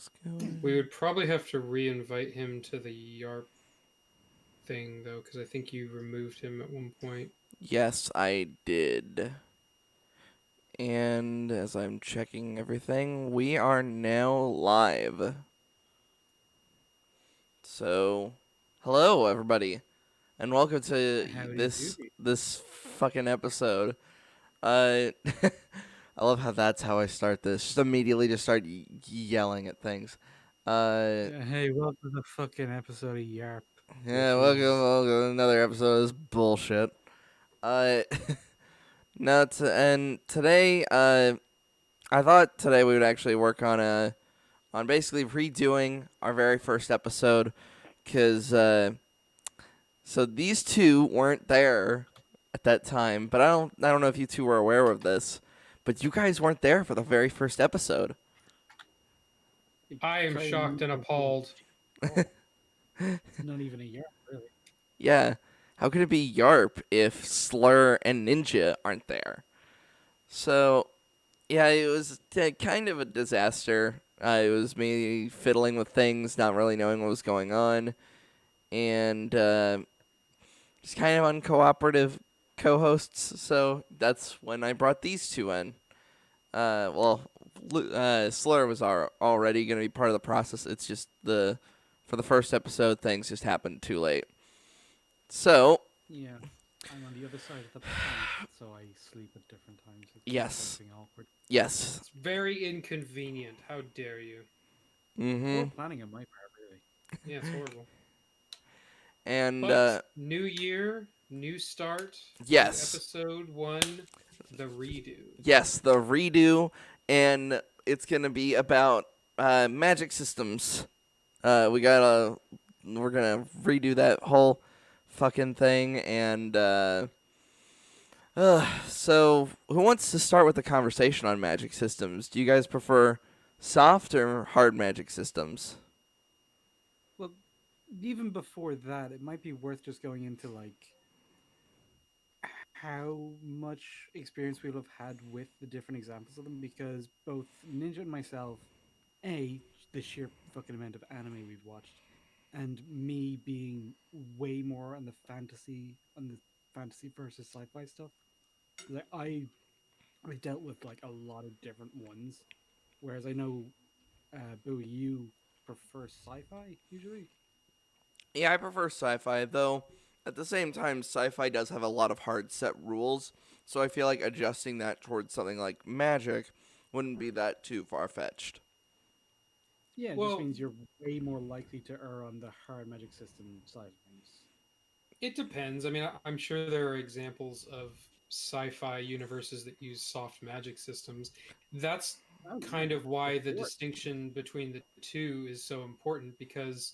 things We going. would probably have to re-invite him to the Y.A.R.P thing though, because I think you removed him at one point. Yes, I did. And as I'm checking everything, we are now live. So, hello everybody, and welcome to Howdy this doody. this fucking episode. I love how that's how I start this. Just immediately just start yelling at things. Uh, Hey, welcome to the fucking episode of Y.A.R.P, yeah, bitches. welcome to another episode of this bullshit. Uh, no, and today, I thought today we would actually work on basically redoing our very first episode, because so these two weren't there at that time, but I don't know if you two were aware of this, but you guys weren't there for the very first episode. It I am kind of shocked means and that you appalled. oh, it's not even a Y.A.R.P, really. Yeah, how could it be Y.A.R.P if Slur and Ninja aren't there? So yeah, it was kind of a disaster. It was me fiddling with things, not really knowing what was going on, and just kind of uncooperative co-hosts. So that's when I brought these two in. Well, Slur was already going to be part of the process. It's just for the first episode, things just happened too late. So Yeah, I'm on the other side of the planet, so I sleep at different times. It's yes, fucking awkward. yes, It's very inconvenient. How dare you? Poor mm-hmm, planning on my part, really. Yeah, it's horrible. and But new year, new start, new yes, episode one, the redo. yes, the redo, and it's gonna be about magic systems. We're gonna redo that whole fucking thing, and so who wants to start with the conversation on magic systems? Do you guys prefer soft or hard magic systems? Well, even before that, it might be worth just going into like how much experience we'll have had with the different examples of them, because both Ninja and myself, A, the sheer fucking amount of anime we've watched, and me being way more on the fantasy versus sci-fi stuff. Like I've dealt with like a lot of different ones, whereas I know, Boo, you prefer sci-fi usually. Yeah, I prefer sci-fi, though at the same time, sci-fi does have a lot of hard set rules, so I feel like adjusting that towards something like magic wouldn't be that too far-fetched. Yeah, it just Well, means you're way more likely to err on the hard magic system side of things. it depends. I mean, I'm sure there are examples of sci-fi universes that use soft magic systems. That's Oh yeah, kind of why of the course. distinction between the two is so important because,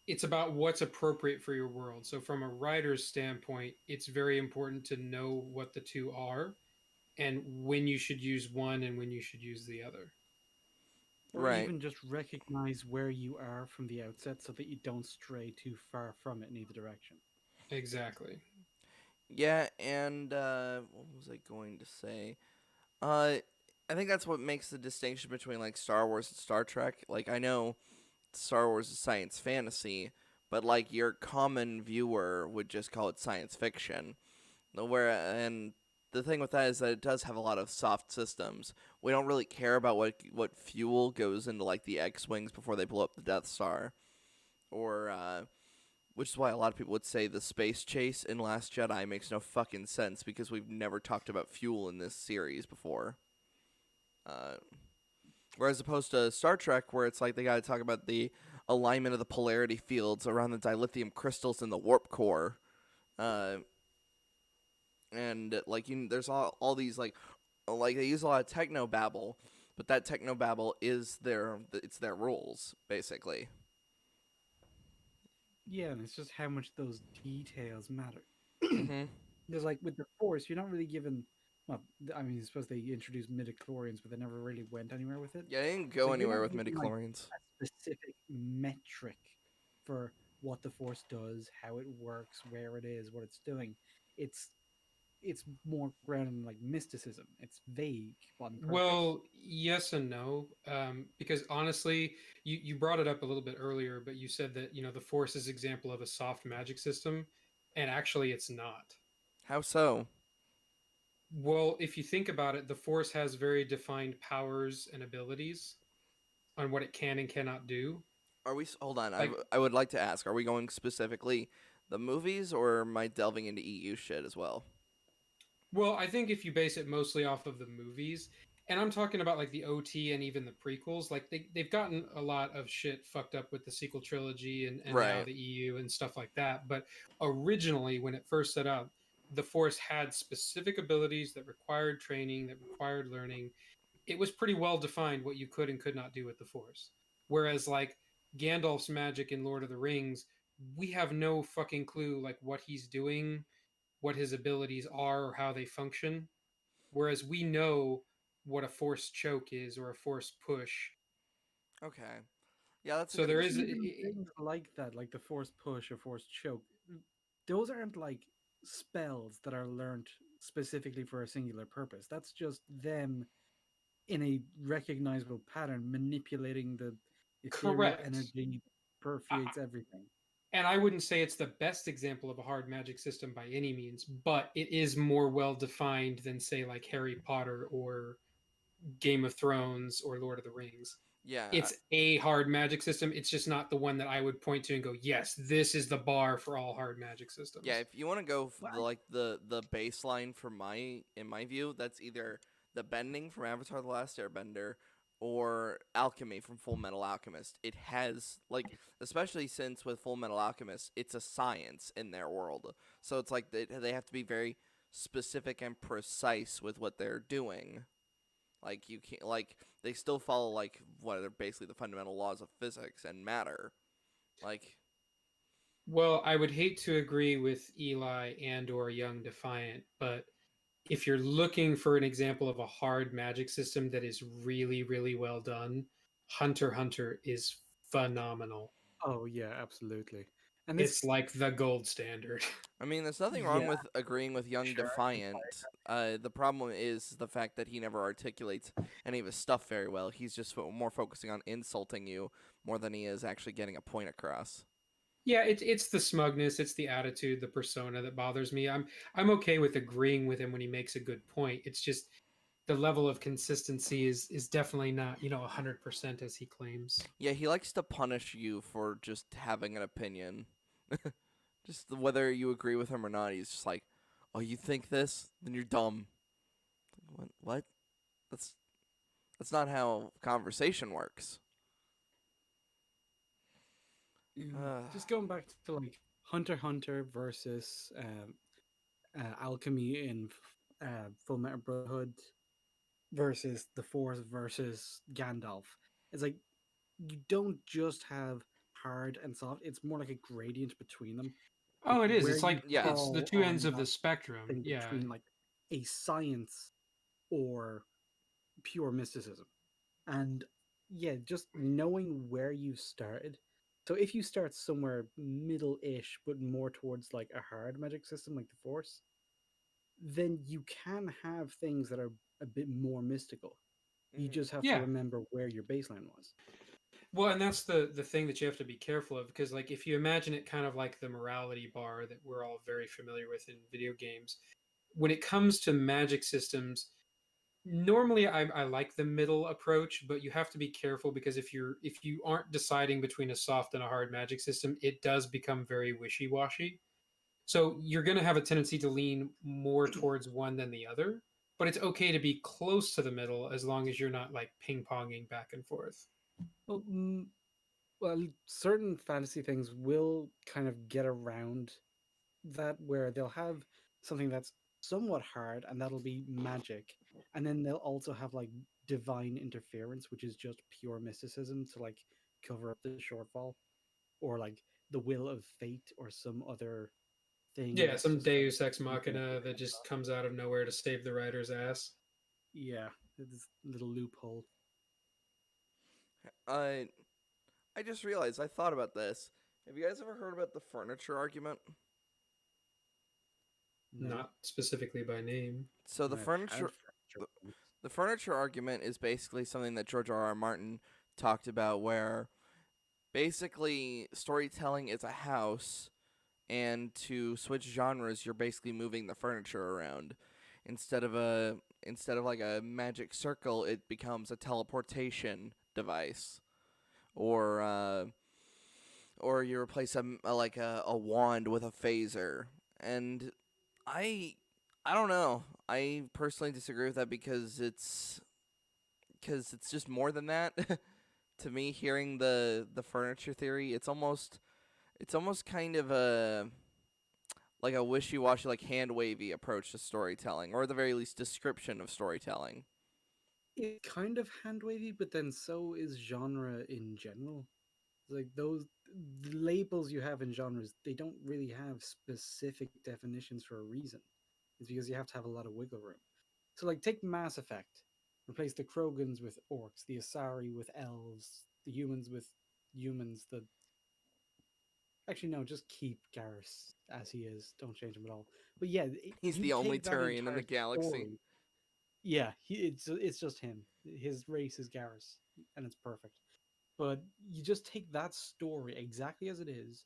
it's about what's appropriate for your world. So from a writer's standpoint, it's very important to know what the two are and when you should use one and when you should use the other. Or Right. even just recognize where you are from the outset so that you don't stray too far from it in either direction. Exactly. Yeah, and what was I going to say? Uh, I think that's what makes the distinction between like Star Wars and Star Trek. Like I know Star Wars is science fantasy, but like your common viewer would just call it science fiction. Where and the thing with that is that it does have a lot of soft systems. We don't really care about what fuel goes into like the X-wings before they blow up the Death Star, or which is why a lot of people would say the space chase in Last Jedi makes no fucking sense because we've never talked about fuel in this series before. Uh, Whereas opposed to Star Trek, where it's like they got to talk about the alignment of the polarity fields around the dilithium crystals in the warp core, uh, and like there's all these like they use a lot of techno babble, but that techno babble is it's their rules basically. Yeah, and it's just how much those details matter. Hmm. Because like with the Force, you're not really given. Well, I mean, I suppose they introduced midichlorians, but they never really went anywhere with it. Yeah, they didn't It's go like you're anywhere not with given like midichlorians. a specific metric for what the Force does, how it works, where it is, what it's doing. It's it's more grounded in like mysticism. It's vague on purpose. Well, yes and no, because honestly, you brought it up a little bit earlier, but you said that the Force is example of a soft magic system, and actually, it's not. How so? Well, if you think about it, the Force has very defined powers and abilities on what it can and cannot do. Are we? Hold on. Like, I would like to ask. Are we going specifically the movies, or am I delving into EU shit as well? well, I think if you base it mostly off of the movies, and I'm talking about like the OT and even the prequels, like they've gotten a lot of shit fucked up with the sequel trilogy and now Right. the EU and stuff like that. But originally, when it first set out, the Force had specific abilities that required training, that required learning. It was pretty well defined what you could and could not do with the Force. Whereas, like, Gandalf's magic in Lord of the Rings, we have no fucking clue, like, what he's doing, what his abilities are, or how they function. Whereas we know what a force choke is or a force push. Okay. Yeah, that's a So good there But is. even things like that, like the force push or force choke, those aren't like spells that are learned specifically for a singular purpose. That's just them in a recognizable pattern manipulating the ethereal Correct. energy that I, permeates everything. and I wouldn't say it's the best example of a hard magic system by any means, but it is more well defined than, say, like Harry Potter or Game of Thrones or Lord of the Rings. Yeah. It's a hard magic system. It's just not the one that I would point to and go, yes, this is the bar for all hard magic Yeah, systems. if you want to go Well, the baseline for my in my view, that's either the bending from Avatar: The Last Airbender or alchemy from Full Metal Alchemist. It has like, especially since with Full Metal Alchemist, it's a science in their world. So it's like they have to be very specific and precise with what they're doing. Like you can't like they still follow like what are basically the fundamental laws of physics and matter. Like Well, I would hate to agree with Eli and or Young Defiant, but if you're looking for an example of a hard magic system that is really, really well done, Hunter x Hunter is phenomenal. oh yeah, absolutely. And this, It's like the gold standard. I mean, there's nothing wrong yeah, with agreeing with Young sure. Defiant. The problem is the fact that he never articulates any of his stuff very well. He's just more focusing on insulting you more than he is actually getting a point across. Yeah, it's the smugness, it's the attitude, the persona that bothers me. I'm okay with agreeing with him when he makes a good point. It's just the level of consistency is definitely not 100% as he claims. Yeah, he likes to punish you for just having an opinion. Just whether you agree with him or not, he's just like, "Oh, you think this? Then you're dumb." What? What? That's that's not how conversation works. Yeah. Just going back to like Hunter x Hunter versus alchemy in Full Metal Brotherhood versus the Force versus Gandalf. It's like you don't just have hard and soft. It's more like a gradient between them. Like Oh, it is. where It's you like it's Yes. the fall two ends on of that the spectrum. thing Yeah. between like a science or pure mysticism. And yeah, just knowing where you started. So if you start somewhere middle-ish, but more towards like a hard magic system like the Force, then you can have things that are a bit more mystical. You Hmm. just have to Yeah. remember where your baseline was. Well, and that's the thing that you have to be careful of because like if you imagine it kind of like the morality bar that we're all very familiar with in video games, when it comes to magic systems, normally I like the middle approach, but you have to be careful because if you aren't deciding between a soft and a hard magic system, it does become very wishy-washy. So you're going to have a tendency to lean more towards one than the other, but it's okay to be close to the middle as long as you're not like ping-ponging back and forth. Well, well, certain fantasy things will kind of get around that where they'll have something that's somewhat hard and that'll be magic, and then they'll also have like divine interference, which is just pure mysticism to like cover up the shortfall, or like the will of fate or some other thing Yeah, that's some just like Deus Ex something that Machina just that comes just up. comes out of nowhere to save the writer's ass. Yeah, this little loophole. I I just realized I thought about this. Have you guys ever heard about the furniture argument? No, not specifically by name. So I've had furniture. the, the furniture argument is basically something that George R. R. Martin talked about, where basically storytelling is a house, and to switch genres, you're basically moving the furniture around. Instead of like a magic circle, it becomes a teleportation device, or you replace a wand with a phaser. And I I don't know. I personally disagree with that because it's just more than that. To me, hearing the furniture theory, it's almost kind of a like a wishy-washy, like hand-wavy approach to storytelling, or at the very least description of storytelling. It's kind of hand wavy, but then so is genre in general. Like those the labels you have in genres, they don't really have specific definitions for a reason. It's because you have to have a lot of wiggle room. So, like, take Mass Effect, replace the Krogans with orcs, the Asari with elves, the humans with humans. The actually no, just keep Garrus as he is. Don't change him at all. But yeah, He's you the only take that Turian in the entire galaxy. story. Yeah, it's just him. His race is Garrus, and it's perfect. But you just take that story exactly as it is,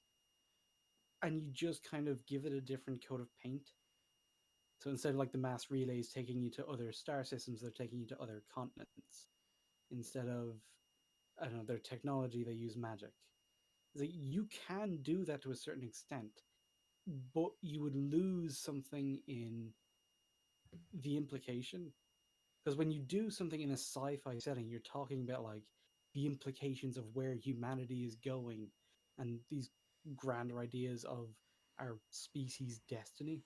and you just kind of give it a different coat of paint. So instead of like the mass relays taking you to other star systems, they're taking you to other continents. Instead of, I don't know, their technology, they use magic. It's like, you can do that to a certain extent, but you would lose something in the implication. Because when you do something in a sci-fi setting, you're talking about like the implications of where humanity is going and these grander ideas of our species' destiny.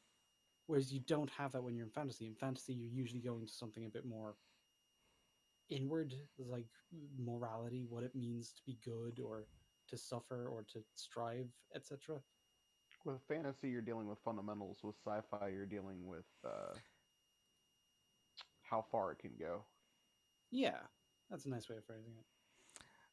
Whereas you don't have that when you're in fantasy. In fantasy, you're usually going to something a bit more inward, like morality, what it means to be good or to suffer or to strive, etc. With fantasy, you're dealing with fundamentals. With sci-fi, you're dealing with how far it can go. Yeah, that's a nice way of phrasing it.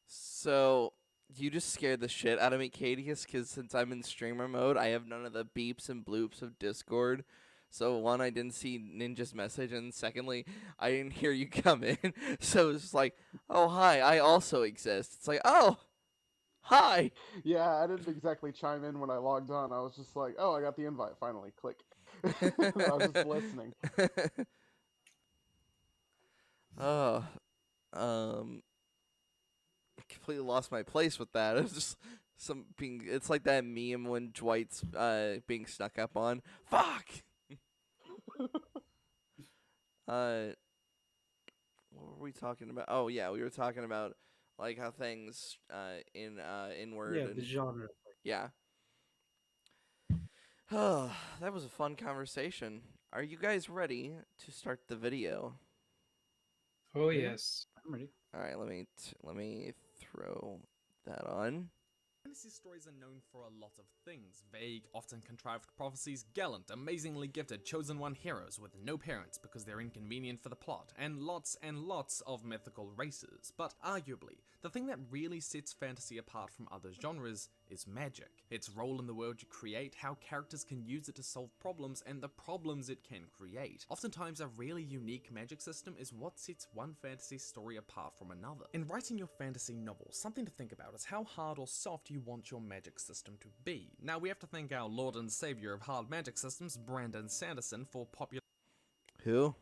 So you just scared the shit out of me, Cadius, because since I'm in streamer mode, I have none of the beeps and bloops of Discord. So one, I didn't see Ninja's message, and secondly, I didn't hear you come in. So it's just like, oh hi, I also exist. It's like, oh hi. Yeah, I didn't exactly chime in when I logged on. I was just like, oh, I got the invite finally. Click. I was just listening. Oh, I completely lost my place with that. It's just some being. It's like that meme when Dwight's being snuck up on. Fuck. Uh, what were we talking about? Oh yeah, we were talking about like how things in inward Yeah, the and genre. yeah. Oh, that was a fun conversation. Are you guys ready to start the video? Oh Yeah, yes. I'm ready. All right, let me throw that on. Fantasy stories are known for a lot of things. Vague, often contrived prophecies, gallant, amazingly gifted, chosen one heroes with no parents because they're inconvenient for the plot, and lots of mythical races. But arguably, the thing that really sets fantasy apart from other genres is magic. Its role in the world you create, how characters can use it to solve problems, and the problems it can create. Oftentimes, a really unique magic system is what sets one fantasy story apart from another. In writing your fantasy novel, something to think about is how hard or soft you want your magic system to be. Now, we have to thank our lord and savior of hard magic systems, Brandon Sanderson, for Who?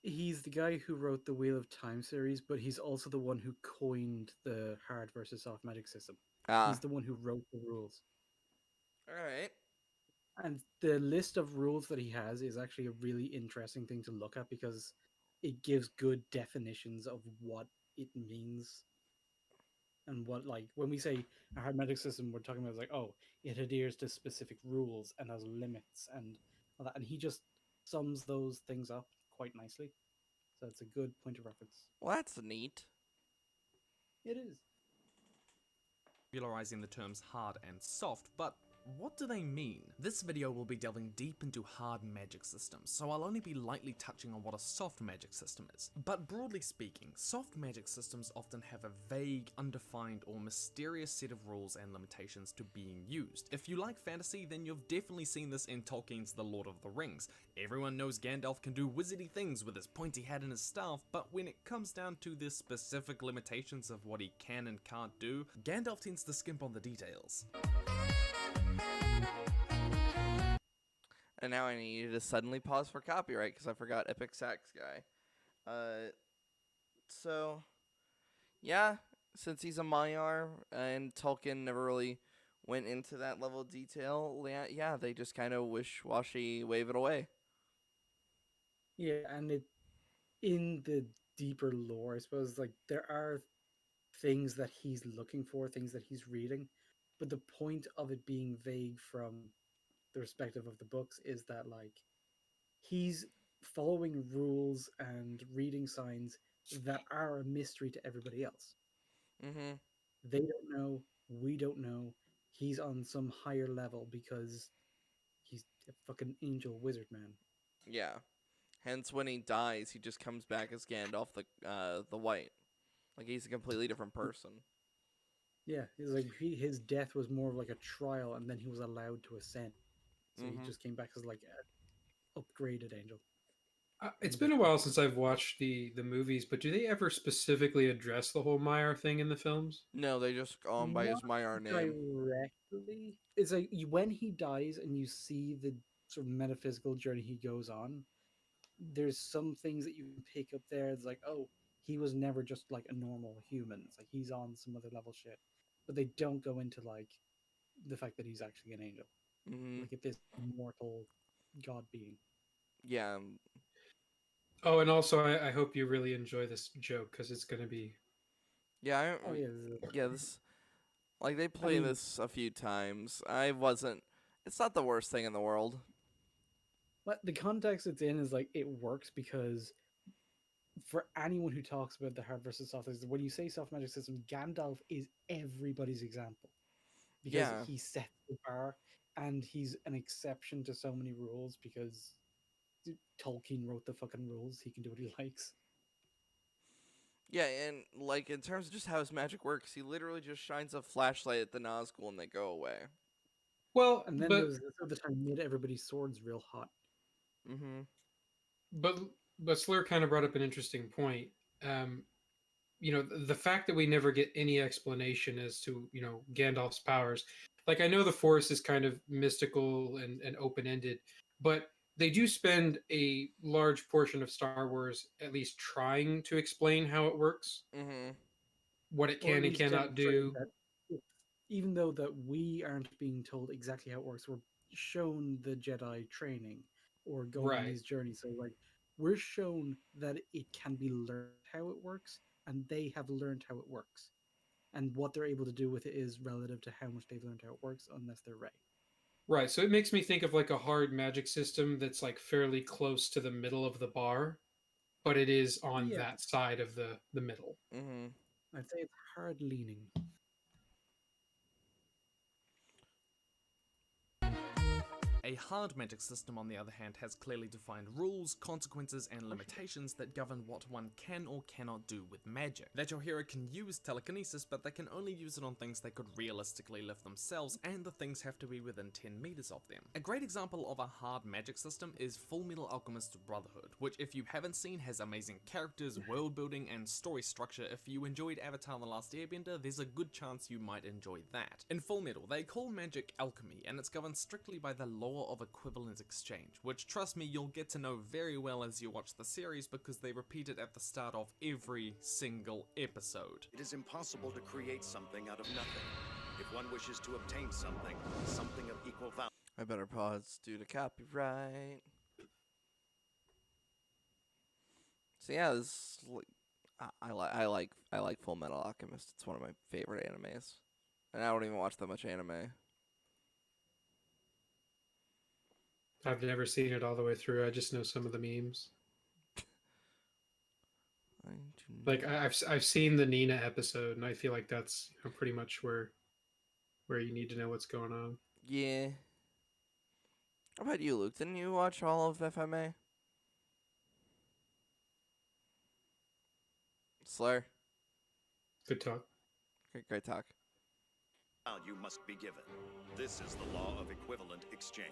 He's the guy who wrote the Wheel of Time series, but he's also the one who coined the hard versus soft magic system. He's Ah. the one who wrote the rules. All right. And the list of rules that he has is actually a really interesting thing to look at because it gives good definitions of what it means and what, like, when we say a hard magic system, we're talking about like, oh, it adheres to specific rules and has limits and all that. And he just sums those things up quite nicely. So it's a good point of reference. Well, that's neat. It is. popularizing the terms hard and soft, but What do they mean? This video will be delving deep into hard magic systems, so I'll only be lightly touching on what a soft magic system is. But broadly speaking, soft magic systems often have a vague, undefined, or mysterious set of rules and limitations to being used. If you like fantasy, then you've definitely seen this in Tolkien's The Lord of the Rings. Everyone knows Gandalf can do wizardy things with his pointy hat and his staff, but when it comes down to the specific limitations of what he can and can't do, Gandalf tends to skimp on the details. And now I need you to suddenly pause for copyright because I forgot Epic Sax guy. So yeah, since he's a Maiar and Tolkien never really went into that level of detail, yeah, they just kind of wish-washy wave it away. Yeah, and it in the deeper lore, I suppose, like there are things that he's looking for, things that he's reading, but the point of it being vague from the perspective of the books is that like he's following rules and reading signs that are a mystery to everybody else. Mm-hmm. They don't know, we don't know. He's on some higher level because he's a fucking angel wizard man. Yeah. Hence, when he dies, he just comes back as Gandalf the White. Like he's a completely different person. Yeah, it's like his death was more of like a trial, and then he was allowed to ascend. So he Mm-hmm. just came back as like an upgraded angel. It's been a while since I've watched the movies, but do they ever specifically address the whole Maiar thing in the films? No, they just call him by his Not Maiar name. directly. It's like when he dies and you see the sort of metaphysical journey he goes on, there's some things that you can pick up there. It's like, oh, he was never just like a normal human. It's like he's on some other level shit. But they don't go into like the fact that he's actually an angel. Mm-hmm. Like if this immortal god being. Yeah. Oh, and also I hope you really enjoy this joke because it's going to be. Yeah. Oh yeah. Yeah. This like they I play mean, this a few times. I wasn't. It's not the worst thing in the world. but the context it's in is like it works because for anyone who talks about the hard versus soft, when you say soft magic system, Gandalf is everybody's example because Yeah. he sets the bar and he's an exception to so many rules because Tolkien wrote the fucking rules. He can do what he likes. Yeah, and like in terms of just how his magic works, he literally just shines a flashlight at the Nazgul and they go away. Well, And then there's this other time he made everybody's swords real hot. Mm-hmm. but but Slur kind of brought up an interesting point. Um, the fact that we never get any explanation as to Gandalf's powers. Like I know the Force is kind of mystical and open ended, but they do spend a large portion of Star Wars at least trying to explain how it works, Mm-hmm. what it Or at can and least cannot demonstrate do. that even though that we aren't being told exactly how it works, we're shown the Jedi training or going on Right. these journeys. So like we're shown that it can be learned how it works, and they have learned how it works. And what they're able to do with it is relative to how much they've learned how it works, unless they're Rey. Right. So it makes me think of like a hard magic system that's like fairly close to the middle of the bar, but it is on Yeah, that side of the middle. Mm-hmm. I'd say it's hard leaning. A hard magic system, on the other hand, has clearly defined rules, consequences, and limitations that govern what one can or cannot do with magic. That your hero can use telekinesis, but they can only use it on things they could realistically lift themselves, and the things have to be within 10 meters of them. A great example of a hard magic system is Full Metal Alchemist Brotherhood, which if you haven't seen has amazing characters, world building, and story structure. If you enjoyed Avatar The Last Airbender, there's a good chance you might enjoy that. In Full Metal, they call magic alchemy, and it's governed strictly by the law of equivalent exchange, which trust me you'll get to know very well as you watch the series because they repeat it at the start of every single episode. It is impossible to create something out of nothing. If one wishes to obtain something, something of equal value. I better pause due to copyright. So yeah, this like I like Full Metal Alchemist. It's one of my favorite animes, and I don't even watch that much anime. I've never seen it all the way through. I just know some of the memes. Like I've seen the Nina episode, and I feel like that's pretty much where you need to know what's going on. Yeah. How about you, Luke? Didn't you watch all of FMA? Slayer? Good talk. Great talk. Value must be given. This is the law of equivalent exchange.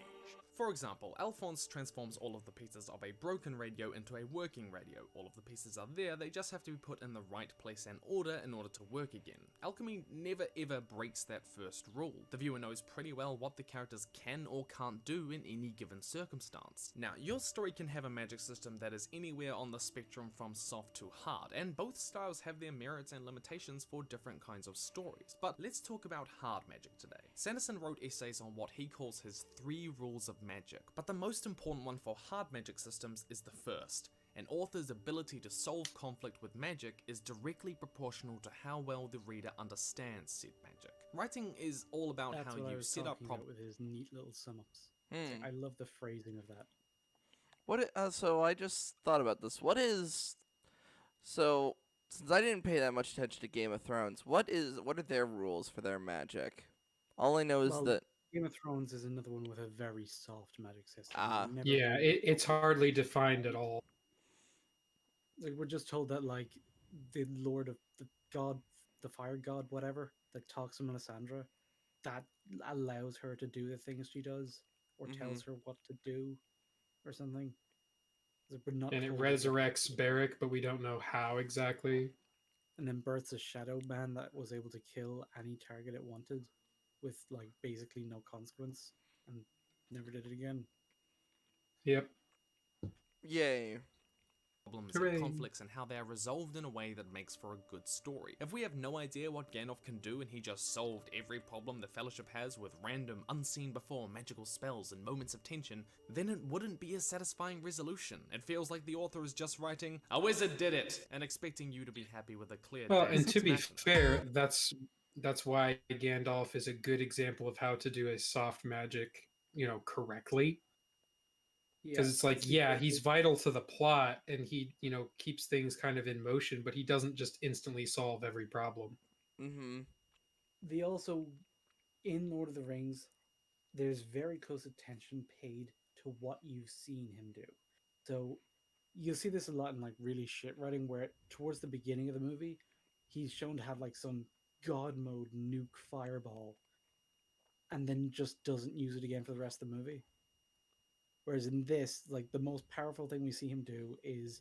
For example, Alphonse transforms all of the pieces of a broken radio into a working radio. All of the pieces are there, they just have to be put in the right place and order in order to work again. Alchemy never ever breaks that first rule. The viewer knows pretty well what the characters can or can't do in any given circumstance. Now, your story can have a magic system that is anywhere on the spectrum from soft to hard, and both styles have their merits and limitations for different kinds of stories. But let's talk about hard magic today. Sanderson wrote essays on what he calls his 3 rules of magic, but the most important one for hard magic systems is the first. An author's ability to solve conflict with magic is directly proportional to how well the reader understands said magic. Writing is all about That's how what I you was set up talking about with his neat little sum ups. Hmm. I love the phrasing of that. So I just thought about this. So since I didn't pay that much attention to Game of Thrones, what are their rules for their magic? All I know is Well, that Game of Thrones is another one with a very soft magic system. Ah. We never Yeah, really it's hardly defined at all. like we're just told that like the Lord of the God, the Fire God, whatever, that talks to Melisandre, that allows her to do the things she does, or tells her what to do, or something. Like, we're not And it told exactly. resurrects Beric, but we don't know how exactly. And then births a shadow man that was able to kill any target it wanted, with like basically no consequence, and never did it again. Yep. yay. problems and Hooray. conflicts and how they are resolved in a way that makes for a good story. If we have no idea what Gandalf can do and he just solved every problem the Fellowship has with random, unseen before magical spells and moments of tension, then it wouldn't be a satisfying resolution. It feels like the author is just writing, "A wizard did it!" and expecting you to be happy with a clear Well, deus and to ex be machina. fair, that's why Gandalf is a good example of how to do a soft magic, correctly. Because it's like, yeah, he's vital to the plot and he, keeps things kind of in motion, but he doesn't just instantly solve every problem. Mm-hmm. They also, in Lord of the Rings, there's very close attention paid to what you've seen him do. So you'll see this a lot in like really shit writing, where towards the beginning of the movie, he's shown to have like some god mode nuke fireball, and then just doesn't use it again for the rest of the movie. Whereas in this, like the most powerful thing we see him do is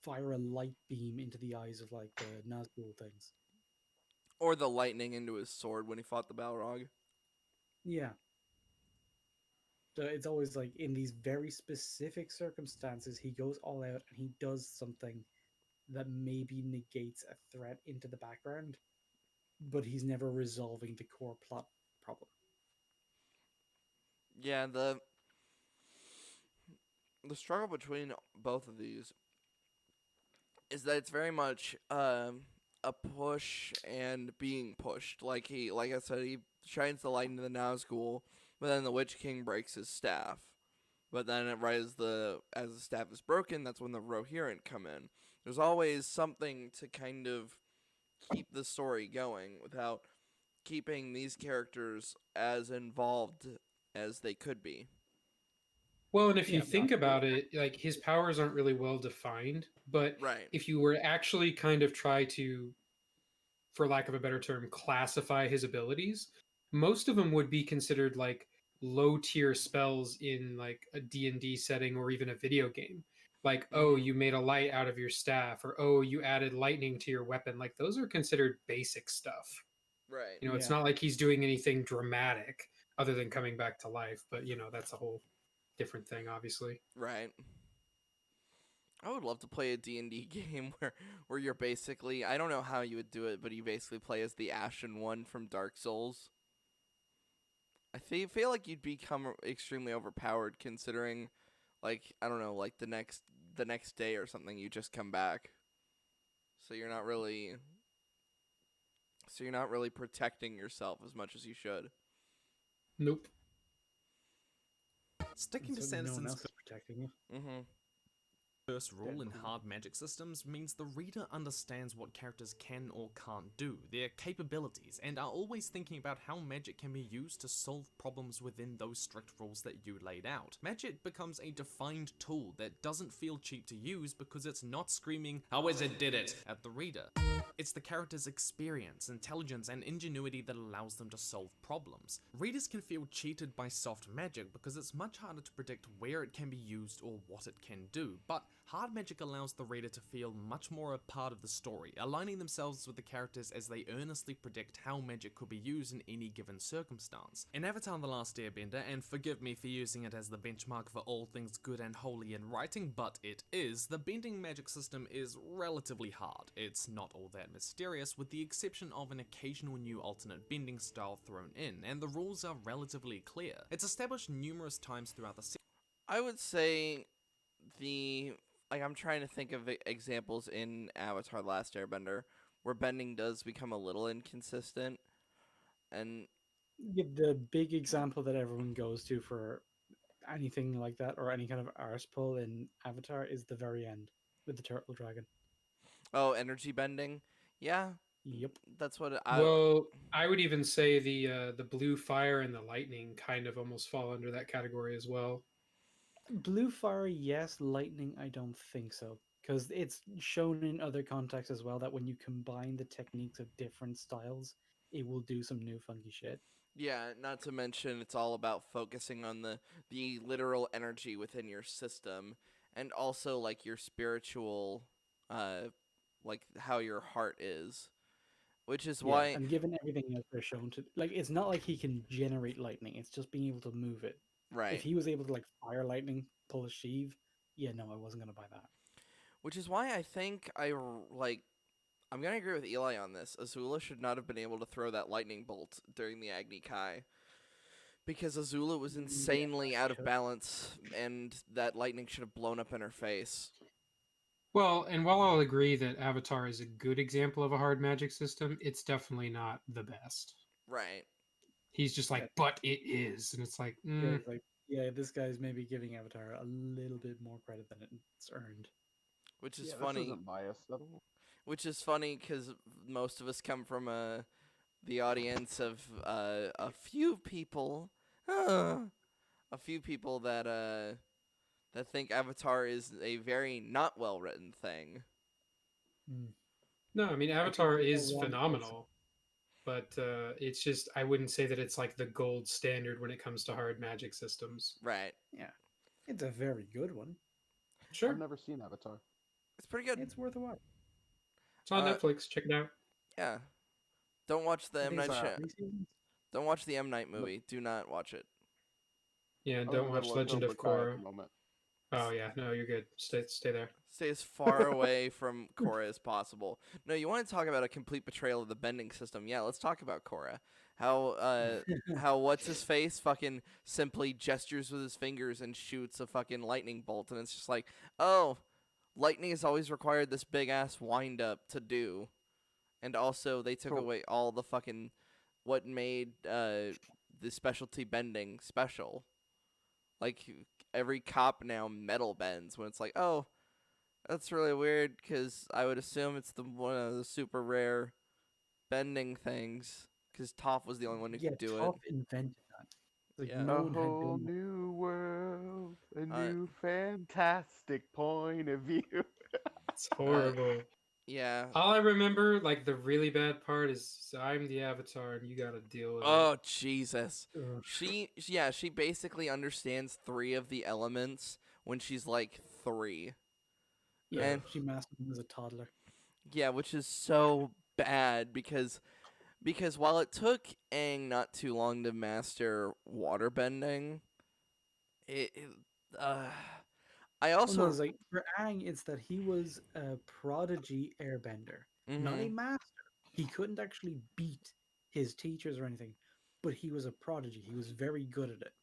fire a light beam into the eyes of like the Nazgul things. Or the lightning into his sword when he fought the Balrog. Yeah. So it's always like in these very specific circumstances, he goes all out and he does something that maybe negates a threat into the background, but he's never resolving the core plot problem. Yeah, the struggle between both of these is that it's very much a push and being pushed. Like I said, he shines the light into the Nazgul, but then the Witch King breaks his staff. But then right as the staff is broken, that's when the Rohirrim come in. There's always something to kind of keep the story going without keeping these characters as involved as they could be. Well, and if you Yeah, think about it, like his powers aren't really well defined, but Right. if you were actually kind of try to, for lack of a better term, classify his abilities, most of them would be considered like low tier spells in like a D&D setting or even a video game. Like, oh, Mhm. you made a light out of your staff, or oh, you added lightning to your weapon. Like those are considered basic stuff. Right. It's Yeah. not like he's doing anything dramatic other than coming back to life, but that's a whole different thing, obviously. Right. I would love to play a D&D game where you're basically, I don't know how you would do it, but you basically play as the Ashen One from Dark Souls. I feel like you'd become extremely overpowered considering, like, I don't know, like the next day or something you just come back. So you're not really protecting yourself as much as you should. Nope. Sticking and to certainly no one Sanderson's else is protecting you. Mm-hmm. First rule in Deadpool. hard magic systems means the reader understands what characters can or can't do, their capabilities, and are always thinking about how magic can be used to solve problems within those strict rules that you laid out. Magic becomes a defined tool that doesn't feel cheap to use because it's not screaming, "How wizard did it?" at the reader. It's the character's experience, intelligence, and ingenuity that allows them to solve problems. Readers can feel cheated by soft magic because it's much harder to predict where it can be used or what it can do, but hard magic allows the reader to feel much more a part of the story, aligning themselves with the characters as they earnestly predict how magic could be used in any given circumstance. In Avatar: The Last Airbender, and forgive me for using it as the benchmark for all things good and holy in writing, but it is, the bending magic system is relatively hard. It's not all that mysterious, with the exception of an occasional new alternate bending style thrown in, and the rules are relatively clear. It's established numerous times throughout the series. I would say the I'm trying to think of examples in Avatar: The Last Airbender where bending does become a little inconsistent, and Yeah, the big example that everyone goes to for anything like that or any kind of arse pull in Avatar is the very end with the turtle dragon. energy bending. Yeah, Yep. that's what Well, I would even say the blue fire and the lightning kind of almost fall under that category as well. Blue fire, yes. Lightning, I don't think so. Because it's shown in other contexts as well that when you combine the techniques of different styles, it will do some new funky shit. Yeah, not to mention it's all about focusing on the literal energy within your system, and also like your spiritual uh like how your heart is, which is Yeah, why and given everything else they're shown to, like, it's not like he can generate lightning. It's just being able to move it. If right. he was able to like fire lightning, pull a sheave, yeah, no, I wasn't gonna buy that. Which is why I think I'm gonna agree with Eli on this. Azula should not have been able to throw that lightning bolt during the Agni Kai because Azula was Yeah, insanely out of balance, and that lightning should have blown up in her face. Well, and while I'll agree that Avatar is a good example of a hard magic system, it's definitely not the best. Right. He's just yeah, like, but it is, and it's like, yeah. It's like, yeah, this guy's maybe giving Avatar a little bit more credit than it's earned. Which is Yeah, this funny. isn't biased at all. Which is funny because most of us come from the audience of a few people, a few people that think Avatar is a very not well written thing. no, I mean, I think Avatar you're is one person. phenomenal, but it's just I wouldn't say that it's like the gold standard when it comes to hard magic systems. Right. Yeah, it's a very good one. I've Sure, never seen Avatar. It's pretty good. It's worth a watch. it's on Uh, Netflix. Check it out. yeah. Don't watch the I M think it's Night like Shy- 3 seasons. Don't watch the M Night Look, movie. Do not watch it. Yeah, and I'm in don't the watch middle of Legend Cobra of Kai at Korra. the moment. Oh yeah, no, you're good. Stay there. Stay as far away from Korra as possible. No, you want to talk about a complete betrayal of the bending system? Yeah, let's talk about Korra. How what's his face fucking simply gestures with his fingers and shoots a fucking lightning bolt, and it's just like, oh, lightning has always required this big ass wind up to do, and also they took So, away all the fucking what made the specialty bending special. Like every cop now metal bends when it's like, oh, that's really weird because I would assume it's the one of the super rare bending things because Toph was the only one who Yeah, could do it. Toph invented that. Like Yeah. no a one had whole done that. new world, a Uh, new fantastic point of view. It's uh, horrible. yeah. All I remember, like the really bad part, is I'm the Avatar and you got to deal with it. Oh Jesus. Ugh. She basically understands three of the elements when she's like 3, Yeah, and Ugh. she mastered them as a toddler. yeah, which is so bad because while it took Aang not too long to master water bending, it uh, I Oh no, also it's like for Aang, it's that he was a prodigy airbender, not a mhm master. He couldn't actually beat his teachers or anything, but he was a prodigy. He was very good at it.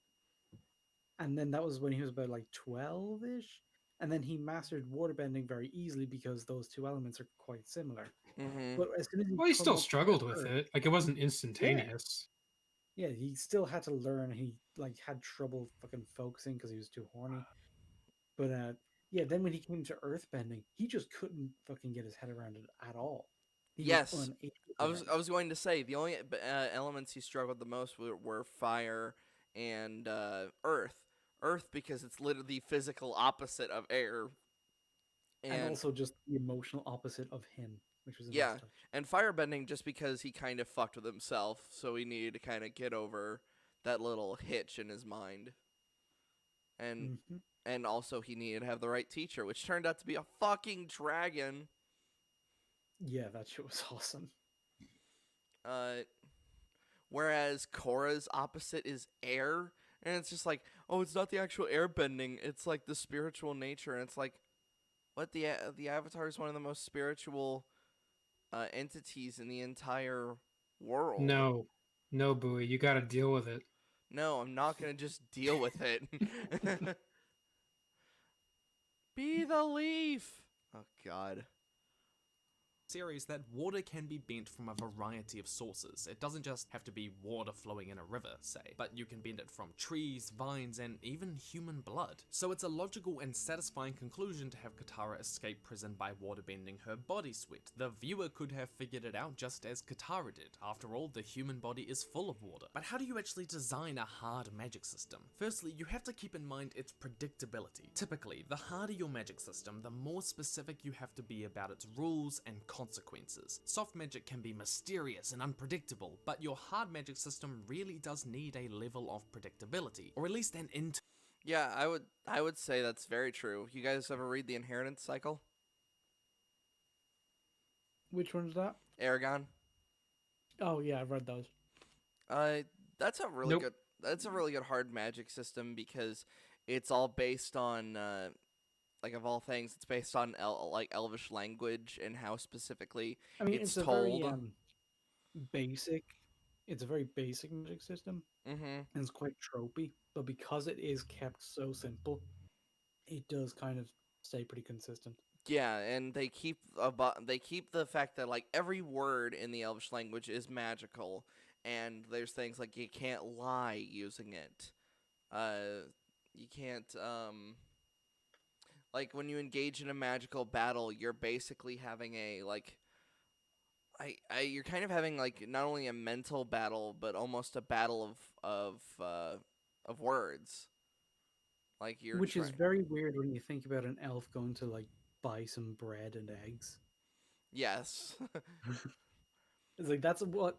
And then that was when he was about like 12-ish. And then he mastered waterbending very easily because those two elements are quite similar. mhm But as soon as he Well, he come still up struggled to with Earth, it. Like it wasn't yeah, instantaneous. yeah, he still had to learn. He like had trouble fucking focusing because he was too horny. But Yeah, then when he came to earthbending, he just couldn't fucking get his head around it at all. He was Yes, unable I to was bend. I was going to say the only elements he struggled the most were fire and earth. Earth because it's literally the physical opposite of air, And and also just the emotional opposite of him, which was a nice yeah, touch. and firebending just because he kind of fucked with himself, so he needed to kind of get over that little hitch in his mind, and Hmm. and also he needed to have the right teacher, which turned out to be a fucking dragon. Yeah, that shit was awesome. Uh, Whereas Korra's opposite is air, and it's just like, oh, it's not the actual air bending, it's like the spiritual nature, and it's like, what the Avatar is one of the most spiritual entities in the entire world. No, no, Bowie, you got to deal with it. No, I'm not gonna just deal with it. Be the leaf. Oh God. Series that water can be bent from a variety of sources. It doesn't just have to be water flowing in a river, say, but you can bend it from trees, vines, and even human blood. So it's a logical and satisfying conclusion to have Katara escape prison by waterbending her body sweat. The viewer could have figured it out just as Katara did. After all, the human body is full of water. But how do you actually design a hard magic system? Firstly, you have to keep in mind its predictability. Typically, the harder your magic system, the more specific you have to be about its rules and consequences. Soft magic can be mysterious and unpredictable, but your hard magic system really does need a level of predictability, or at least an internal. Yeah, I would say that's very true. You guys ever read the Inheritance Cycle? Which one's that? Aragon? Oh yeah, I've read those. Uh, that's a really Nope. good. That's a really good hard magic system because it's all based on like of all things, it's based on like Elvish language and how specifically I mean, it's it's a very told. basic. It's a very basic magic system, Mm-hmm. and it's quite tropey. But because it is kept so simple, it does kind of stay pretty consistent. Yeah, and they keep the fact that like every word in the Elvish language is magical, and there's things like you can't lie using it. You can't like when you engage in a magical battle, you're basically having a like you're kind of having like not only a mental battle but almost a battle of words. Like you're Which is trying. very weird when you think about an elf going to like buy some bread and eggs. Yes. It's like that's what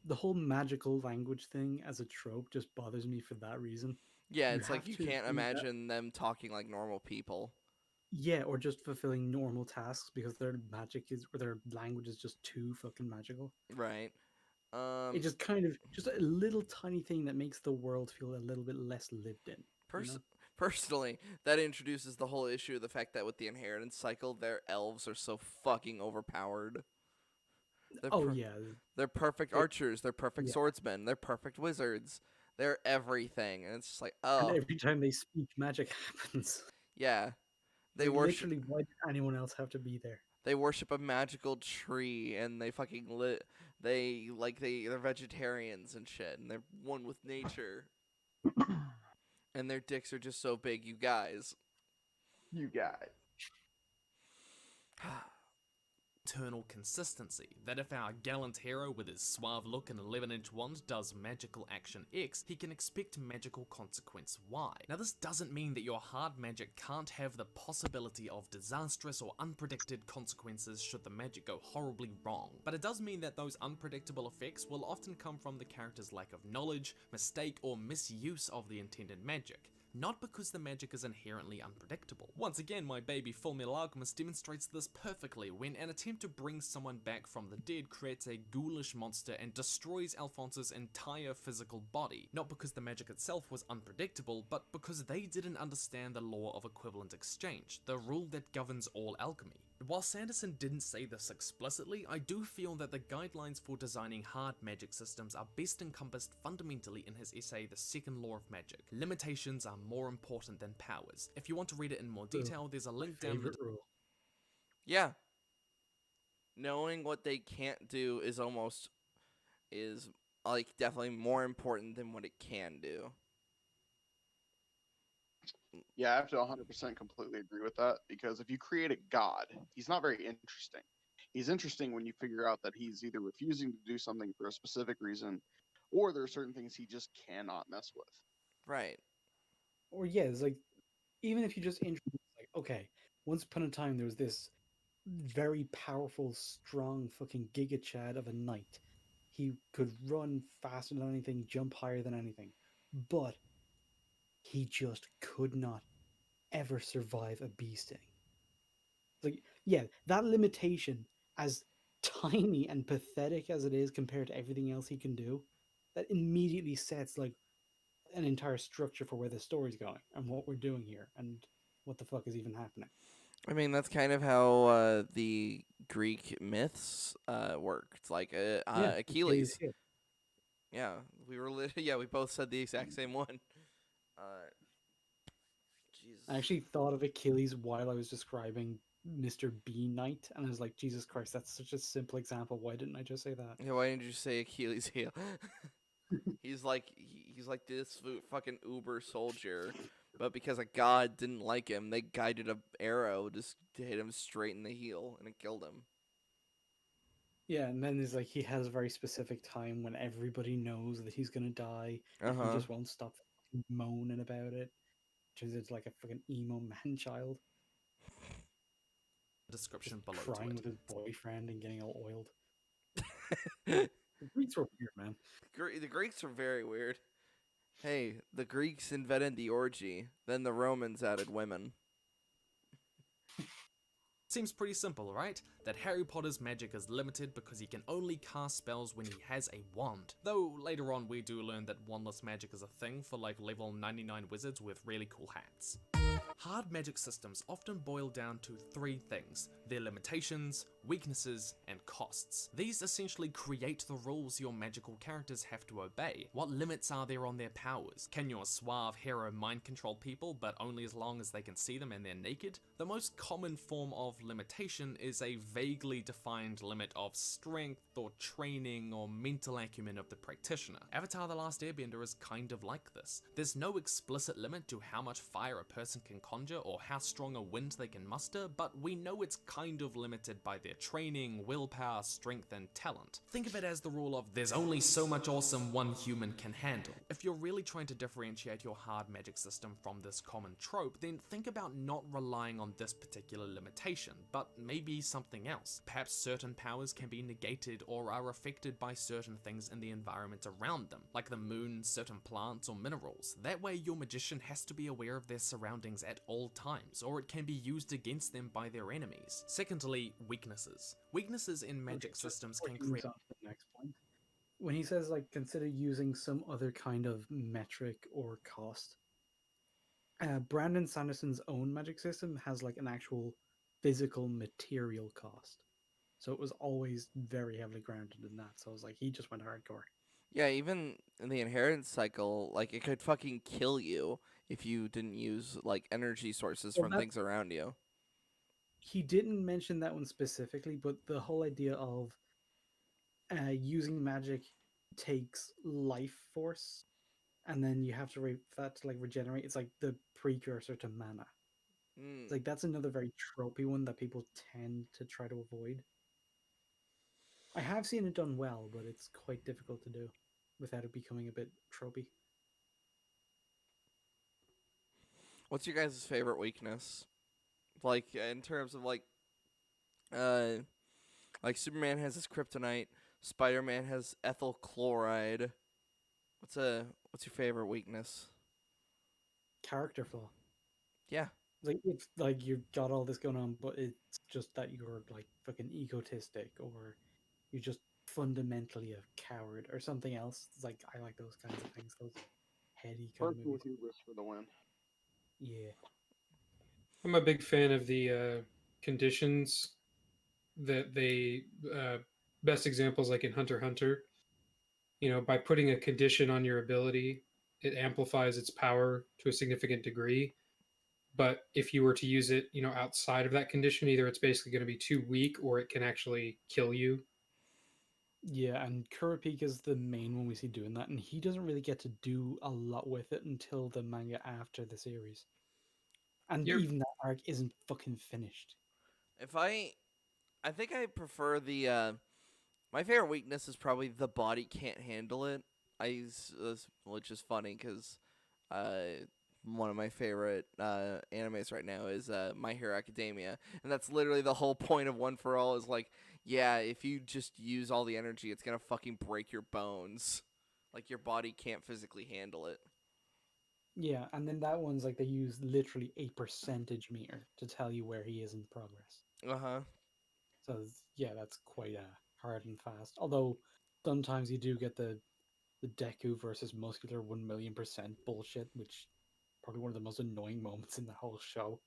the whole magical language thing as a trope just bothers me for that reason. Yeah, You it's like have you to can't do that, imagine them talking like normal people. yeah, or just fulfilling normal tasks because their magic is or their language is just too fucking magical. Right. It Um just kind of just a little tiny thing that makes the world feel a little bit less lived in. You pers- know? Personally, that introduces the whole issue of the fact that with the inheritance cycle, their elves are so fucking overpowered. They're Oh per- yeah, they're perfect it, archers, they're perfect yeah. swordsmen, they're perfect wizards. They're everything, and it's just like, And oh, every time they speak, magic happens. yeah. They Like worship literally, why did anyone else have to be there? they worship a magical tree, and they fucking lit. They're vegetarians and shit, and they're one with nature, and their dicks are just so big, you guys. You guys. Internal consistency, that if our gallant hero with his suave look and 11-inch wand does magical action X, he can expect magical consequence Y. Now this doesn't mean that your hard magic can't have the possibility of disastrous or unpredicted consequences should the magic go horribly wrong, but it does mean that those unpredictable effects will often come from the character's lack of knowledge, mistake, or misuse of the intended magic, not because the magic is inherently unpredictable. Once again, my baby Full Metal Alchemist demonstrates this perfectly when an attempt to bring someone back from the dead creates a ghoulish monster and destroys Alphonse's entire physical body, not because the magic itself was unpredictable, but because they didn't understand the law of equivalent exchange, the rule that governs all alchemy. While Sanderson didn't say this explicitly, I do feel that the guidelines for designing hard magic systems are best encompassed fundamentally in his essay The Second Law of Magic. Limitations are more important than powers. If you want to read it in more detail, there's a My link down in the favorite rule. Yeah, knowing what they can't do is like definitely more important than what it can do. Yeah, I have to 100% completely agree with that because if you create a god, he's not very interesting. He's interesting when you figure out that he's either refusing to do something for a specific reason or there are certain things he just cannot mess with. Right. Or yeah, it's like even if you just introduce like, okay, once upon a time there was this very powerful, strong fucking Giga Chad of a knight. He could run faster than anything, jump higher than anything, but he just could not ever survive a bee sting. Like, yeah, that limitation, as tiny and pathetic as it is compared to everything else he can do, that immediately sets like an entire structure for where the story's going and what we're doing here and what the fuck is even happening. I mean, that's kind of how the Greek myths work. It's like Yeah, Achilles Achilles. heel. Yeah, yeah, we both said the exact same one. Uh, I Jesus. actually thought of Achilles while I was describing Mr. B Knight, and I was like, Jesus Christ, that's such a simple example. Why didn't I just say that? Yeah, why didn't you say Achilles heel? He's like this fucking uber soldier, but because a god didn't like him, they guided a arrow just to hit him straight in the heel, and it killed him. Yeah, and then there's like he has a very specific time when everybody knows that he's gonna die, Uh and he huh. just won't stop moaning about it. Because it's like a fucking emo man child, just Description below to crying it. with his boyfriend and getting all oiled. the The Greeks were weird, man. Greeks are very weird. Hey, the Greeks invented the orgy, then the Romans added women. Seems pretty simple, right? That Harry Potter's magic is limited because he can only cast spells when he has a wand. Though later on we do learn that wandless magic is a thing for like level 99 wizards with really cool hats. Hard magic systems often boil down to three things: their limitations, weaknesses, and costs. These essentially create the rules your magical characters have to obey. What limits are there on their powers? Can your suave hero mind control people, but only as long as they can see them and they're naked? The most common form of limitation is a vaguely defined limit of strength or training or mental acumen of the practitioner. Avatar: The Last Airbender is kind of like this. There's no explicit limit to how much fire a person can conjure or how strong a wind they can muster, but we know it's kind of limited by their training, willpower, strength, and talent. Think of it as the rule of there's only so much awesome one human can handle. If you're really trying to differentiate your hard magic system from this common trope, then think about not relying on this particular limitation, but maybe something else. Perhaps certain powers can be negated or are affected by certain things in the environment around them, like the moon, certain plants, or minerals. That way your magician has to be aware of their surroundings at all times, or it can be used against them by their enemies. Secondly, weaknesses. Weaknesses in magic systems can Before he create moves on to the next point, when he says like consider using some other kind of metric or cost, Brandon Sanderson's own magic system has like an actual physical material cost. So it was always very heavily grounded in that. So I was like, he just went hardcore. Yeah, even in the inheritance cycle, like it could fucking kill you if you didn't use like energy sources Well, from that things around you. he didn't mention that one specifically, but the whole idea of using magic takes life force, and then you have to for that to like regenerate. It's like the precursor to mana. It's Mm. like that's another very tropey one that people tend to try to avoid. I have seen it done well, but it's quite difficult to do without it becoming a bit tropey. What's your guys' favorite weakness? Like in terms of uh, like Superman has his kryptonite, Spider-Man has ethyl chloride. What's your favorite weakness? Character flaw. Yeah. Like it's like you've got all this going on, but it's just that you're like fucking egotistic, or you're just fundamentally a coward, or something else. It's like I like those kinds of things, those heady kind of Personal movies. hubris for the win. Yeah, I'm a big fan of the conditions that they best examples like in Hunter x Hunter. You know, by putting a condition on your ability, it amplifies its power to a significant degree. But if you were to use it, you know, outside of that condition, either it's basically going to be too weak or it can actually kill you. yeah, and Kurapika is the main one we see doing that, and he doesn't really get to do a lot with it until the manga after the series. And You're even that arc isn't fucking finished. If I think I prefer the. My favorite weakness is probably the body can't handle it. Which is funny because uh, one of my favorite animes right now is My Hero Academia, and that's literally the whole point of One for All. Is like, yeah, if you just use all the energy, it's gonna fucking break your bones. Like your body can't physically handle it. Yeah, and then that one's like they use literally a percentage meter to tell you where he is in progress. Uh huh. So yeah, that's quite hard and fast. Although sometimes you do get the Deku versus Muscular 1,000,000% bullshit, which probably one of the most annoying moments in the whole show.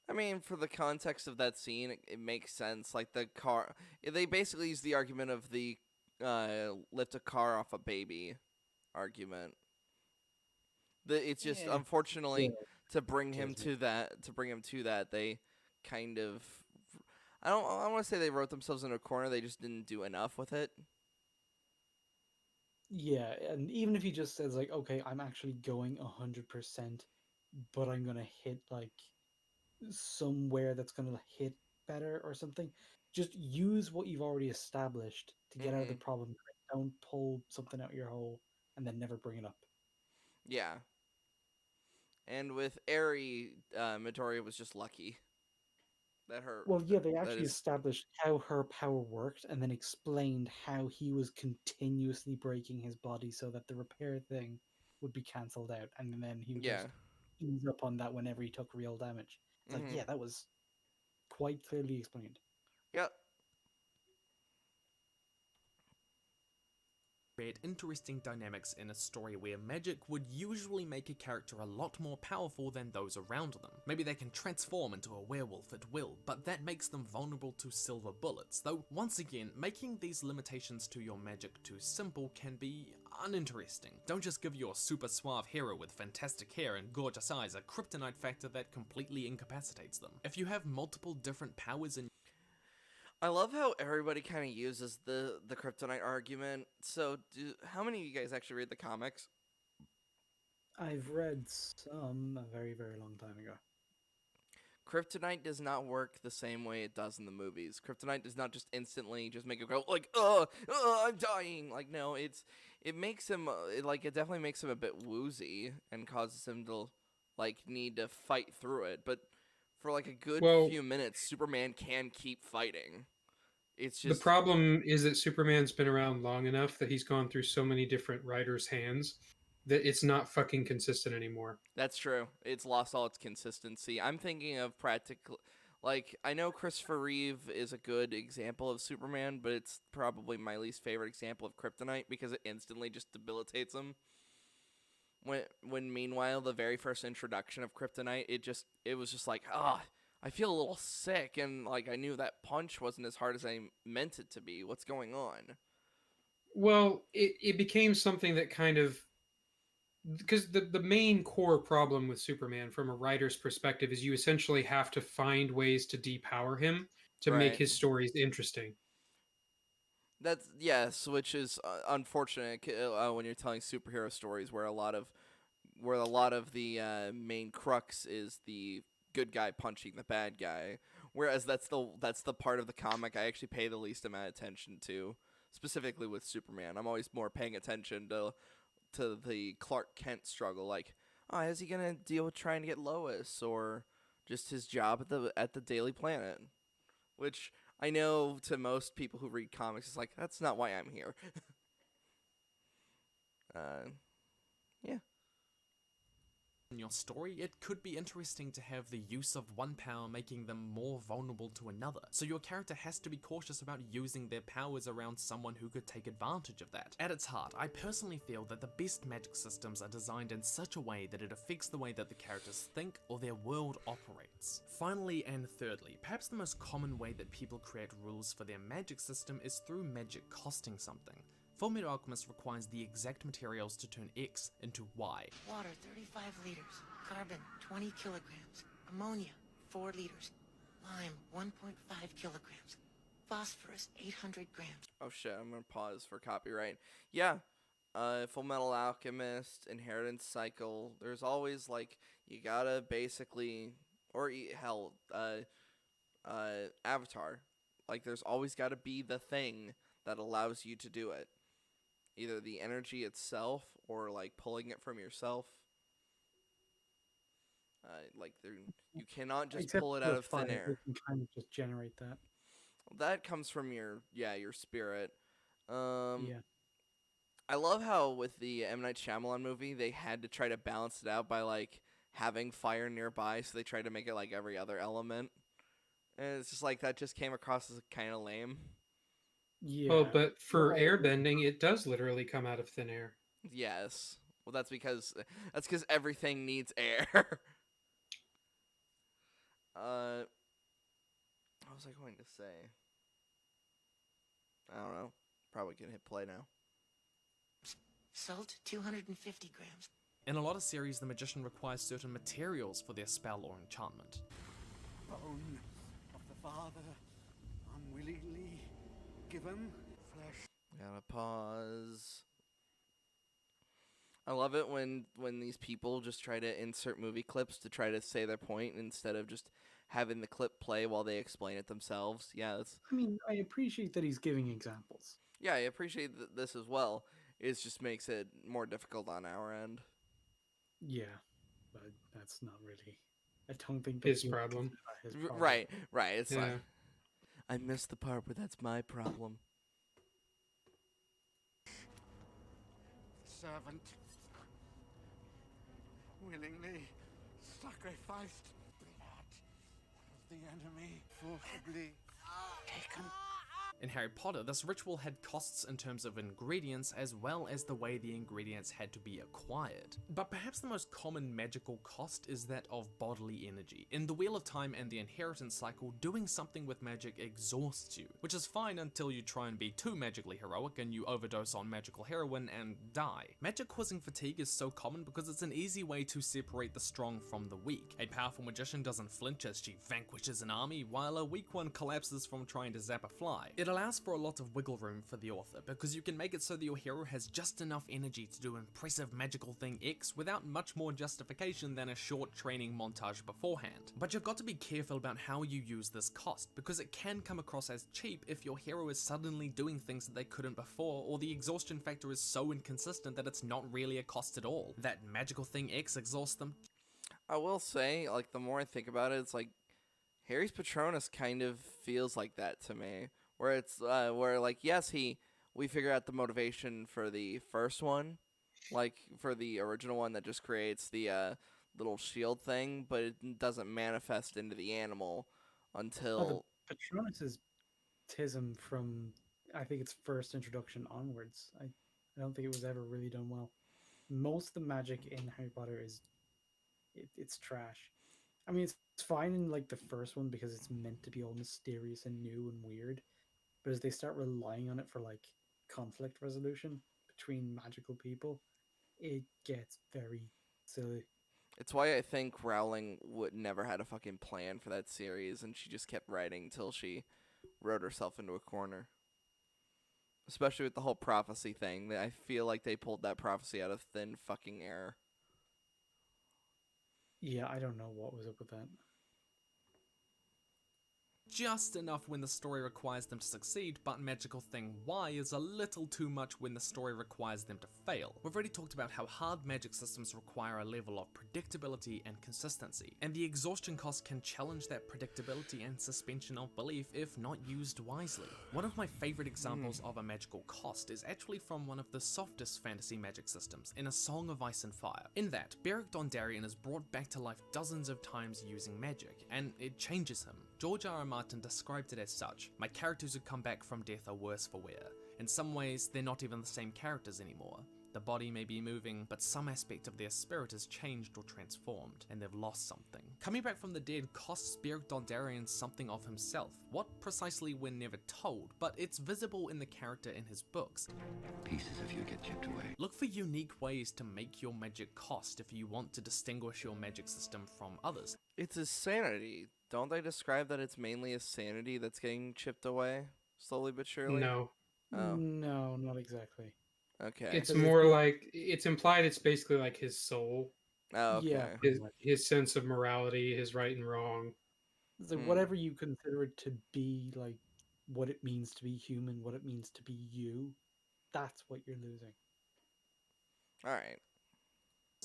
I mean, for the context of that scene, it makes sense. Like the car, they basically use the argument of the lift a car off a baby argument. It's just Yeah, unfortunately still to bring him kills me. to that. To bring him to that, they kind of. I don't. I want to say they wrote themselves in a corner. They just didn't do enough with it. Yeah, and even if he just says like, okay, I'm actually going 100%, but I'm gonna hit like somewhere that's gonna hit better or something. Just use what you've already established to get out of the Hmm. problem. Don't pull something out your hole and then never bring it up. Yeah. And with Eri, Midoriya was just lucky that her Well, yeah, they that actually is established how her power worked and then explained how he was continuously breaking his body so that the repair thing would be cancelled out, and then he would yeah. just ease up on that whenever he took real damage. It's like, Hmm. yeah, that was quite clearly explained. Yep. Create interesting dynamics in a story where magic would usually make a character a lot more powerful than those around them. Maybe they can transform into a werewolf at will, but that makes them vulnerable to silver bullets, though once again, making these limitations to your magic too simple can be uninteresting. Don't just give your super suave hero with fantastic hair and gorgeous eyes a kryptonite factor that completely incapacitates them. If you have multiple different powers in I love how everybody kind of uses the kryptonite argument. So, how many of you guys actually read the comics? I've read some a very, very long time ago. Kryptonite does not work the same way it does in the movies. Kryptonite does not just instantly just make him go like, I'm dying." Like, no, it makes him it definitely makes him a bit woozy and causes him to like need to fight through it. But for like a good well. few minutes, Superman can keep fighting. It's The just problem is that Superman's been around long enough that he's gone through so many different writers' hands that it's not fucking consistent anymore. That's true. It's lost all its consistency. I'm thinking of practical. Like, I know Christopher Reeve is a good example of Superman, but it's probably my least favorite example of Kryptonite because it instantly just debilitates him. When meanwhile, the very first introduction of Kryptonite, it was just like, I feel a little sick, and like I knew that punch wasn't as hard as I meant it to be. What's going on? Well, it became something that kind of because the main core problem with Superman from a writer's perspective is you essentially have to find ways to depower him to make Right. his stories interesting. That's yes, which is unfortunate when you're telling superhero stories where a lot of the main crux is the good guy punching the bad guy. Whereas that's the part of the comic I actually pay the least amount of attention to, specifically with Superman. I'm always more paying attention to the Clark Kent struggle, like, oh, how's he gonna deal with trying to get Lois, or just his job at the Daily Planet, which I know to most people who read comics is like that's not why I'm here. uh, yeah. in your story, it could be interesting to have the use of one power making them more vulnerable to another, so your character has to be cautious about using their powers around someone who could take advantage of that. At its heart, I personally feel that the best magic systems are designed in such a way that it affects the way that the characters think or their world operates. Finally and thirdly, perhaps the most common way that people create rules for their magic system is through magic costing something. Fullmetal Alchemist requires the exact materials to turn X into Y. Water, 35 liters. Carbon, 20 kilograms. Ammonia, 4 liters. Lime, 1.5 kilograms. Phosphorus, 800 grams. Oh shit! I'm gonna pause for copyright. Yeah. Full Metal Alchemist, Inheritance Cycle. There's always like you gotta basically, or hell, Avatar. Like there's always got to be the thing that allows you to do it. Either the energy itself or like pulling it from yourself. Like there, you cannot just Except pull it for out the of thin fire, they air. can kind of just generate that. That comes from your spirit. Um, Yeah. I love how with the M Night Shyamalan movie they had to try to balance it out by like having fire nearby, so they tried to make it like every other element, and it's just like that just came across as kind of lame. Well, Yeah. but Well, for I agree. airbending, it does literally come out of thin air. Yes, well that's because everything needs air. What was I going to say? I don't know. Probably can hit play now. Salt, 250 grams. In a lot of series, the magician requires certain materials for their spell or enchantment. Bone of the father, unwillingly given flesh. Gotta pause. I love it when these people just try to insert movie clips to try to say their point instead of just having the clip play while they explain it themselves. I mean, I appreciate that he's giving examples. Yeah, I appreciate this as well. It just makes it more difficult on our end. Yeah, but that's not really. I don't think that His he thinks problem. about his problem. Right, right. It's like Yeah. I missed the part where that's my problem. Servant willingly sacrificed blood of the enemy forcibly taken. In Harry Potter, this ritual had costs in terms of ingredients as well as the way the ingredients had to be acquired. But perhaps the most common magical cost is that of bodily energy. In the Wheel of Time and the Inheritance Cycle, doing something with magic exhausts you, which is fine until you try and be too magically heroic and you overdose on magical heroin and die. Magic causing fatigue is so common because it's an easy way to separate the strong from the weak. A powerful magician doesn't flinch as she vanquishes an army, while a weak one collapses from trying to zap a fly. It allows for a lot of wiggle room for the author, because you can make it so that your hero has just enough energy to do impressive magical thing X without much more justification than a short training montage beforehand. But you've got to be careful about how you use this cost, because it can come across as cheap if your hero is suddenly doing things that they couldn't before, or the exhaustion factor is so inconsistent that it's not really a cost at all. That magical thing X exhausts them. I will say, like the more I think about it, it's like Harry's Patronus kind of feels like that to me, where it's where like yes we figure out the motivation for the first one, like for the original one that just creates the little shield thing, but it doesn't manifest into the animal Oh, the until Patronus is Tism from I think its first introduction onwards. I don't think it was ever really done well. Most of the magic in Harry Potter is it's trash. I mean, it's fine in like the first one because it's meant to be all mysterious and new and weird. But as they start relying on it for like conflict resolution between magical people, it gets very silly. it's why I think Rowling would never had a fucking plan for that series, and she just kept writing till she wrote herself into a corner. Especially with the whole prophecy thing, I feel like they pulled that prophecy out of thin fucking air. Yeah, I don't know what was up with that. Just enough when the story requires them to succeed, but magical thing Y is a little too much when the story requires them to fail. We've already talked about how hard magic systems require a level of predictability and consistency, and the exhaustion cost can challenge that predictability and suspension of belief if not used wisely. One of my favorite examples of a magical cost is actually from one of the softest fantasy magic systems, in A Song of Ice and Fire. In that, Beric Dondarrion is brought back to life dozens of times using magic, and it changes him. George R.R. Martin described it as such: "My characters who come back from death are worse for wear. In some ways, they're not even the same characters anymore. The body may be moving, but some aspect of their spirit has changed or transformed, and they've lost something." Coming back from the dead costs Beric Dondarrion something of himself. What precisely we're never told, but it's visible in the character in his books. Pieces of you get chipped away. Look for unique ways to make your magic cost if you want to distinguish your magic system from others. It's his sanity. Don't they describe that it's mainly his sanity that's getting chipped away slowly but surely? No. Oh, No, not exactly. Okay. It's 'Cause it's more like, like it's implied. It's basically like his soul, Oh, yeah, okay. pretty much. his sense of morality, his right and wrong. It's like Hmm. whatever you consider it to be, like what it means to be human, what it means to be you, that's what you're losing. All right.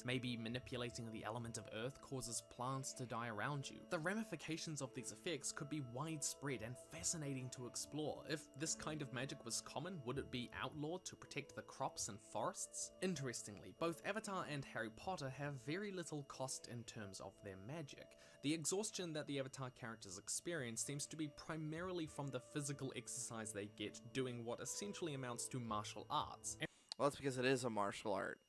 Maybe manipulating the element of Earth causes plants to die around you. The ramifications of these effects could be widespread and fascinating to explore. If this kind of magic was common, would it be outlawed to protect the crops and forests? Interestingly, both Avatar and Harry Potter have very little cost in terms of their magic. The exhaustion that the Avatar characters experience seems to be primarily from the physical exercise they get doing what essentially amounts to martial arts. Well, that's because it is a martial art.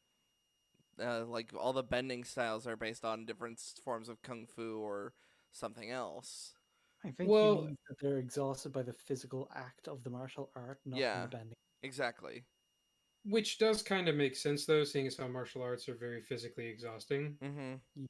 Like all the bending styles are based on different forms of kung fu or something else. I think he Well, means that they're exhausted by the physical act of the martial art, not from Yeah, the bending. exactly. which does kind of make sense though, seeing as how martial arts are very physically exhausting. Mm-hmm. Yeah.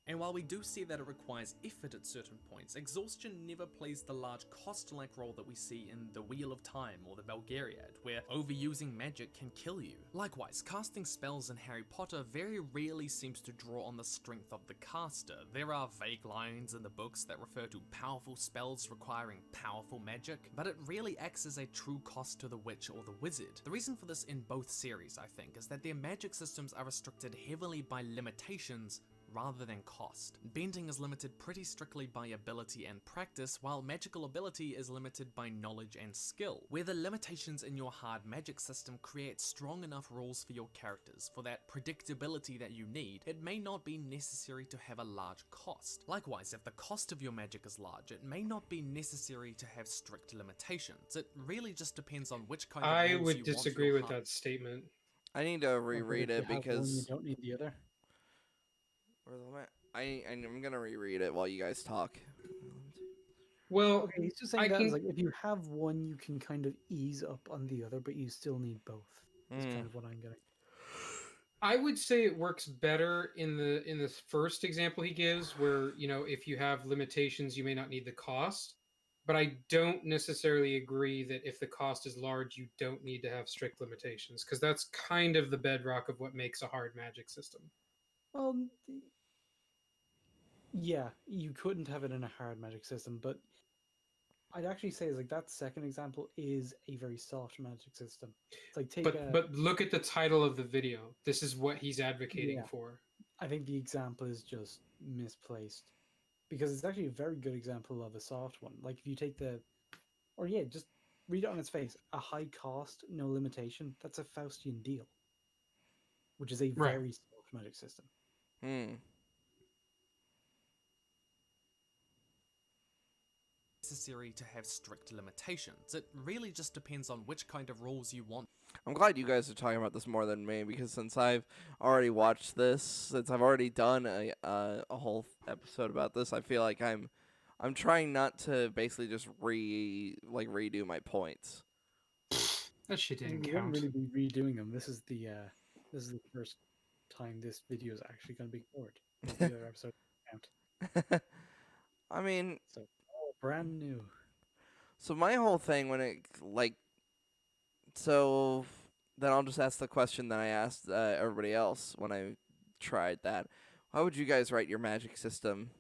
And while we do see that it requires effort at certain points, exhaustion never plays the large cost-like role that we see in The Wheel of Time or the Belgariad, where overusing magic can kill you. Likewise, casting spells in Harry Potter very rarely seems to draw on the strength of the caster. There are vague lines in the books that refer to powerful spells requiring powerful magic, but it rarely acts as a true cost to the witch or the wizard. The reason for this in both series, I think, is that their magic systems are restricted heavily by limitations rather than cost. Bending is limited pretty strictly by ability and practice, while magical ability is limited by knowledge and skill, where the limitations in your hard magic system create strong enough rules for your characters. For that predictability that you need, it may not be necessary to have a large cost. Likewise, if the cost of your magic is large, it may not be necessary to have strict limitations. It really just depends on which kind of I rules would you want disagree your with hard. that statement. I need to But reread if you it have one, you because don't need the other. where's the map? I'm gonna reread it while you guys talk. Well, Okay, he's just I saying that is can like if you have one, you can kind of ease up on the other, but you still need both. Is Mm. kind of what I'm getting. I would say it works better in the first example he gives, where if you have limitations, you may not need the cost. But I don't necessarily agree that if the cost is large, you don't need to have strict limitations, because that's kind of the bedrock of what makes a hard magic system. Well, yeah, you couldn't have it in a hard magic system, but I'd actually say is like that second example is a very soft magic system. It's like take a But look at the title of the video. This is what he's advocating yeah. for. I think the example is just misplaced because it's actually a very good example of a soft one. Like if you take the or yeah, just read it on its face. A high cost, no limitation. That's a Faustian deal, which is a Right. very soft magic system. Hmm. Necessary to have strict limitations. It really just depends on which kind of rules you want. I'm glad you guys are talking about this more than me because since I've already watched this, since I've already done a whole episode about this, I feel like I'm trying not to basically just redo my points. That shit didn't We wouldn't count. really be redoing them. This is the first time this video is actually going to be recorded. The other episode count. I mean, So brand new. so my whole thing when it so then I'll just ask the question that I asked everybody else when I tried that. How would you guys write your magic system?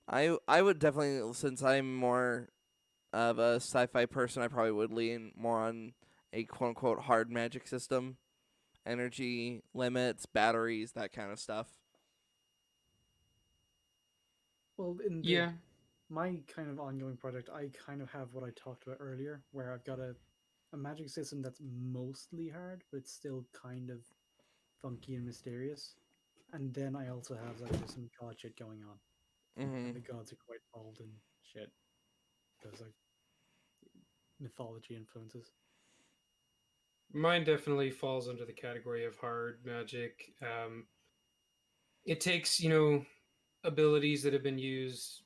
I would definitely, since I'm more of a sci-fi person, I probably would lean more on a quote-unquote hard magic system, energy limits, batteries, that kind of stuff. Well, in Yeah. my kind of ongoing project, I kind of have what I talked about earlier, where I've got a magic system that's mostly hard, but it's still kind of funky and mysterious. And then I also have like just some god shit going on. And Mm-hmm. the gods are quite old and shit. There's like mythology influences. Mine definitely falls under the category of hard magic. It takes, abilities that have been used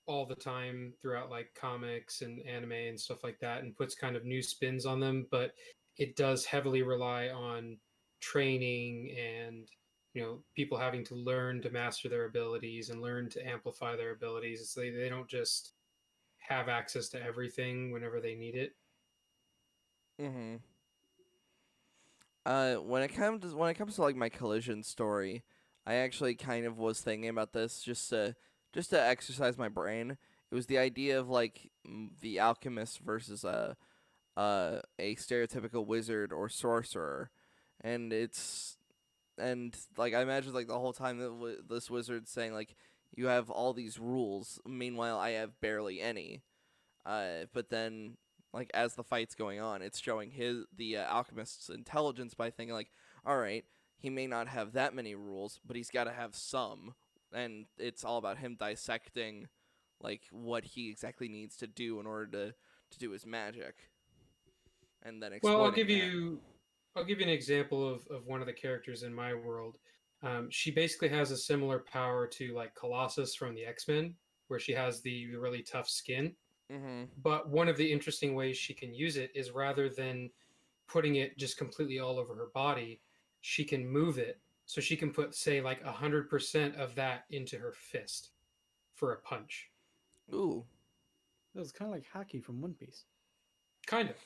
all the time throughout like comics and anime and stuff like that and puts kind of new spins on them, but it does heavily rely on training and people having to learn to master their abilities and learn to amplify their abilities. They don't just have access to everything whenever they need it. Mm-hmm. When it comes to like my collision story, I actually kind of was thinking about this just to exercise my brain. It was the idea of like the alchemist versus a stereotypical wizard or sorcerer, and like I imagine like the whole time that this wizard saying like you have all these rules, meanwhile I have barely any. But then, like as the fight's going on, it's showing the alchemist's intelligence by thinking like, all right, he may not have that many rules, but he's got to have some, and it's all about him dissecting, like what he exactly needs to do in order to do his magic, and then Well, exploiting that. I'll give you an example of one of the characters in my world. She basically has a similar power to like Colossus from the X-Men, where she has the really tough skin. Mm-hmm. But one of the interesting ways she can use it is rather than putting it just completely all over her body, she can move it. So she can put, say, like 100% of that into her fist for a punch. Ooh. It was kind of like Haki from One Piece. Kind of.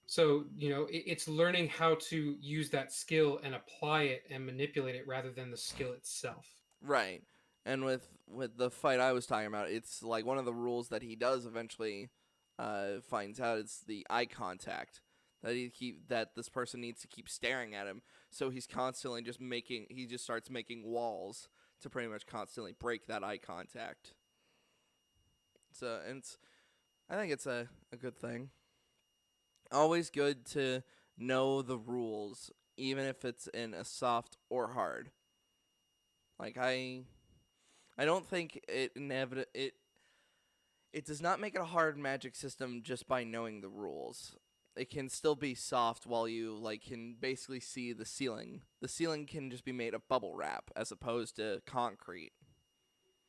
So, it's learning how to use that skill and apply it and manipulate it rather than the skill itself. Right. And with the fight I was talking about, it's like one of the rules that he does eventually finds out is the eye contact that this person needs to keep staring at him. So he's constantly he just starts making walls to pretty much constantly break that eye contact. So I think it's a good thing. Always good to know the rules, even if it's in a soft or hard. Like I don't think it does not make it a hard magic system just by knowing the rules. It can still be soft while you like can basically see the ceiling. The ceiling can just be made of bubble wrap as opposed to concrete.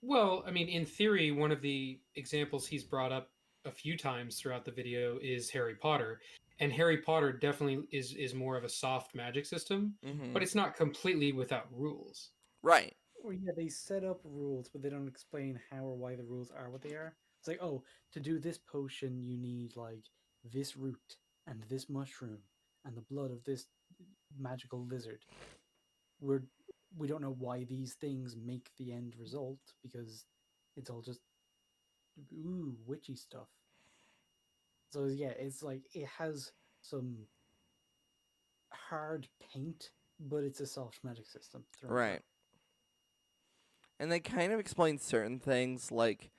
Well, I mean, in theory, one of the examples he's brought up a few times throughout the video is Harry Potter. And Harry Potter definitely is more of a soft magic system, Mm-hmm. but it's not completely without rules. Right. Or yeah, they set up rules, but they don't explain how or why the rules are what they are. It's like, oh, to do this potion, you need like this root and this mushroom and the blood of this magical lizard. We're we don't know why these things make the end result because it's all just witchy stuff. So yeah, it's like it has some hard paint, but it's a soft magic system through and through. Right. And they kind of explain certain things like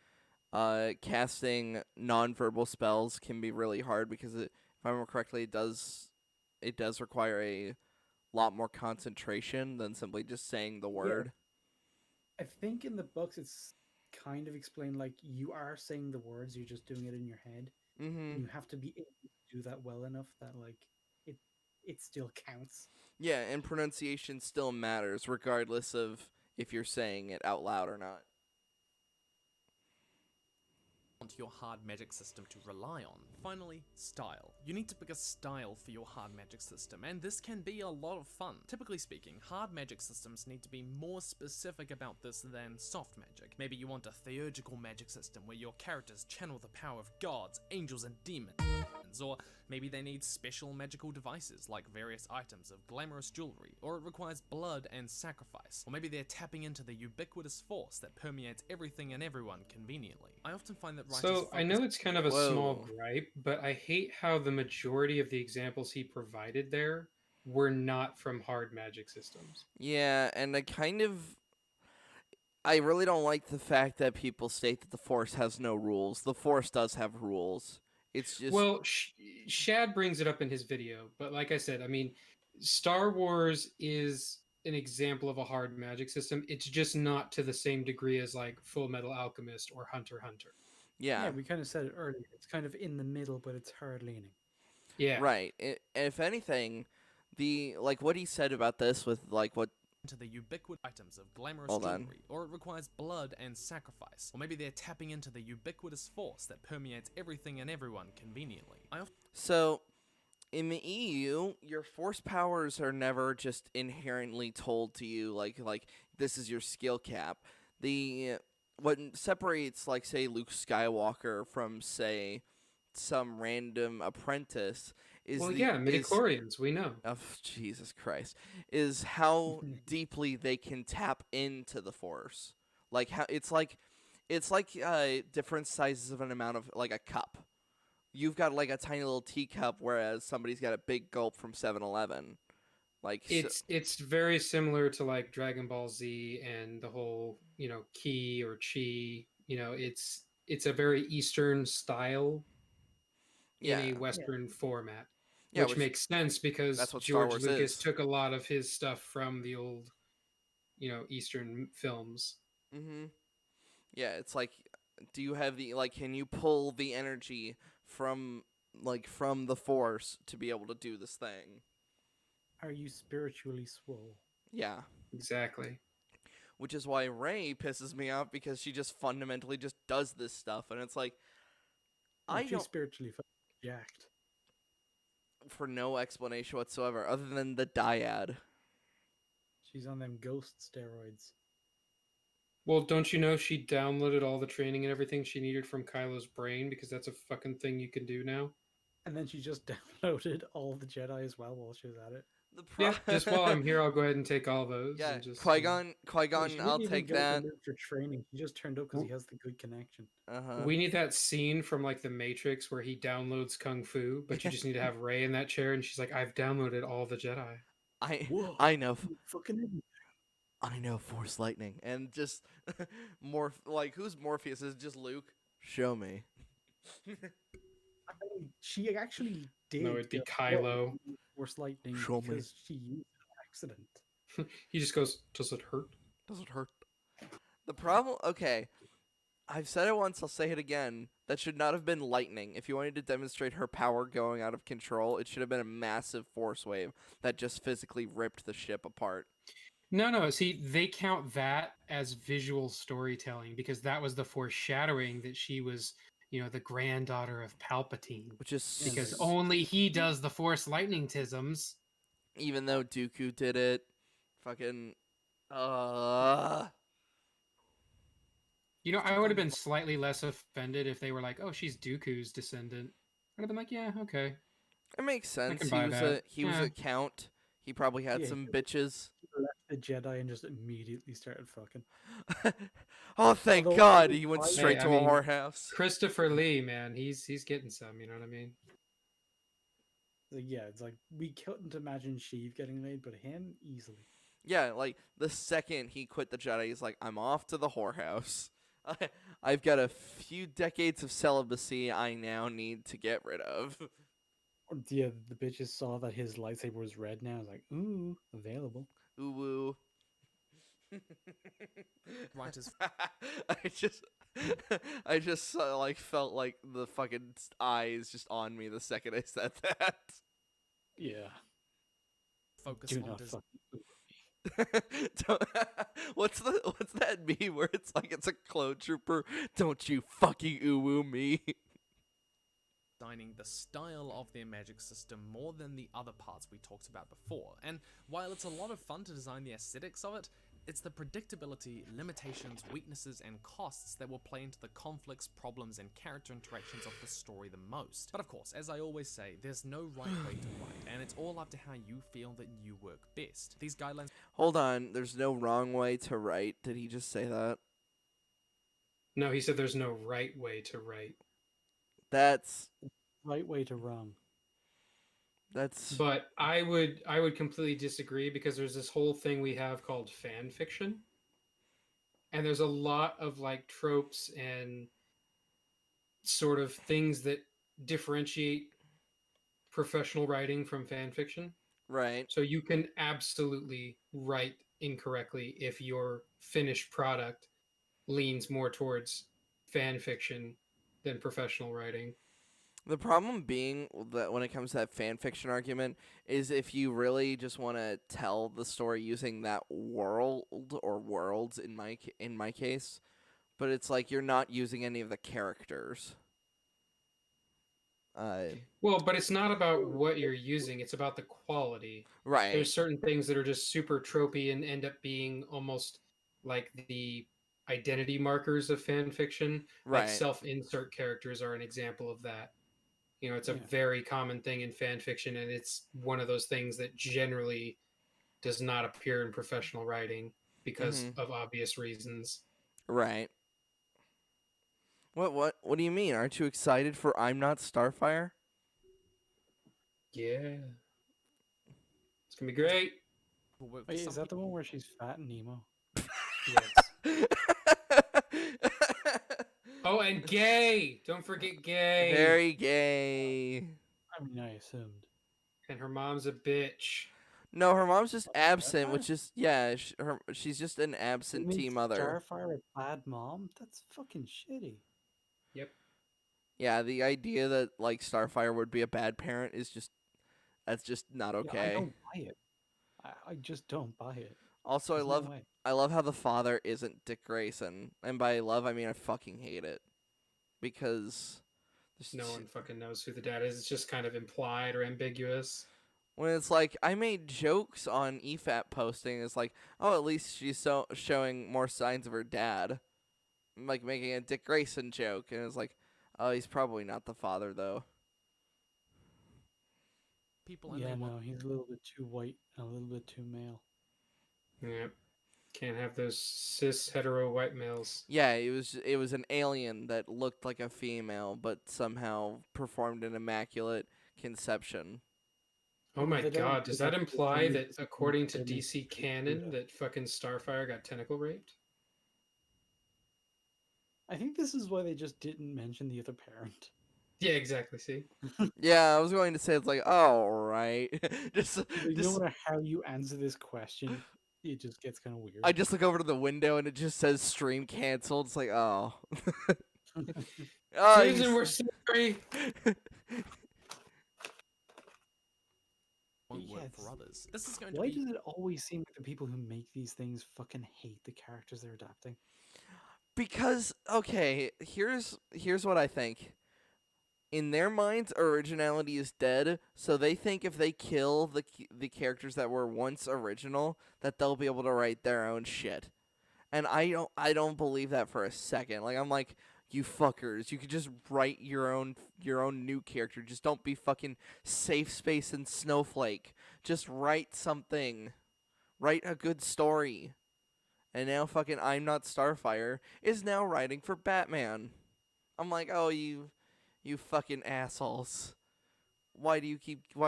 casting nonverbal spells can be really hard because if I remember correctly, it does require a lot more concentration than simply just saying the Yeah, word. I think in the books it's kind of explained like you are saying the words, you're just doing it in your head, Mm-hmm. and you have to be able to do that well enough that like it it still counts. Yeah, and pronunciation still matters regardless of if you're saying it out loud or not. Want your hard magic system to rely on. Finally, style. You need to pick a style for your hard magic system, and this can be a lot of fun. Typically speaking, hard magic systems need to be more specific about this than soft magic. Maybe you want a theurgical magic system where your characters channel the power of gods, angels, and demons. Or maybe they need special magical devices like various items of glamorous jewelry, or it requires blood and sacrifice. Or maybe they're tapping into the ubiquitous force that permeates everything and everyone conveniently. I often find that writers So I know it's kind of a small Whoa. gripe, but I hate how the majority of the examples he provided there were not from hard magic systems. Yeah, and I really don't like the fact that people state that the Force has no rules. The Force does have rules. It's just Well, Shad brings it up in his video, but like I said, I mean, Star Wars is an example of a hard magic system. It's just not to the same degree as like Full Metal Alchemist or Hunter x Hunter. Yeah, yeah, we kind of said it earlier. It's kind of in the middle, but it's hard leaning. Yeah. right. If anything, the like what he said about this with like what into the ubiquitous items of glamorous hold on. jewelry, or it requires blood and sacrifice. Or maybe they're tapping into the ubiquitous force that permeates everything and everyone conveniently. So in the EU, your force powers are never just inherently told to you like this is your skill cap. The what separates, like, say, Luke Skywalker from, say, some random apprentice is Well, the yeah, is midichlorians, we know. of Jesus Christ, is how deeply they can tap into the Force. Like how it's like different sizes of an amount of, like, a cup. You've got, like, a tiny little teacup, whereas somebody's got a big gulp from 7-Eleven. Like, so, It's very similar to like Dragon Ball Z and the whole, ki or chi. It's a very Eastern style in yeah, a Western format, yeah, which which makes sense that's because what Star George Wars Lucas is. took a lot of his stuff from the old, Eastern films. Mm-hmm. Yeah, it's like, do you have the, like, can you pull the energy from, like, from the Force to be able to do this thing? Are you spiritually swole? Yeah. Exactly. Which is why Rey pisses me off, because she just fundamentally just does this stuff, and it's like, Well, I she's don't, spiritually jacked. for no explanation whatsoever other than the dyad. She's on them ghost steroids. Well, don't you know she downloaded all the training and everything she needed from Kylo's brain because that's a fucking thing you can do now? And then she just downloaded all the Jedi as well while she was at it. The Yeah, just while I'm here, I'll go ahead and take all those. Yeah, and just Qui-Gon, No, she I'll didn't even take go to that. live for training. She just turned up because he has the good connection. Uh-huh. We need that scene from like the Matrix where he downloads Kung Fu, but you just need to have Rey in that chair, and she's like, "I've downloaded all the Jedi." Whoa, I know. fucking I know Force lightning, and just like, who's Morpheus? Is it just Luke? Show me. she actually did. No, it'd be go, Kylo. "Whoa, Force lightning Show me. because she used an accident. He just goes, "Does it hurt?" Does it hurt? The problem. Okay, I've said it once. I'll say it again. That should not have been lightning. If you wanted to demonstrate her power going out of control, it should have been a massive force wave that just physically ripped the ship apart. No. See, they count that as visual storytelling because that was the foreshadowing that she was, the granddaughter of Palpatine. Which is Because only he does the Force lightning tisms. Even though Dooku did it, fucking. I would have been slightly less offended if they were like, "Oh, she's Dooku's descendant." I'd have been like, "Yeah, okay." It makes sense. buy that. He was a count. He probably had some bitches. He left the Jedi and just immediately started fucking. Oh, thank Although, God, he went straight Hey, to a whorehouse. Christopher Lee, man, he's getting some. You know what I mean? Yeah, it's like we couldn't imagine Sheev getting laid, but him easily. Yeah, like the second he quit the Jedi, he's like, I'm off to the whorehouse. I've got a few decades of celibacy I now need to get rid of. Yeah, the bitches saw that his lightsaber was red now. I was like, ooh, available. Ooh woo. Writers I just like felt like the fucking eyes just on me the second I said that. Yeah. focus Do on not design. What's that meme where it's like it's a clone trooper? Don't you fucking ooh me. Designing the style of their magic system more than the other parts we talked about before. And while it's a lot of fun to design the aesthetics of it, it's the predictability, limitations, weaknesses, and costs that will play into the conflicts, problems, and character interactions of the story the most. But of course, as I always say, there's no right way to write, and it's all up to how you feel that you work best. These guidelines... Hold on, there's no wrong way to write. Did he just say that? No, he said there's no right way to write. That's right way to wrong. But I would completely disagree because there's this whole thing we have called fan fiction. And there's a lot of like tropes and sort of things that differentiate professional writing from fan fiction. Right. So you can absolutely write incorrectly if your finished product leans more towards fan fiction than professional writing. The problem being that when it comes to that fan fiction argument is if you really just want to tell the story using that world or worlds in my case, but it's like you're not using any of the characters. Well, but it's not about what you're using, it's about the quality. Right. There's certain things that are just super tropey and end up being almost like the identity markers of fan fiction. Like Right. self-insert characters are an example of that. It's a Yeah. very common thing in fan fiction, and it's one of those things that generally does not appear in professional writing because Mm-hmm. of obvious reasons. Right. What do you mean? Aren't you excited for I'm Not Starfire? Yeah. It's gonna be great. Will work for Wait, some is that the people. one where she's fat and emo? Yes. Oh, and gay! Don't forget gay! Very gay. I mean, I assumed. And her mom's a bitch. No, her mom's just absent, Starfire? which is yeah. She's just an You absentee made mother. Starfire a bad mom? That's fucking shitty. Yep. Yeah, the idea that like Starfire would be a bad parent is that's just not Yeah, I okay. don't buy it. I just don't buy it. Also, There's no way. I love how the father isn't Dick Grayson, and by love I mean I fucking hate it because No one fucking knows who the dad is. It's just kind of implied or ambiguous. when it's like I made jokes on EFAP posting, it's like oh at least she's showing more signs of her dad, like making a Dick Grayson joke, and it's like oh he's probably not the father though. People and Yeah, they want no, he's a little bit too white and a little bit too male. Yep. Can't have those cis hetero white males. Yeah, it was an alien that looked like a female, but somehow performed an immaculate conception. Oh Well, my they don't god, do does that that because then imply they that just make according to them into DC straight canon Buddha. that fucking Starfire got tentacle raped? I think this is why they just didn't mention the other parent. Yeah, exactly. See? Yeah, I was going to say it's like, oh right, Like, no just matter how you answer this question, it just gets kind of weird. I just look over to the window and it just says stream canceled. It's like, oh, oh, Susan, we're sorry. won't Yeah, work for others. This is going to why be does it always seem like the people who make these things fucking hate the characters they're adapting? because okay, here's what I think. In their minds, originality is dead, so they think if they kill the characters that were once original, that they'll be able to write their own shit. And I don't believe that for a second. Like I'm like, you fuckers, you could just write your own new character. Just don't be fucking Safe Space and Snowflake. Just write something. Write a good story. And now fucking I'm Not Starfire is now writing for Batman. I'm like, "Oh, you fucking assholes. Why are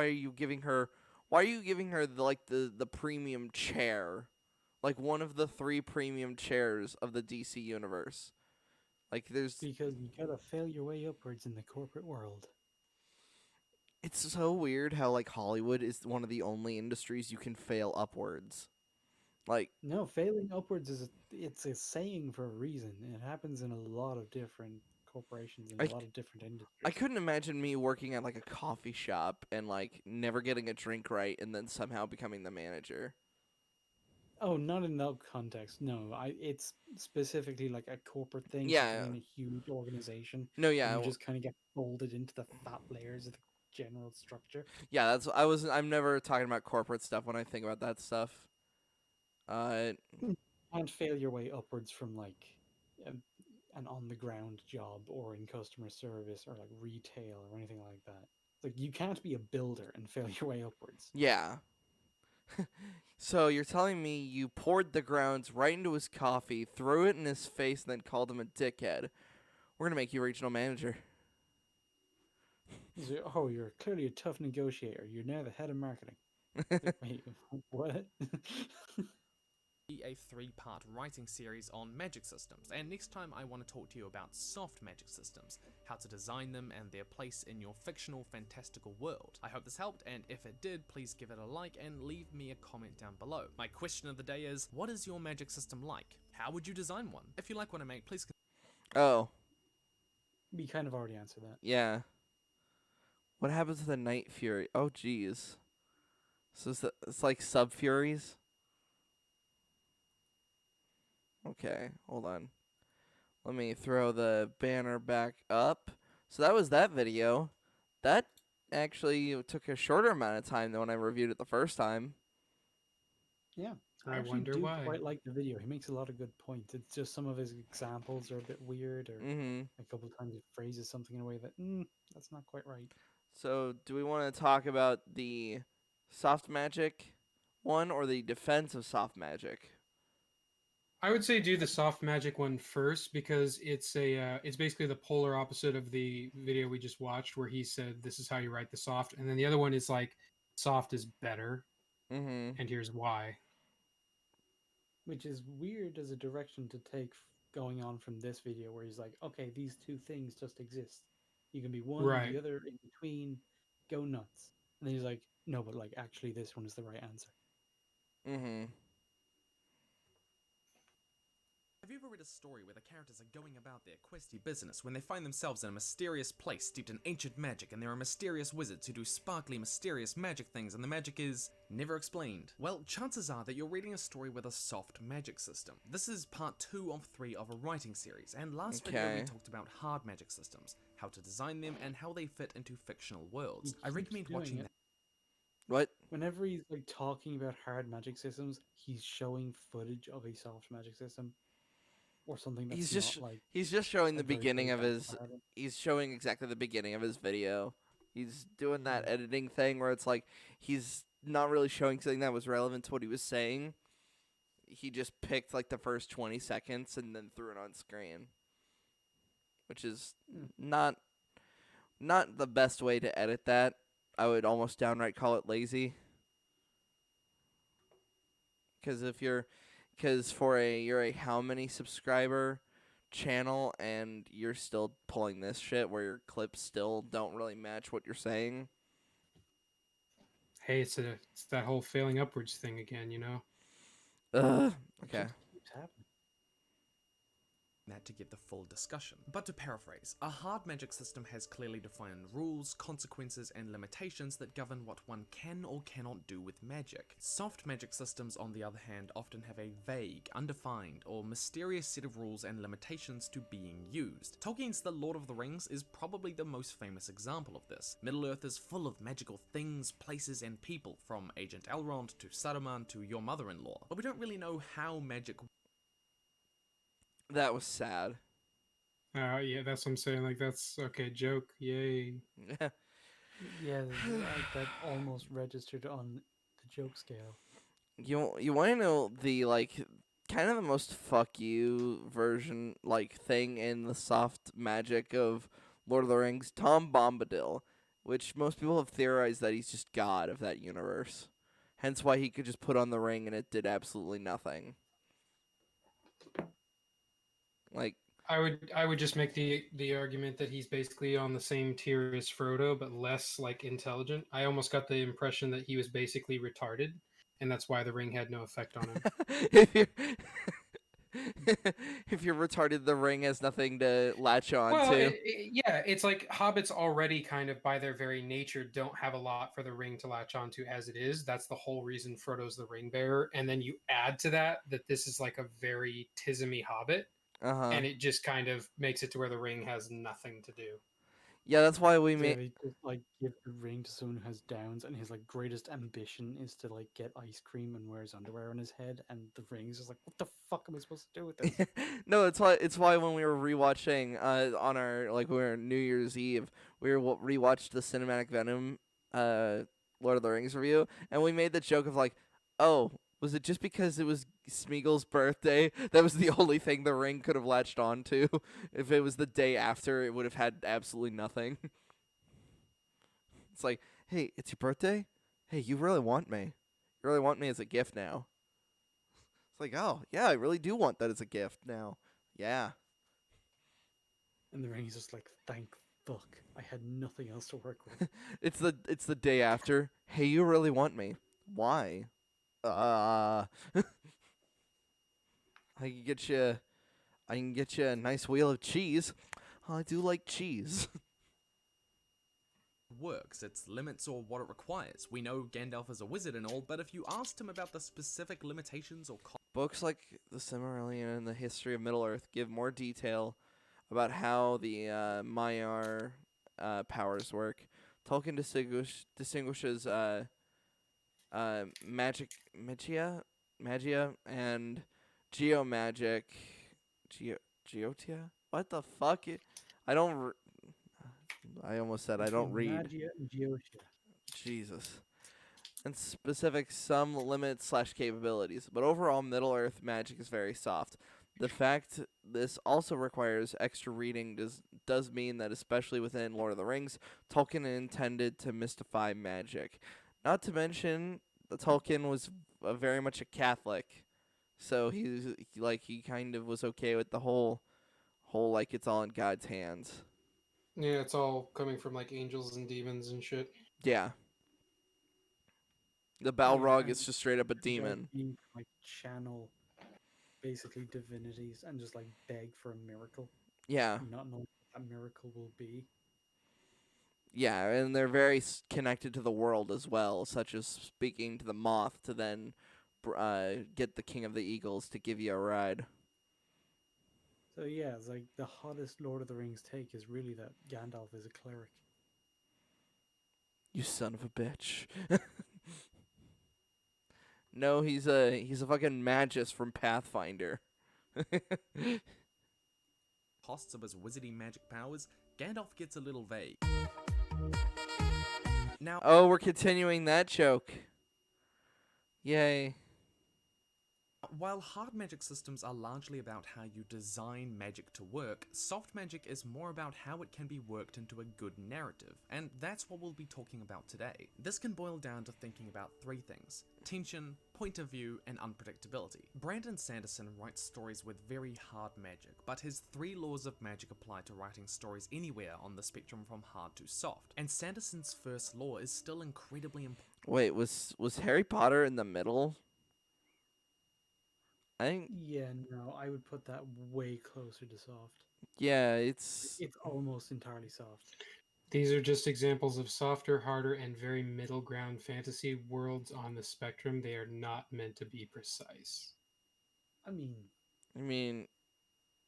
you giving her the premium chair? Like one of the 3 premium chairs of the DC universe. Like there's Because you gotta fail your way upwards in the corporate world. it's so weird how like Hollywood is one of the only industries you can fail upwards. Like No, failing upwards it's a saying for a reason. It happens in a lot of different corporations and I a lot of different I industries. couldn't imagine me working at like a coffee shop and like never getting a drink right and then somehow becoming the manager. Oh, not in that context. No, it's specifically like a corporate thing. So if you're Yeah. in a huge organization No, and yeah. you just kind of get folded into the fat layers of the general structure. Yeah, I'm never talking about corporate stuff when I think about that stuff. Uh Can't fail your way upwards from like um, an on the ground job or in customer service or like retail or anything like that. Like you can't be a builder and fail your way upwards. yeah. So you're telling me you poured the grounds right into his coffee, threw it in his face, and then called him a dickhead. We're gonna make you regional manager. He's like, oh, you're clearly a tough negotiator. You're now the head of marketing. Like, wait, what? be a 3-part writing series on magic systems, and next time I want to talk to you about soft magic systems, how to design them and their place in your fictional fantastical world. I hope this helped, and if it did, please give it a like and leave me a comment down below. My question of the day is, what is your magic system like? How would you design one? If you like what I make, please Oh, We kind of already answered that. yeah. What happens to the Night Fury? Oh, jeez. So it's like Sub Furies? Okay, hold on. Let me throw the banner back up. So that was that video. That actually took a shorter amount of time than when I reviewed it the first time. Yeah. I I actually wonder do why. quite like the video. He makes a lot of good points. It's just some of his examples are a bit weird, or Mm-hmm. a couple of times he phrases something in a way that that's not quite right. So, do we want to talk about the soft magic one or the defense of soft magic? I would say do the soft magic one first because it's basically the polar opposite of the video we just watched where he said this is how you write the soft, and then the other one is like soft is better, Mm-hmm. and here's why. Which is weird as a direction to take going on from this video, where he's like, okay, these two things just exist. You can be one or the Right. other in between. Go nuts. And then he's like, no, but like actually, this one is the right answer. Mm-hmm. Have you ever read a story where the characters are going about their questy business when they find themselves in a mysterious place steeped in ancient magic and there are mysterious wizards who do sparkly mysterious magic things and the magic is never explained? Well, chances are that you're reading a story with a soft magic system. This is part 2 of 3 of a writing series, and last video we Okay. talked about hard magic systems, how to design them and how they fit into fictional worlds. He I keeps recommend doing watching it. that. What? Whenever he's like talking about hard magic systems, he's showing footage of a soft magic system or something that's He's just showing a the very beginning good of example his. of it. He's showing exactly the beginning of his video. He's doing that Yeah. editing thing where it's like he's not really showing something that was relevant to what he was saying. He just picked like the first 20 seconds and then threw it on screen, which is Mm. not the best way to edit that. I would almost downright call it lazy. Because you're a how many subscriber channel and you're still pulling this shit where your clips still don't really match what you're saying. Hey, it's that whole failing upwards thing again, you know. Ugh. It Okay. just keeps happening. That to get the full discussion. But to paraphrase, a hard magic system has clearly defined rules, consequences, and limitations that govern what one can or cannot do with magic. Soft magic systems, on the other hand, often have a vague, undefined, or mysterious set of rules and limitations to being used. Tolkien's The Lord of the Rings is probably the most famous example of this. Middle-earth is full of magical things, places, and people, from Agent Elrond to Saruman to your mother-in-law. But we don't really know how magic That was sad. Yeah, that's what I'm saying. Like that's okay. Joke. Yay. Yeah, that almost registered on the joke scale. You want to know the like kind of the most fuck you version like thing in the soft magic of Lord of the Rings? Tom Bombadil, which most people have theorized that he's just god of that universe. Hence why he could just put on the ring and it did absolutely nothing. Like I would just make the argument that he's basically on the same tier as Frodo, but less like intelligent. I almost got the impression that he was basically retarded, and that's why the ring had no effect on him. if you're if you're retarded, the ring has nothing to latch on Well, to. yeah, it's like hobbits already kind of by their very nature don't have a lot for the ring to latch onto as it is. That's the whole reason Frodo's the ring bearer, and then you add to that this is like a very tismy hobbit, Uh-huh. and it just kind of makes it to where the ring has nothing to do. Yeah, that's why we So yeah, made they just like give the ring to someone who has downs, and his like greatest ambition is to like get ice cream and wears underwear on his head, and the ring is just like, what the fuck am I supposed to do with this? No, it's why when we were rewatching on our like we were New Year's Eve, we were rewatched the Cinematic Venom Lord of the Rings review, and we made the joke of like, "Oh, was it just because it was Smeagol's birthday that was the only thing the ring could have latched onto? If it was the day after, it would have had absolutely nothing." It's like, "Hey, it's your birthday? Hey, you really want me? You really want me as a gift now?" It's like, "Oh, yeah, I really do want that as a gift now." Yeah. And the ring is just like, thank fuck, I had nothing else to work with. It's the day after. Hey, you really want me? Why? I can get you a nice wheel of cheese. I do like cheese. works, its limits, or what it requires. We know Gandalf is a wizard and all, but if you asked him about the specific limitations or Books like The Silmarillion and The History of Middle-earth give more detail about how the Y.A.R. powers work. Tolkien distinguishes magic magia Magia and Geomagic. Geo Geotia? What the fuck? I don't. I almost said I don't Between read. Magia and Geotia. Jesus. And specific some limits slash capabilities, but overall Middle Earth magic is very soft. The fact this also requires extra reading does mean that especially within Lord of the Rings, Tolkien intended to mystify magic. Not to mention, the Tolkien was very much a Catholic, so he kind of was okay with the whole like it's all in God's hands. Yeah, it's all coming from like angels and demons and shit. Yeah, the Yeah, Balrog and is just straight up a the guy demon. being like channel basically divinities and just like beg for a miracle, Yeah. not knowing what that miracle will be. Yeah, and they're very connected to the world as well, such as speaking to the moth to then get the King of the Eagles to give you a ride. So yeah, it's like the hottest Lord of the Rings take is really that Gandalf is a cleric. You son of a bitch. No, he's a fucking magus from Pathfinder. Costs of his wizardy magic powers, Gandalf gets a little vague. Now, Oh, we're continuing that joke. Yay. while hard magic systems are largely about how you design magic to work, soft magic is more about how it can be worked into a good narrative, and that's what we'll be talking about today. This can boil down to thinking about three things: tension, point of view, and unpredictability. Brandon Sanderson writes stories with very hard magic, but his 3 laws of magic apply to writing stories anywhere on the spectrum from hard to soft, and Sanderson's first law is still incredibly important. Wait, was Harry Potter in the middle? I think Yeah, no, I would put that way closer to soft. yeah, it's It's almost entirely soft. These are just examples of softer, harder, and very middle ground fantasy worlds on the spectrum. They are not meant to be precise. I mean, I mean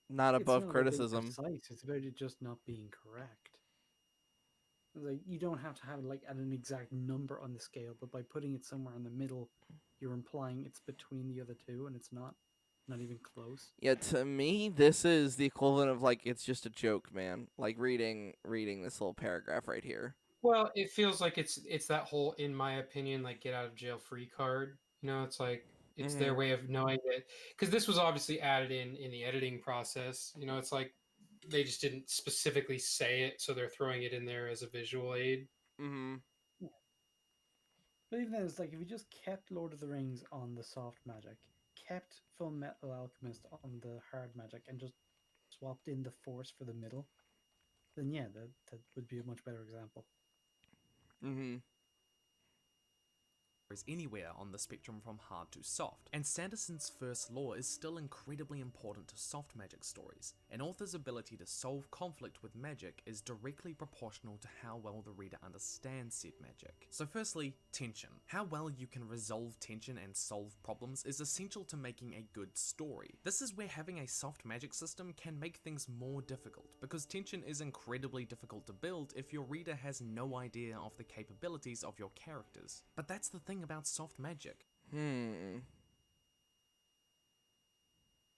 not it's above not about being criticism. precise. It's about it just not being correct. Like you don't have to have it like at an exact number on the scale, but by putting it somewhere in the middle, you're implying it's between the other two, and it's not even close. Yeah, to me, this is the equivalent of like it's just a joke, man. Like reading this little paragraph right here. Well, it feels like it's that whole, in my opinion, like get out of jail free card. You know, it's like it's their Hmm. way of knowing that, because this was obviously added in the editing process. You know, it's like they just didn't specifically say it, so they're throwing it in there as a visual aid. Hmm. Yeah. But even then, it's like if you just kept Lord of the Rings on the soft magic, kept Full Metal Alchemist on the hard magic, and just swapped in the Force for the middle, then yeah, that would be a much better example. Hmm. Anywhere on the spectrum from hard to soft, and Sanderson's first law is still incredibly important to soft magic stories. An author's ability to solve conflict with magic is directly proportional to how well the reader understands said magic. So firstly, tension. How well you can resolve tension and solve problems is essential to making a good story. This is where having a soft magic system can make things more difficult, because tension is incredibly difficult to build if your reader has no idea of the capabilities of your characters. But that's the thing about soft magic.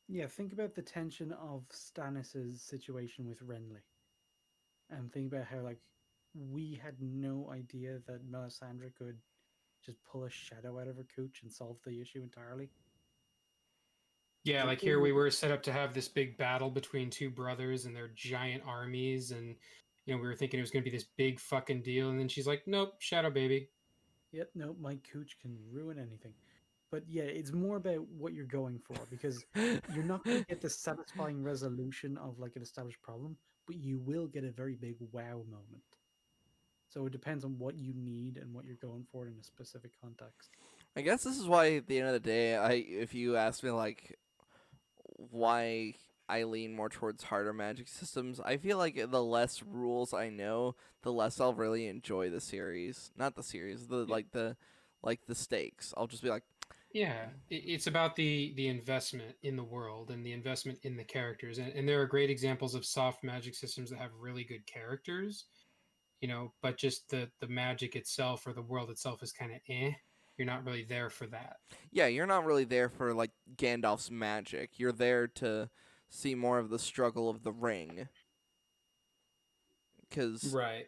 Yeah, think about the tension of Stannis's situation with Renly, and think about how like we had no idea that Melisandre could just pull a shadow out of her cooch and solve the issue entirely. Yeah, Like like it here we was, were set up to have this big battle between two brothers and their giant armies, and we were thinking it was going to be this big fucking deal, and then she's like, "Nope, shadow baby." yep, no, my cooch can ruin anything. But yeah, it's more about what you're going for because you're not going to get the satisfying resolution of like an established problem, but you will get a very big wow moment. So it depends on what you need and what you're going for in a specific context. I guess this is why at the end of the day, if you ask me like why I lean more towards harder magic systems, I feel like the less rules I know, the less I'll really enjoy the series. Not the series, the stakes. I'll just be like, Yeah, it's about the investment in the world and the investment in the characters, and there are great examples of soft magic systems that have really good characters, but just the magic itself or the world itself is kind of eh. You're not really there for that. Yeah, you're not really there for like Gandalf's magic. You're there to see more of the struggle of the ring. Cuz Right.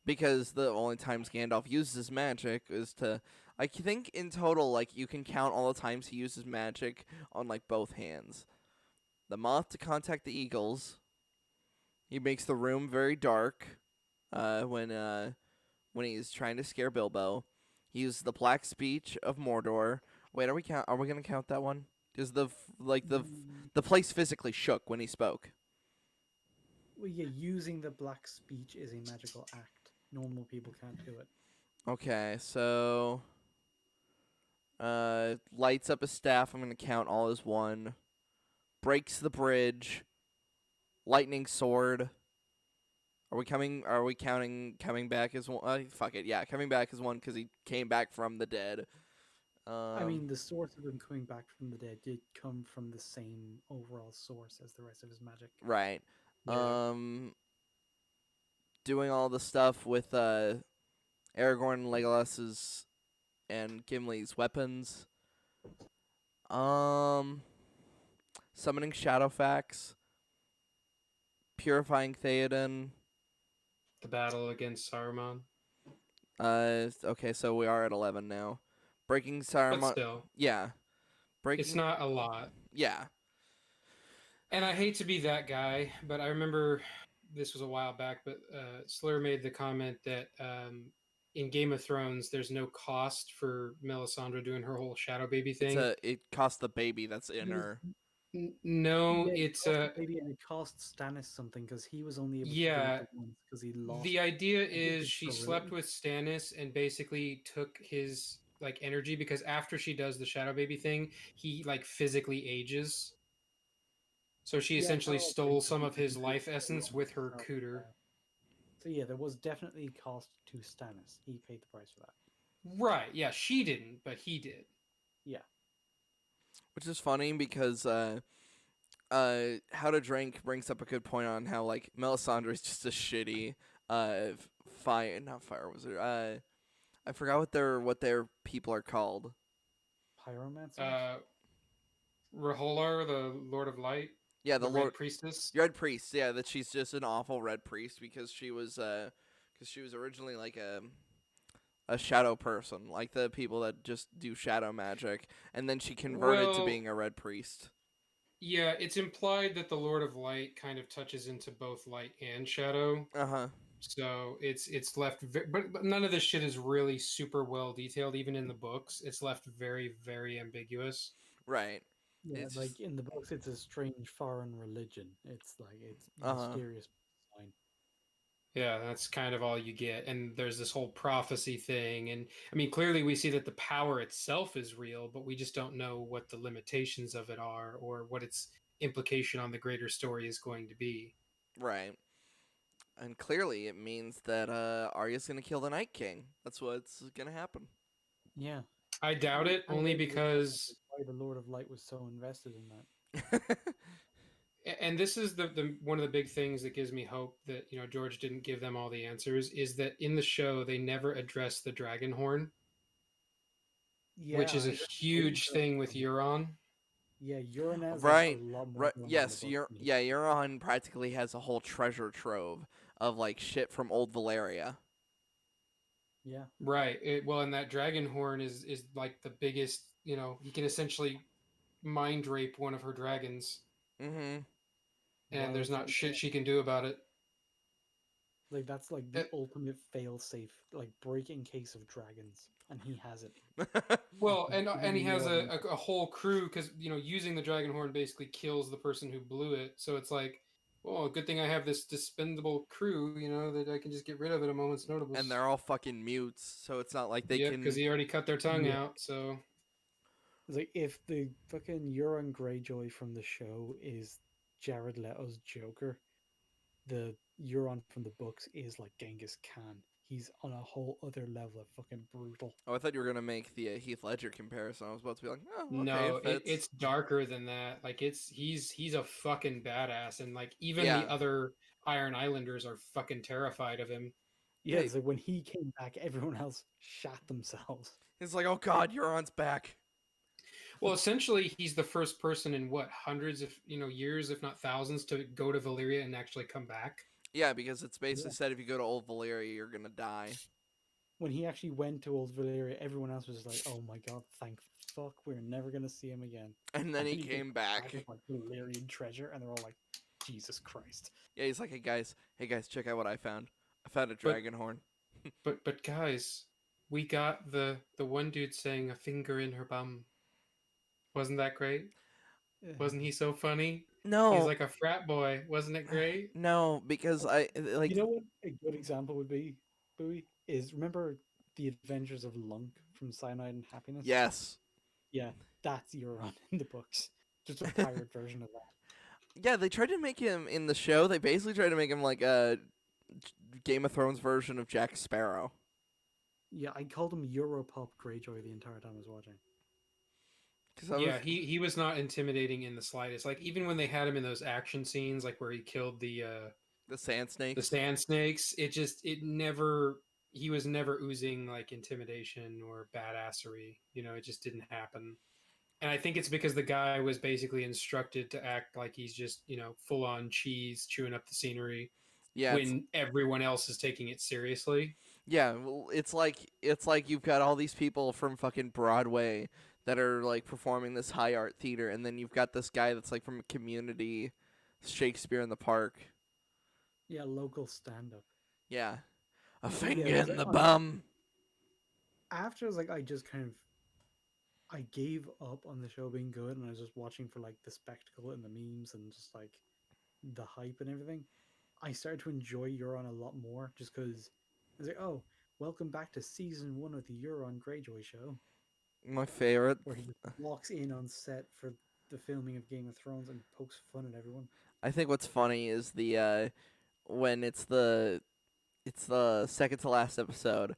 because the only times Gandalf uses magic is to I think in total like you can count all the times he uses magic on like both hands. The moth to contact the eagles. He makes the room very dark when he's trying to scare Bilbo. He uses the black speech of Mordor. Wait, are we going to count that one? Cuz the place physically shook when he spoke. Well, yeah, using the black speech is a magical act. Normal people can't do it. Okay, so lights up his staff. I'm going to count all as one. Breaks the bridge. Lightning sword. Are we coming? Are we counting coming back as one? Fuck it, yeah, coming back as one because he came back from the dead. I mean, the source of him coming back from the dead did come from the same overall source as the rest of his magic. Right. Yeah. Doing all the stuff with Aragorn and Legolas's and Gimli's weapons. Um, Summoning Shadowfax. Purifying Theoden. The battle against Saruman. Okay, so we are at 11 now. Breaking But Saruman. still, Yeah. Breaking. it's not a lot. Yeah. And I hate to be that guy, but I remember this was a while back, but Slur made the comment that in Game of Thrones, there's no cost for Melisandre doing her whole shadow baby thing. It costs the baby that's in her. No, Yeah, it it's cost the baby and it cost Stannis something because he was only able to do yeah. it once because he lost. The idea I think is it's she sterility. slept with Stannis and basically took his like energy because after she does the shadow baby thing, he like physically ages. So she Yeah, essentially oh, okay, stole so some he of his can do life it for essence long. with her So, cooter. so yeah, there was definitely cost to Stannis. He paid the price for that. Right. Yeah, she didn't, but he did. Yeah. Which is funny because How to Drink brings up a good point on how like Melisandre is just a shitty fire not fire wizard. I forgot what their people are called. Pyromancers? Raholar, the Lord of Light, Yeah, the the Red Lord Priestess. Red Priest. Yeah, that she's just an awful Red Priest because she was originally like a shadow person, like the people that just do shadow magic, and then she converted to Well, being a Red Priest. yeah, it's implied that the Lord of Light kind of touches into both light and shadow. Uh-huh. So it's left, but none of this shit is really super well detailed. Even in the books, it's left very very ambiguous. Right. Yeah, It's like just in the books, it's a strange foreign religion. It's like it's uh-huh. mysterious sign. Yeah, that's kind of all you get. And there's this whole prophecy thing. And I mean, clearly we see that the power itself is real, but we just don't know what the limitations of it are or what its implication on the greater story is going to be. Right. And clearly it means that Arya's gonna kill the Night King. That's what's gonna happen. Yeah. I doubt it, And only there's the because. why the Lord of Light was so invested in that. And this is the one of the big things that gives me hope that George didn't give them all the answers is that in the show they never address the dragon horn, Yeah, which is a I'm waiting huge for them thing to with come back. Euron. Yeah, Euron has like a Right. lot more Right. going on in the Yes, book. Euron practically has a whole treasure trove of like shit from old Valeria. Yeah. Right. Well, and that dragon horn is like the biggest. He can essentially mind rape one of her dragons, Mm-hmm. and While there's it's not in shit there. she can do about it. Like that's like Uh, the ultimate fail safe, like break in case of dragons. And he has it. Well, and Even he has more than a whole crew because using the dragon horn basically kills the person who blew it. So it's like, well, good thing I have this dispendable crew, that I can just get rid of at a moment's And notice. they're all fucking mutes, so it's not like they Yep, because can. he already cut their tongue Yeah. out. So It's like if the fucking Euron Greyjoy from the show is Jared Leto's Joker, the Euron from the books is like Genghis Khan. He's on a whole other level of fucking brutal. Oh, I thought you were gonna make the Heath Ledger comparison. I was about to be like, oh, okay, no, it fits. it's darker than that. Like he's a fucking badass, and like even the Yeah. other Iron Islanders are fucking terrified of him. Yeah, Hey, so when he came back, everyone else shat themselves. It's like, oh god, Euron's back. Well, essentially, he's the first person in what hundreds of years, if not thousands, to go to Valyria and actually come back. Yeah, because it's basically Yeah. said if you go to Old Valyria, you're gonna die. When he actually went to Old Valyria, everyone else was just like, "Oh my god, thank fuck, we're never gonna see him again." And then And he then he came came back. back with like Valyrian treasure, and they're all like, "Jesus Christ!" Yeah, he's like, hey guys, check out what I found. I found a But dragon horn. but guys, we got the one dude saying a finger in her bum. Wasn't that great? Wasn't he so funny? He's No, like a frat boy. Wasn't it great? no, because I like You know what a good example would be, Bowie? Is remember the Adventures of Lunk from Cyanide and Happiness? yes, Yeah, that's Euron in the books. Just a pirate version of that. yeah. They tried to make him in the show. They basically tried to make him like a Game of Thrones version of Jack Sparrow. Yeah, I called him Europop Greyjoy the entire time I was watching. Cause I Yeah, was, he was not intimidating in the slightest. Like even when they had him in those action scenes, like where he killed the Sand the Snakes. sand snakes, it never he was never oozing like intimidation or badassery. It just didn't happen. And I think it's because the guy was basically instructed to act like he's just full on cheese chewing up the scenery Yeah, when everyone else is taking it seriously. yeah. Well, it's like you've got all these people from fucking Broadway that are like performing this high art theater, and then you've got this guy that's like from a community Shakespeare in the Park. Yeah, local stand up. Yeah, a finger Yeah, 'cause in the I bum. after I was like, I just kind of I gave up on the show being good, and I was just watching for like the spectacle and the memes and just like the hype and everything. I started to enjoy Euron a lot more just because I was like, oh, welcome back to season 1 of the Euron Greyjoy show, My favorite. where he just walks in on set for the filming of Game of Thrones and pokes fun at everyone. I think what's funny is the when it's the second to last episode.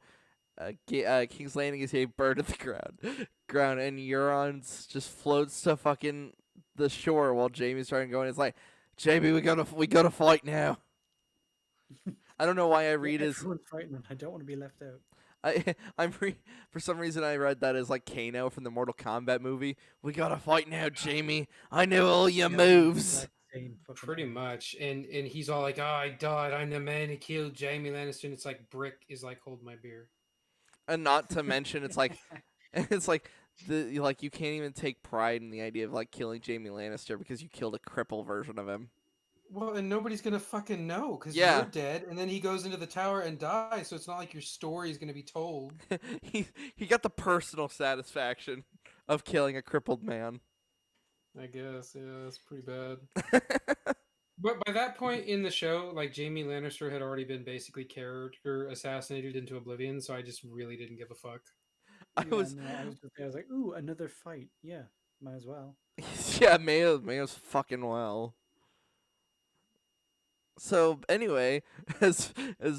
King's Landing is a bird at the ground, and Euron's just floats to fucking the shore while Jamie's trying to go in. It's like, Jamie, we gotta fight now. I don't know why I read as Everyone's frightened. I don't want to be left out. for some reason I read that as like Kano from the Mortal Kombat movie. We gotta fight now, Jamie. I know all your Yeah, moves. exact same fucking Pretty thing. much. And he's all like, "Oh, I died. I'm the man who killed Jamie Lannister." And it's like Brick is like, "Hold my beer." And not to mention, it's like, it's like you can't even take pride in the idea of like killing Jamie Lannister because you killed a cripple version of him. Well, and nobody's gonna fucking know because Yeah. you're dead, and then he goes into the tower and dies. So it's not like your story is gonna be told. he got the personal satisfaction of killing a crippled man. I guess, yeah, that's pretty bad. But by that point in the show, like Jamie Lannister had already been basically character assassinated into oblivion, so I just really didn't give a fuck. I Yeah, was, no, I was just there. I was like, ooh, another fight. Yeah, might as well. yeah, Mayo's fucking well. So anyway, as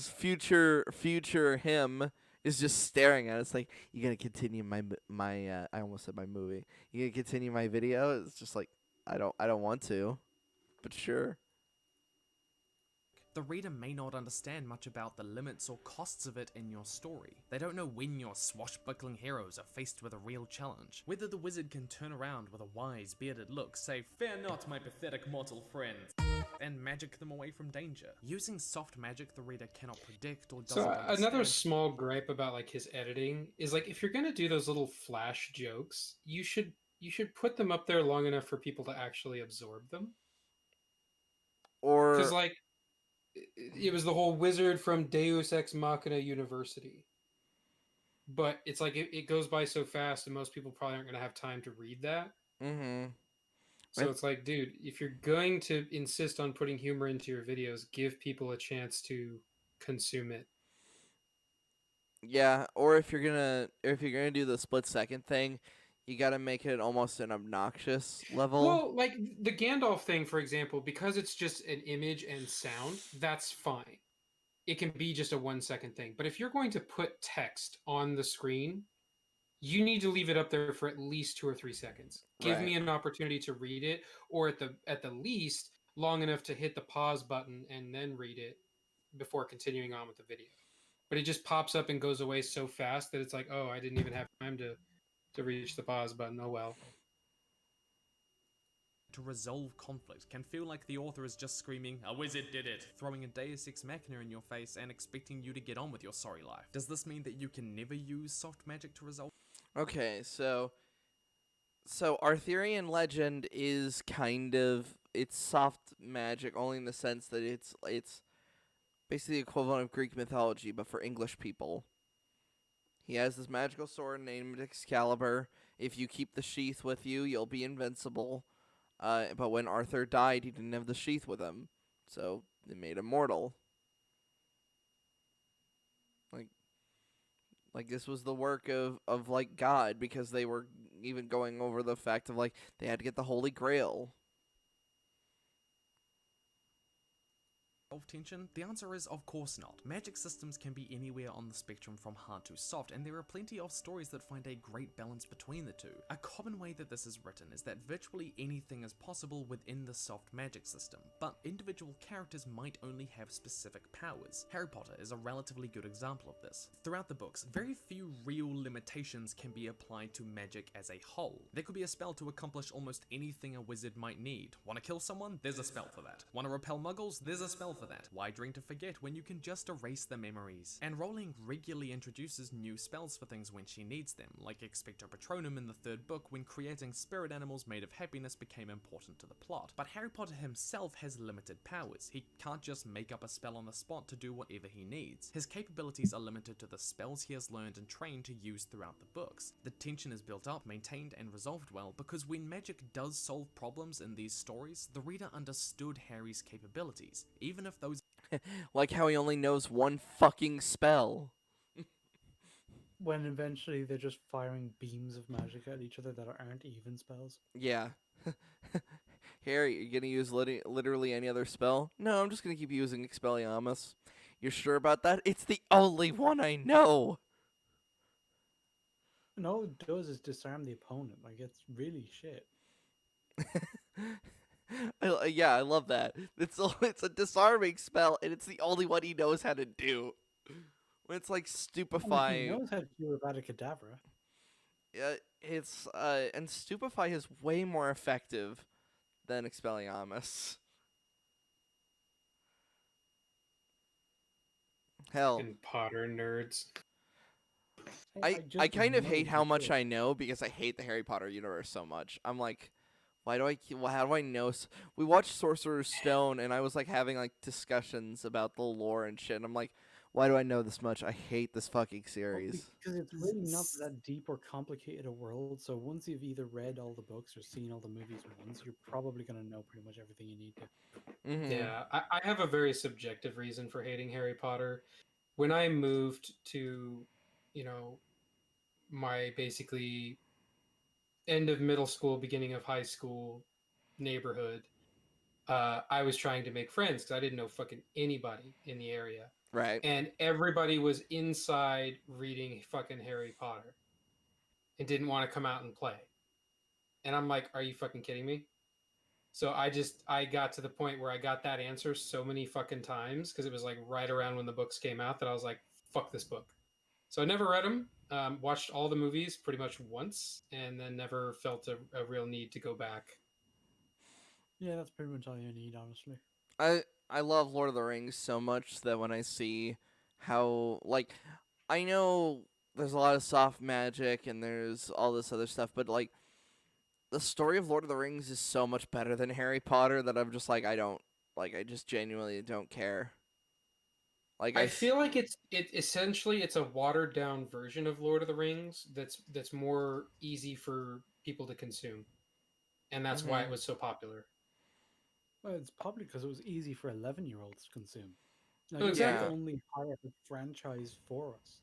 future him is just staring at us like, you gonna continue my I almost said my movie. You gonna continue my video? It's just like, I don't want to, but sure. The reader may not understand much about the limits or costs of it in your story. They don't know when your swashbuckling heroes are faced with a real challenge. Whether the wizard can turn around with a wise, bearded look, say, "Fear not, my pathetic mortal friends," and magic them away from danger. Using soft magic the reader cannot predict or doesn't So understand. another small gripe about like his editing is like if you're gonna do those little flash jokes, you should put them up there long enough for people to actually absorb them. Or Because like it was the whole wizard from Deus Ex Machina University. But it's like it goes by so fast, and most people probably aren't going to have time to read that. mm-hmm. So it's like, dude, if you're going to insist on putting humor into your videos, give people a chance to consume it. Yeah, or if you're gonna do the split second thing, you gotta make it almost an obnoxious level. Well, like the Gandalf thing, for example, because it's just an image and sound, that's fine. It can be just a 1 second thing. But if you're going to put text on the screen, you need to leave it up there for at least 2 or 3 seconds. Give Right. me an opportunity to read it, or at the least long enough to hit the pause button and then read it before continuing on with the video. but it just pops up and goes away so fast that it's like, oh, I didn't even have time to reach the pause button. Oh well. To resolve conflict can feel like the author is just screaming, "A wizard did it!" throwing a deus ex machina in your face and expecting you to get on with your sorry life. Does this mean that you can never use soft magic to resolve? Okay, so Arthurian legend is kind of it's soft magic only in the sense that it's basically the equivalent of Greek mythology but for English people. He has this magical sword named Excalibur. If you keep the sheath with you, you'll be invincible. But when Arthur died, he didn't have the sheath with him, so they made him mortal. Like like this was the work of like God because they were even going over the fact of like they had to get the Holy Grail. Tension? The answer is of course not. Magic systems can be anywhere on the spectrum from hard to soft, and there are plenty of stories that find a great balance between the two. A common way that this is written is that virtually anything is possible within the soft magic system, but individual characters might only have specific powers. Harry Potter is a relatively good example of this. Throughout the books, very few real limitations can be applied to magic as a whole. There could be a spell to accomplish almost anything a wizard might need. Want to kill someone? There's a spell for that. Want to repel muggles? There's a spell for that. Why drink to forget when you can just erase the memories? And Rowling regularly introduces new spells for things when she needs them, like Expecto Patronum in the third book when creating spirit animals made of happiness became important to the plot. But Harry Potter himself has limited powers. He can't just make up a spell on the spot to do whatever he needs. His capabilities are limited to the spells he has learned and trained to use throughout the books. The tension is built up, maintained, and resolved well because when magic does solve problems in these stories, the reader understood Harry's capabilities, even if those Like how he only knows one fucking spell. When eventually they're just firing beams of magic at each other that aren't even spells. Yeah. Harry, you gonna use literally any other spell? No, I'm just gonna keep using Expelliarmus. You're sure about that? It's the only one I know. And all it does is disarm the opponent. Like, it's really shit. Yeah, I love that. It's a disarming spell, and it's the only one he knows how to do. When it's like I mean, he stupefy, knows how to do Avada it's and stupefy is way more effective than Expelliarmus. Hell, And Potter nerds. I just kind of know hate the how much shit. I know because I hate the Harry Potter universe so much. I'm like, why do I? How do I know? We watched Sorcerer's Stone, and I was like having like discussions about the lore and shit. And I'm like, why do I know this much? I hate this fucking Well, series. because it's really not that deep or complicated a world. So once you've either read all the books or seen all the movies once, you're probably going to know pretty much everything you need to. Mm-hmm. Yeah, I have a very subjective reason for hating Harry Potter. When I moved to, you know, my basically end of middle school, beginning of high school neighborhood, I was trying to make friends because I didn't know fucking anybody in the area. Right. And everybody was inside reading fucking Harry Potter and didn't want to come out and play. And I'm like, are you fucking kidding me? So I got to the point where I got that answer so many fucking times because it was like right around when the books came out that I was like, fuck this book. So I never read them. Watched all the movies pretty much once, and then never felt a real need to go back. Yeah, that's pretty much all you need, honestly. I love Lord of the Rings so much that when I see how like I know there's a lot of soft magic and there's all this other stuff, but like the story of Lord of the Rings is so much better than Harry Potter that I'm just like I just genuinely don't care. Like I feel like it essentially it's a watered down version of Lord of the Rings that's more easy for people to consume, and that's why Mhm. it was so popular. Well, it's probably because it was easy for 11-year-olds to consume. Like, No, it was the Yeah. exactly. only high-up franchise for us.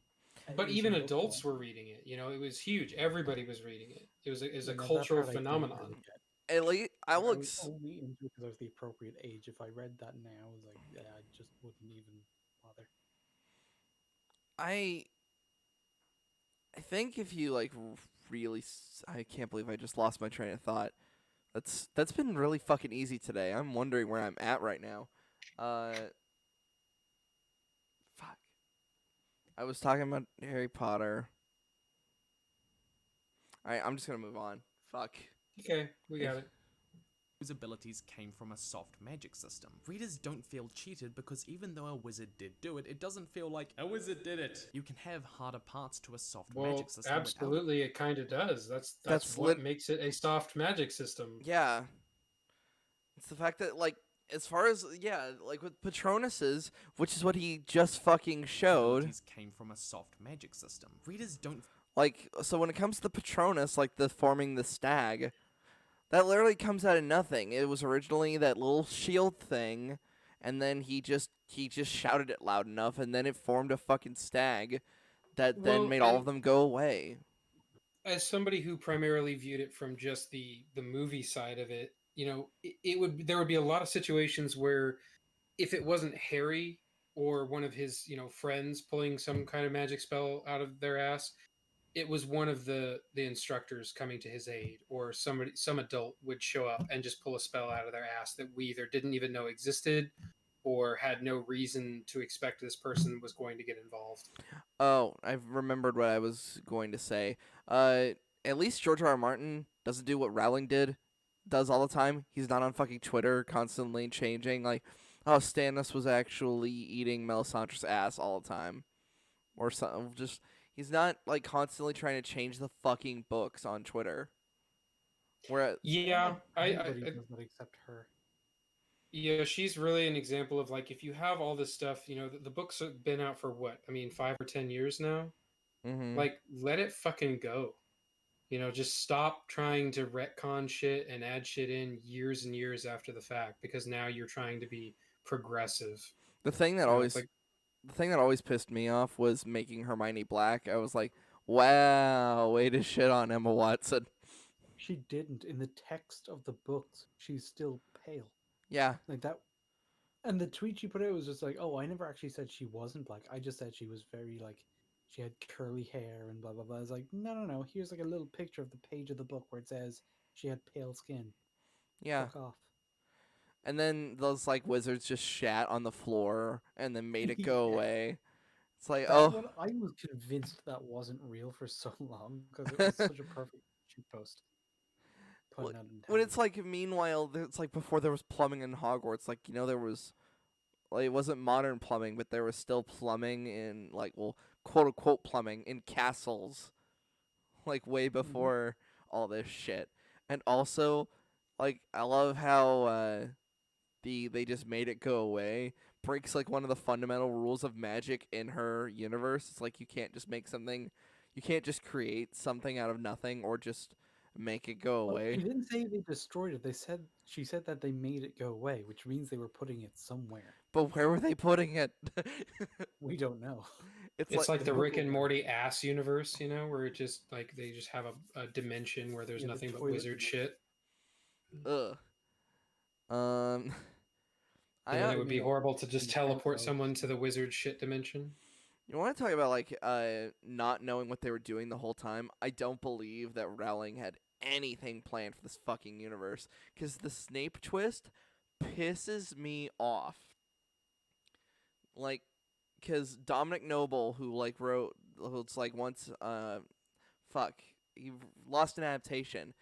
At But least even in book adults form. were reading it. You know, it was huge. Everybody was reading it. It was a Yeah, now that cultural part I didn't really phenomenon. get. At least I Like, I will was only into it because I was the appropriate age. If I read that now, I was like, yeah, I just wouldn't even bother. I I think if you like really I can't believe I just lost my train of thought. That's been really fucking easy today. I'm wondering where I'm at right now. Uh fuck. I was talking about Harry Potter. Alright, I'm just gonna move on. Fuck. Okay, we got it. Those abilities came from a soft magic system. Readers don't feel cheated because even though a wizard did do it, it doesn't feel like a wizard did it. You can have harder parts to a soft magic Well, system without it. absolutely, it kind of does. That's That's what makes it a soft magic system. yeah. It's the fact that like as far as yeah, like with Patronuses, which is what he just fucking showed. Abilities came from a soft magic system. Readers don't Like so when it comes to the Patronus, like the forming the stag, that literally comes out of nothing. It was originally that little shield thing, and then he just shouted it loud enough, and then it formed a fucking stag that then Well, made all and of them go away. as somebody who primarily viewed it from just the movie side of it, it would there would be a lot of situations where if it wasn't Harry or one of his friends pulling some kind of magic spell out of their ass, it was one of the instructors coming to his aid, or some adult would show up and just pull a spell out of their ass that we either didn't even know existed or had no reason to expect this person was going to get involved. Oh, I've remembered what I was going to say. Uh, at least George R. R. Martin doesn't do what Rowling does all the time. He's not on fucking Twitter constantly changing like, oh, Stannis was actually eating Melisandre's ass all the time, or something. Just he's not like constantly trying to change the fucking books on Twitter. Where Yeah, Everybody does that except her. yeah, she's really an example of like if you have all this stuff, the books have been out for what? I mean, 5 or 10 years now. mm-hmm. Like, let it fucking go. Just stop trying to retcon shit and add shit in years and years after the fact because now you're trying to be progressive. the thing that It's always like, the thing that always pissed me off was making Hermione black. I was like, wow, way to shit on Emma Watson. She didn't. In the text of the books, she's still pale. Yeah, Like that. And the tweet she put out was just like, oh, I never actually said she wasn't black. I just said she was very, like, she had curly hair and blah, blah, blah. I was like, no, no, no. Here's like a little picture of the page of the book where it says she had pale skin. yeah. Fuck off. And then those like wizards just shat on the floor and then made it go Yeah. away. It's like, That oh, one, I was convinced that wasn't real for so long because it was such a perfect shoot post. Pun not when intended. it's like meanwhile, it's like before there was plumbing in Hogwarts. Like there was like it wasn't modern plumbing, but there was still plumbing in like well, quote unquote plumbing in castles, like way before all this shit. And also, like I love how they just made it go away. Breaks like one of the fundamental rules of magic in her universe. It's like you can't just make something, you can't just create something out of nothing or just make it go Well, away. she didn't say they destroyed it. She said that they made it go away, which means they were putting it somewhere. But where were they putting it? We don't know. it's like the book Rick and will- Morty ass universe, where it just like they just have a dimension where there's Yeah, the nothing but toilet wizard dimension. shit. Ugh. Um, I And then it would be Yeah. horrible to just And teleport hellfire. someone to the wizard shit dimension. you want to talk about like not knowing what they were doing the whole time? I don't believe that Rowling had anything planned for this fucking universe because the Snape twist pisses me off. Like, because Dominic Noble, who like wrote, it's like once, fuck, he lost an adaptation.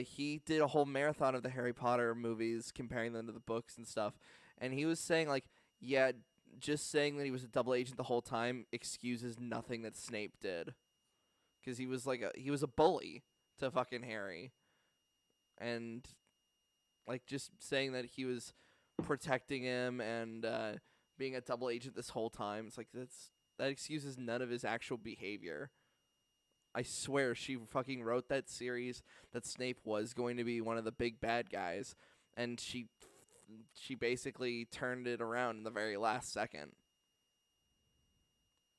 He did a whole marathon of the Harry Potter movies, comparing them to the books and stuff, and he was saying like, yeah, just saying that he was a double agent the whole time excuses nothing that Snape did, because he was a bully to fucking Harry, and like just saying that he was protecting him and being a double agent this whole time. It's like that excuses none of his actual behavior. I swear she fucking wrote that series that Snape was going to be one of the big bad guys, and she basically turned it around in the very last second.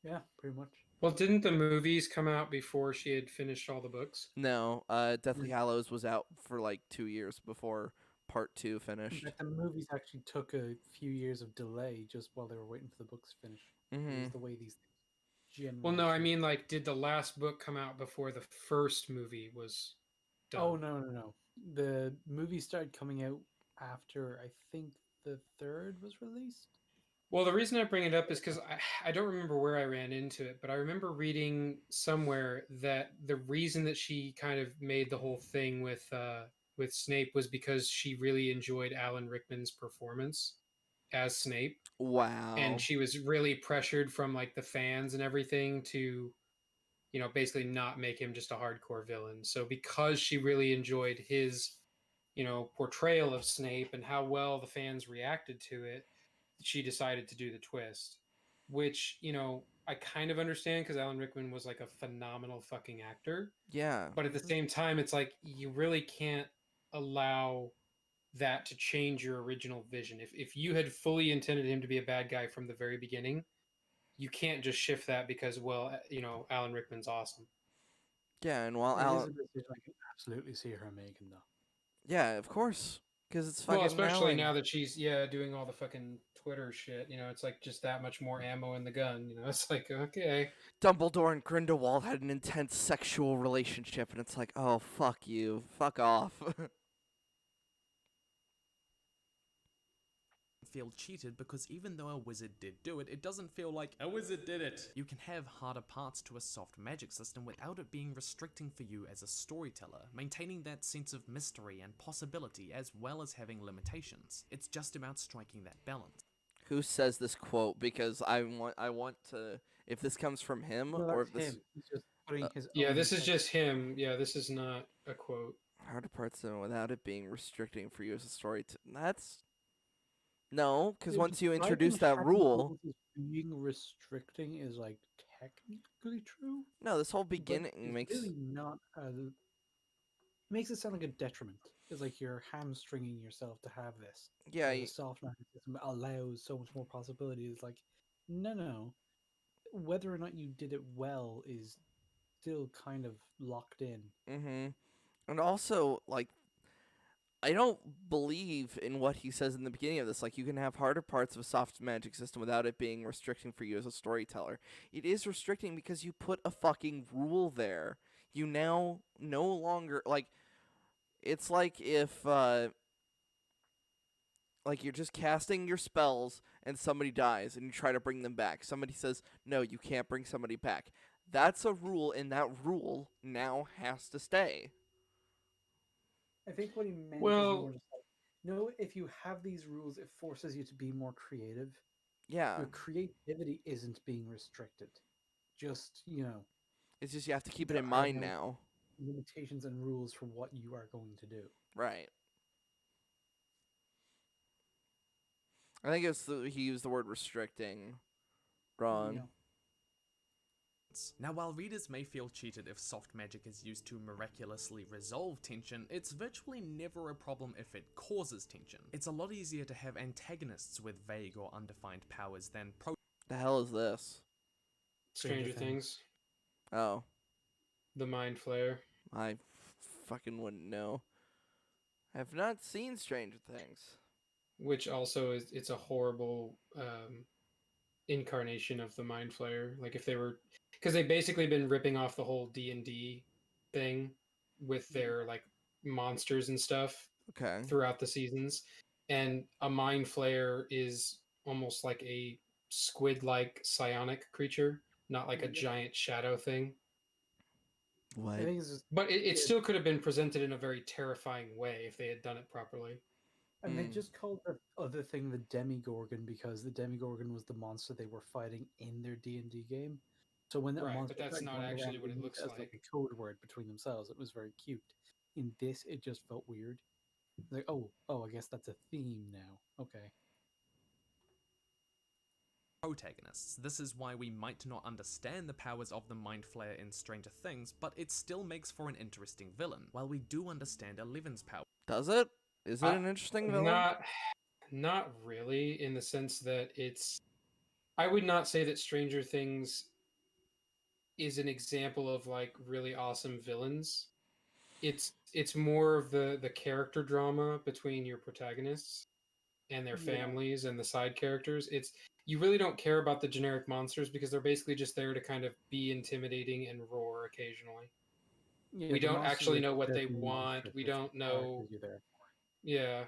Yeah, pretty much. Well, didn't the movies come out before she had finished all the books? No, Deathly Hallows was out for like 2 years before part 2 In finished. fact, the movies actually took a few years of delay just while they were waiting for the books to finish. It Mm-hmm. was the way these things generally. Well, no, I should. mean, like, did the last book come out before the first movie was done? Oh no, no, no. The movie started coming out after I think the third was released. Well, the reason I bring it up is because I don't remember where I ran into it, but I remember reading somewhere that the reason that she kind of made the whole thing with Snape was because she really enjoyed Alan Rickman's performance as Snape, and Wow. she was really pressured from like the fans and everything to, basically not make him just a hardcore villain. So because she really enjoyed his, portrayal of Snape and how well the fans reacted to it, she decided to do the twist, which, I kind of understand because Alan Rickman was like a phenomenal fucking actor. Yeah. But at the same time, it's like you really can't allow that to change your original vision. If you had fully intended him to be a bad guy from the very beginning, you can't just shift that because, well, Alan Rickman's awesome. Yeah, and while It is Alan, a decision I can absolutely see her making, though. yeah, of course, because it's Well, fucking especially Alan. now that she's doing all the fucking Twitter shit. It's like just that much more ammo in the gun. It's like, okay. Dumbledore and Grindelwald had an intense sexual relationship, and it's like, oh, fuck you, fuck off. Feel cheated because even though a wizard did do it, it doesn't feel like a wizard did it. You can have harder parts to a soft magic system without it being restricting for you as a storyteller, maintaining that sense of mystery and possibility as well as having limitations. It's just about striking that balance. Who says this quote? Because I want to. If this comes from him, No, or that's if this him. He's just putting his Yeah, own this is take. just him. Yeah, this is not a quote. harder parts of it without it being restricting for you as a story. That's no, because Yeah, once you describing introduce that having rule, rules as being restricting is like technically true, no, this whole but beginning it's makes really not. Makes it sound like a detriment. It's like you're hamstringing yourself to have this. yeah. The soft magic system allows so much more possibilities. Like, no. Whether or not you did it well is still kind of locked in. Mm-hmm. And also, like, I don't believe in what he says in the beginning of this. Like, you can have harder parts of a soft magic system without it being restricting for you as a storyteller. It is restricting because you put a fucking rule there. You now no longer like. It's like if like you're just casting your spells and somebody dies and you try to bring them back. Somebody says, "No, you can't bring somebody back." That's a rule, and that rule now has to stay. I think what he meant is more Well, just like, no, if you have these rules, it forces you to be more creative. Yeah. Your creativity isn't being restricted. Just, It's just you have to keep it there in are mind no now. limitations and rules for what you are going to do. Right. I think he used the word restricting wrong. Now, while readers may feel cheated if soft magic is used to miraculously resolve tension, it's virtually never a problem if it causes tension. It's a lot easier to have antagonists with vague or undefined powers than The hell is this? Stranger Things, Oh, the Mind Flayer. I fucking wouldn't know. I have not seen Stranger Things. Which also it's a horrible incarnation of the Mind Flayer. Like if they were, because they've basically been ripping off the whole D&D thing with their like monsters and stuff Okay. throughout the seasons, and a Mind Flayer is almost like a squid-like psionic creature, not like a giant shadow thing. What? I think it's just, But it still could have been presented in a very terrifying way if they had done it properly. and they just called the other thing the Demigorgon because the Demigorgon was the monster they were fighting in their D&D game. So when that Right, monster but that's started not going actually around, what they it used looks as like. a code word between themselves. It was very cute. In this, it just felt weird. Like, oh, I guess that's a theme now. Okay. protagonists. This is why we might not understand the powers of the Mind Flayer in Stranger Things, but it still makes for an interesting villain. While we do understand Eleven's power. Does it? Is it an interesting villain? Not really, in the sense that I would not say that Stranger Things is an example of like really awesome villains. It's more of the character drama between your protagonists and their families and the side characters. It's you really don't care about the generic monsters because they're basically just there to kind of be intimidating and roar occasionally. Yeah, We the don't monsters actually are know what there they to be want. monsters. We It's the don't know. characters you're there. Yeah.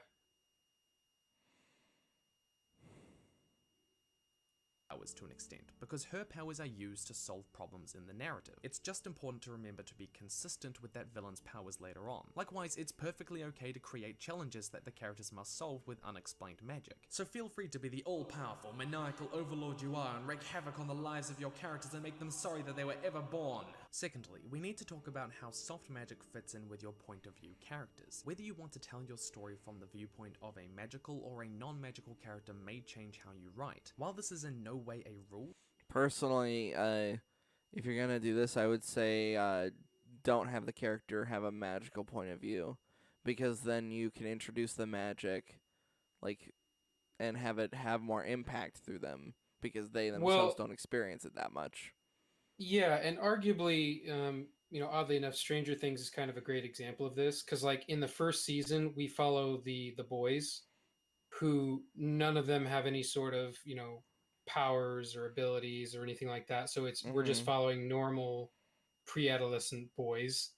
powers to an extent, because her powers are used to solve problems in the narrative. It's just important to remember to be consistent with that villain's powers later on. Likewise, it's perfectly okay to create challenges that the characters must solve with unexplained magic. So feel free to be the all-powerful, maniacal overlord you are and wreak havoc on the lives of your characters and make them sorry that they were ever born. Secondly, we need to talk about how soft magic fits in with your point of view characters. Whether you want to tell your story from the viewpoint of a magical or a non-magical character may change how you write. While this is in no way a rule, Personally, if you're gonna do this, I would say don't have the character have a magical point of view, because then you can introduce the magic, like, and have it have more impact through them because they themselves Well, don't experience it that much. yeah, and arguably, oddly enough, Stranger Things is kind of a great example of this because, like, in the first season, we follow the boys, who none of them have any sort of powers or abilities or anything like that. So we're just Mhm. following normal pre-adolescent boys.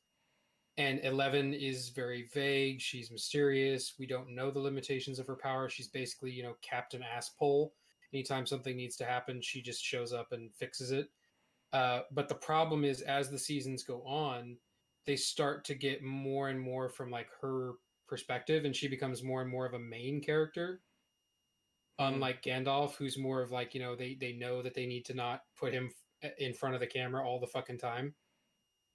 And 11 is very vague. She's mysterious. We don't know the limitations of her power. She's basically, Captain Asspole. Anytime something needs to happen, she just shows up and fixes it. But the problem is, as the seasons go on, they start to get more and more from like her perspective, and she becomes more and more of a main character. Hmm. Unlike Gandalf, who's more of like they know that they need to not put him in front of the camera all the fucking time.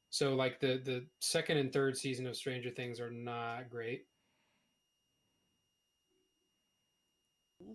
So like the second and third season of Stranger Things are not great.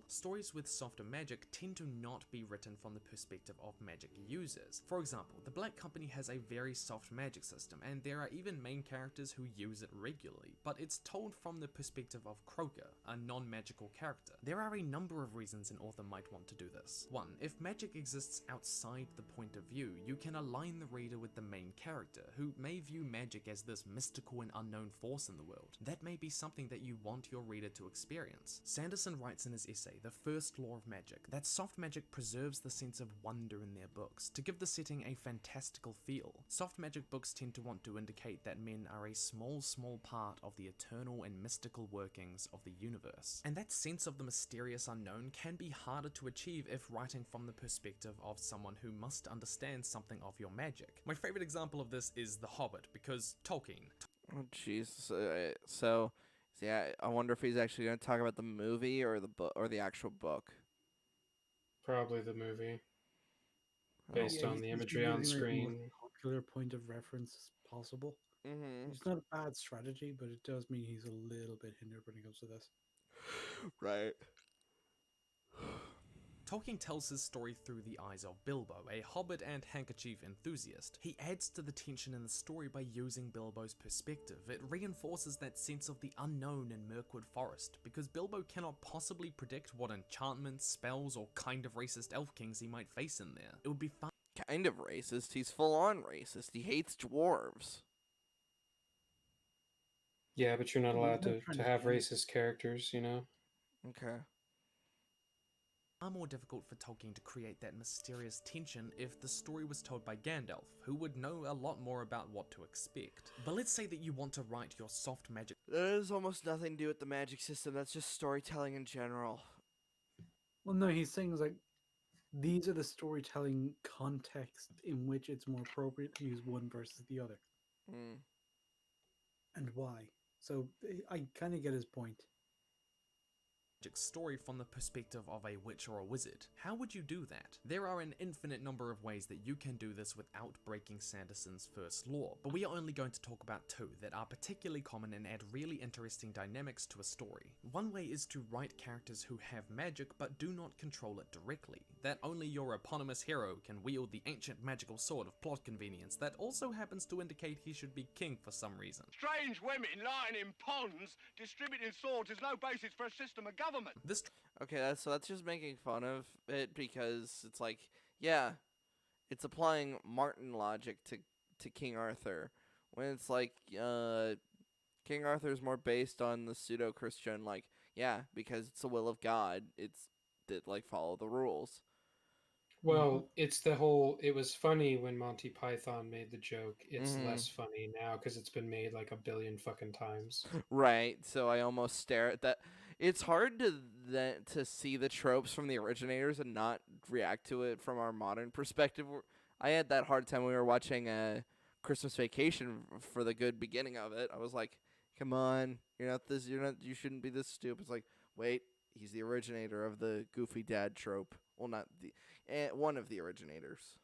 stories with softer magic tend to not be written from the perspective of magic users. For example, the Black Company has a very soft magic system, and there are even main characters who use it regularly, but it's told from the perspective of Croker, a non-magical character. There are a number of reasons an author might want to do this. 1. If magic exists outside the point of view, you can align the reader with the main character, who may view magic as this mystical and unknown force in the world. That may be something that you want your reader to experience. Sanderson writes in his essay, The First Law of Magic, that soft magic preserves the sense of wonder in their books, to give the setting a fantastical feel. Soft magic books tend to want to indicate that men are a small part of the eternal and mystical workings of the universe. And that sense of the mysterious unknown can be harder to achieve if writing from the perspective of someone who must understand something of your magic. My favorite example of this is The Hobbit, because Tolkien. Oh, jeez. Yeah, I wonder if he's actually going to talk about the movie or the book or the actual book. Probably the movie, Oh. based Yeah, on the he's imagery on using like the most screen. popular point of reference as possible. Mhm. It's not a bad strategy, but it does mean he's a little bit hindered when it comes to this. Right. Tolkien tells his story through the eyes of Bilbo, a hobbit and handkerchief enthusiast. He adds to the tension in the story by using Bilbo's perspective. It reinforces that sense of the unknown in Mirkwood Forest, because Bilbo cannot possibly predict what enchantments, spells, or kind of racist elf kings he might face in there. It would be fun. Kind of racist. He's full on racist. He hates dwarves. Yeah, but you're not He's allowed not to trying to to have change. racist characters. Okay. Far more difficult for Tolkien to create that mysterious tension if the story was told by Gandalf, who would know a lot more about what to expect. But let's say that you want to write your soft magic. That has almost nothing to do with the magic system. That's just storytelling in general. Well, no, he's saying like these are the storytelling context in which it's more appropriate to use one versus the other, Mm. and why. So I kind of get his point. Story from the perspective of a witch or a wizard. How would you do that? There are an infinite number of ways that you can do this without breaking Sanderson's first law, but we are only going to talk about two that are particularly common and add really interesting dynamics to a story. One way is to write characters who have magic but do not control it directly, that only your eponymous hero can wield the ancient magical sword of plot convenience that also happens to indicate he should be king for some reason. Strange women lying in ponds distributing swords is no basis for a system of government. Okay, that's just making fun of it because it's like, yeah, it's applying Martin logic to King Arthur when it's like King Arthur is more based on the pseudo-Christian, like, yeah, because it's the will of God. It's that, like, follow the rules. Well, it's the whole. It was funny when Monty Python made the joke. It's Mhm. less funny now because it's been made like a billion fucking times. Right. So I almost stare at that. It's hard to see the tropes from the originators and not react to it from our modern perspective. I had that hard time when we were watching Christmas Vacation for the good beginning of it. I was like, "Come on, you're not this. You're not. You shouldn't be this stupid." It's like, wait, he's the originator of the goofy dad trope. Well, not the one of the originators.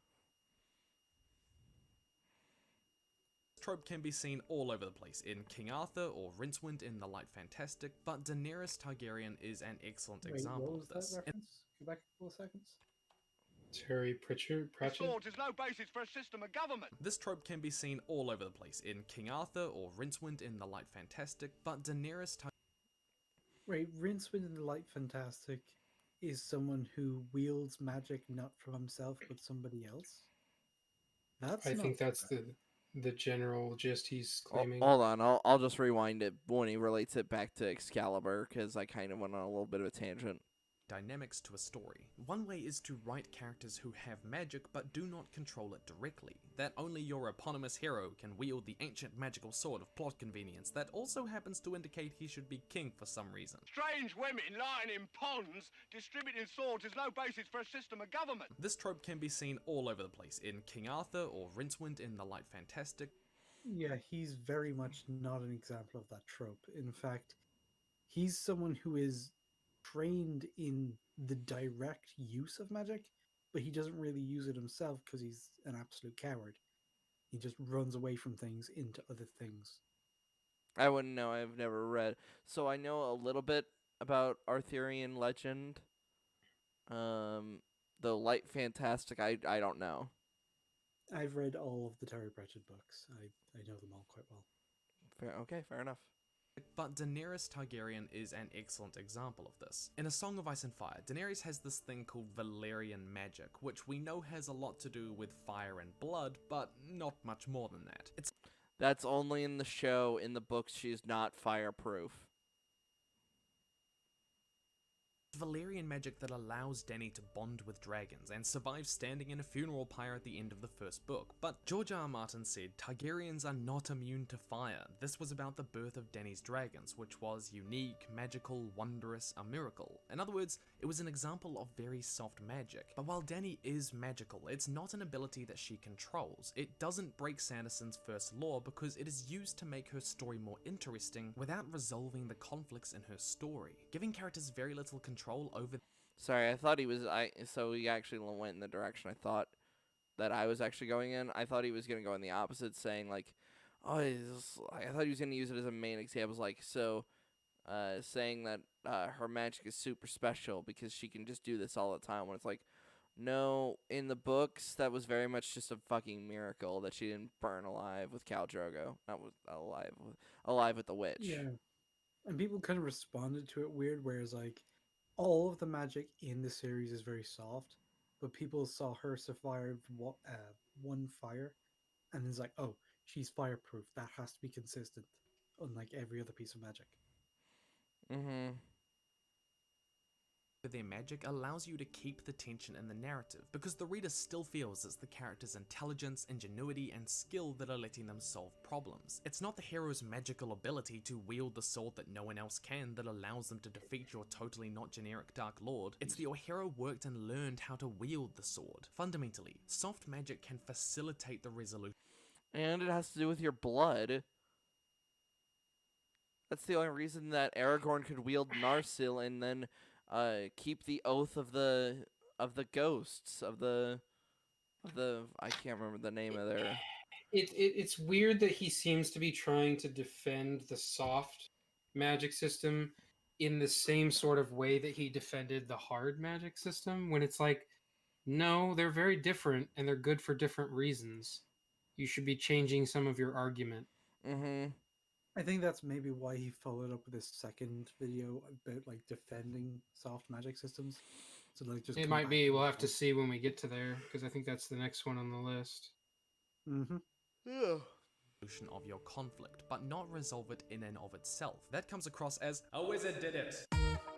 Trope can be seen all over the place in King Arthur or Rincewind in The Light Fantastic, but Daenerys Targaryen is an excellent Wait, example what was of this. that reference? Go back a couple of seconds. Terry Pratchett. Swords is no basis for a system of government. This trope can be seen all over the place in King Arthur or Rincewind in The Light Fantastic, but Daenerys Targaryen. Wait, Rincewind in the Light Fantastic is someone who wields magic not from himself but somebody else? That's I not think that's correct. the general gist he's Oh, claiming. hold on, I'll just rewind it when he relates it back to Excalibur because I kind of went on a little bit of a tangent. Dynamics to a story. One way is to write characters who have magic but do not control it directly, that only your eponymous hero can wield the ancient magical sword of plot convenience that also happens to indicate he should be king for some reason. Strange women lying in ponds distributing swords is no basis for a system of government. This trope can be seen all over the place in King Arthur or Rincewind in The Light Fantastic. Yeah, he's very much not an example of that trope. In fact, he's someone who is trained in the direct use of magic, but he doesn't really use it himself because he's an absolute coward. He just runs away from things into other things. I wouldn't know. I've never read, so I know a little bit about Arthurian legend. The Light Fantastic. I don't know. I've read all of the Terry Pratchett books. I know them all quite well. Fair enough. But Daenerys Targaryen is an excellent example of this. In A Song of Ice and Fire, Daenerys has this thing called Valyrian magic, which we know has a lot to do with fire and blood, but not much more than that. That's only in the show. In the books, she's not fireproof. Valyrian magic that allows Dany to bond with dragons and survive standing in a funeral pyre at the end of the first book. But George R. R. Martin said Targaryens are not immune to fire. This was about the birth of Dany's dragons, which was unique, magical, wondrous, a miracle. In other words, it was an example of very soft magic. But while Dany is magical, it's not an ability that she controls. It doesn't break Sanderson's first law because it is used to make her story more interesting without resolving the conflicts in her story, giving characters very little control over. Sorry, I thought he was. So he actually went in the direction I thought that I was actually going in. I thought he was gonna go in the opposite, saying like, "Oh, I thought he was gonna use it as a main example, like saying that her magic is super special because she can just do this all the time." When it's like, no, in the books that was very much just a fucking miracle that she didn't burn alive with Khal Drogo, not with alive with the witch. Yeah. And people kind of responded to it weird, whereas like all of the magic in the series is very soft, but people saw her survive one fire, and it's like, oh, she's fireproof. That has to be consistent, unlike every other piece of magic. Mm-hmm. Their magic allows you to keep the tension in the narrative, because the reader still feels it's the character's intelligence, ingenuity, and skill that are letting them solve problems. It's not the hero's magical ability to wield the sword that no one else can that allows them to defeat your totally not generic Dark Lord. It's that your hero worked and learned how to wield the sword. Fundamentally, soft magic can facilitate the resolution. And it has to do with your blood. That's the only reason that Aragorn could wield Narsil and then keep the oath of the ghosts of the I can't remember the name of their. It's weird that he seems to be trying to defend the soft magic system in the same sort of way that he defended the hard magic system, when it's like, no, they're very different and they're good for different reasons. You should be changing some of your argument. Mm-hmm. I think that's maybe why he followed up with his second video about like defending soft magic systems. So like just It might be. We'll have to see when we get to there, because I think that's the next one on the list. Mm-hmm. Yeah. Of your conflict, but not resolve it in and of itself. That comes across as a wizard did it.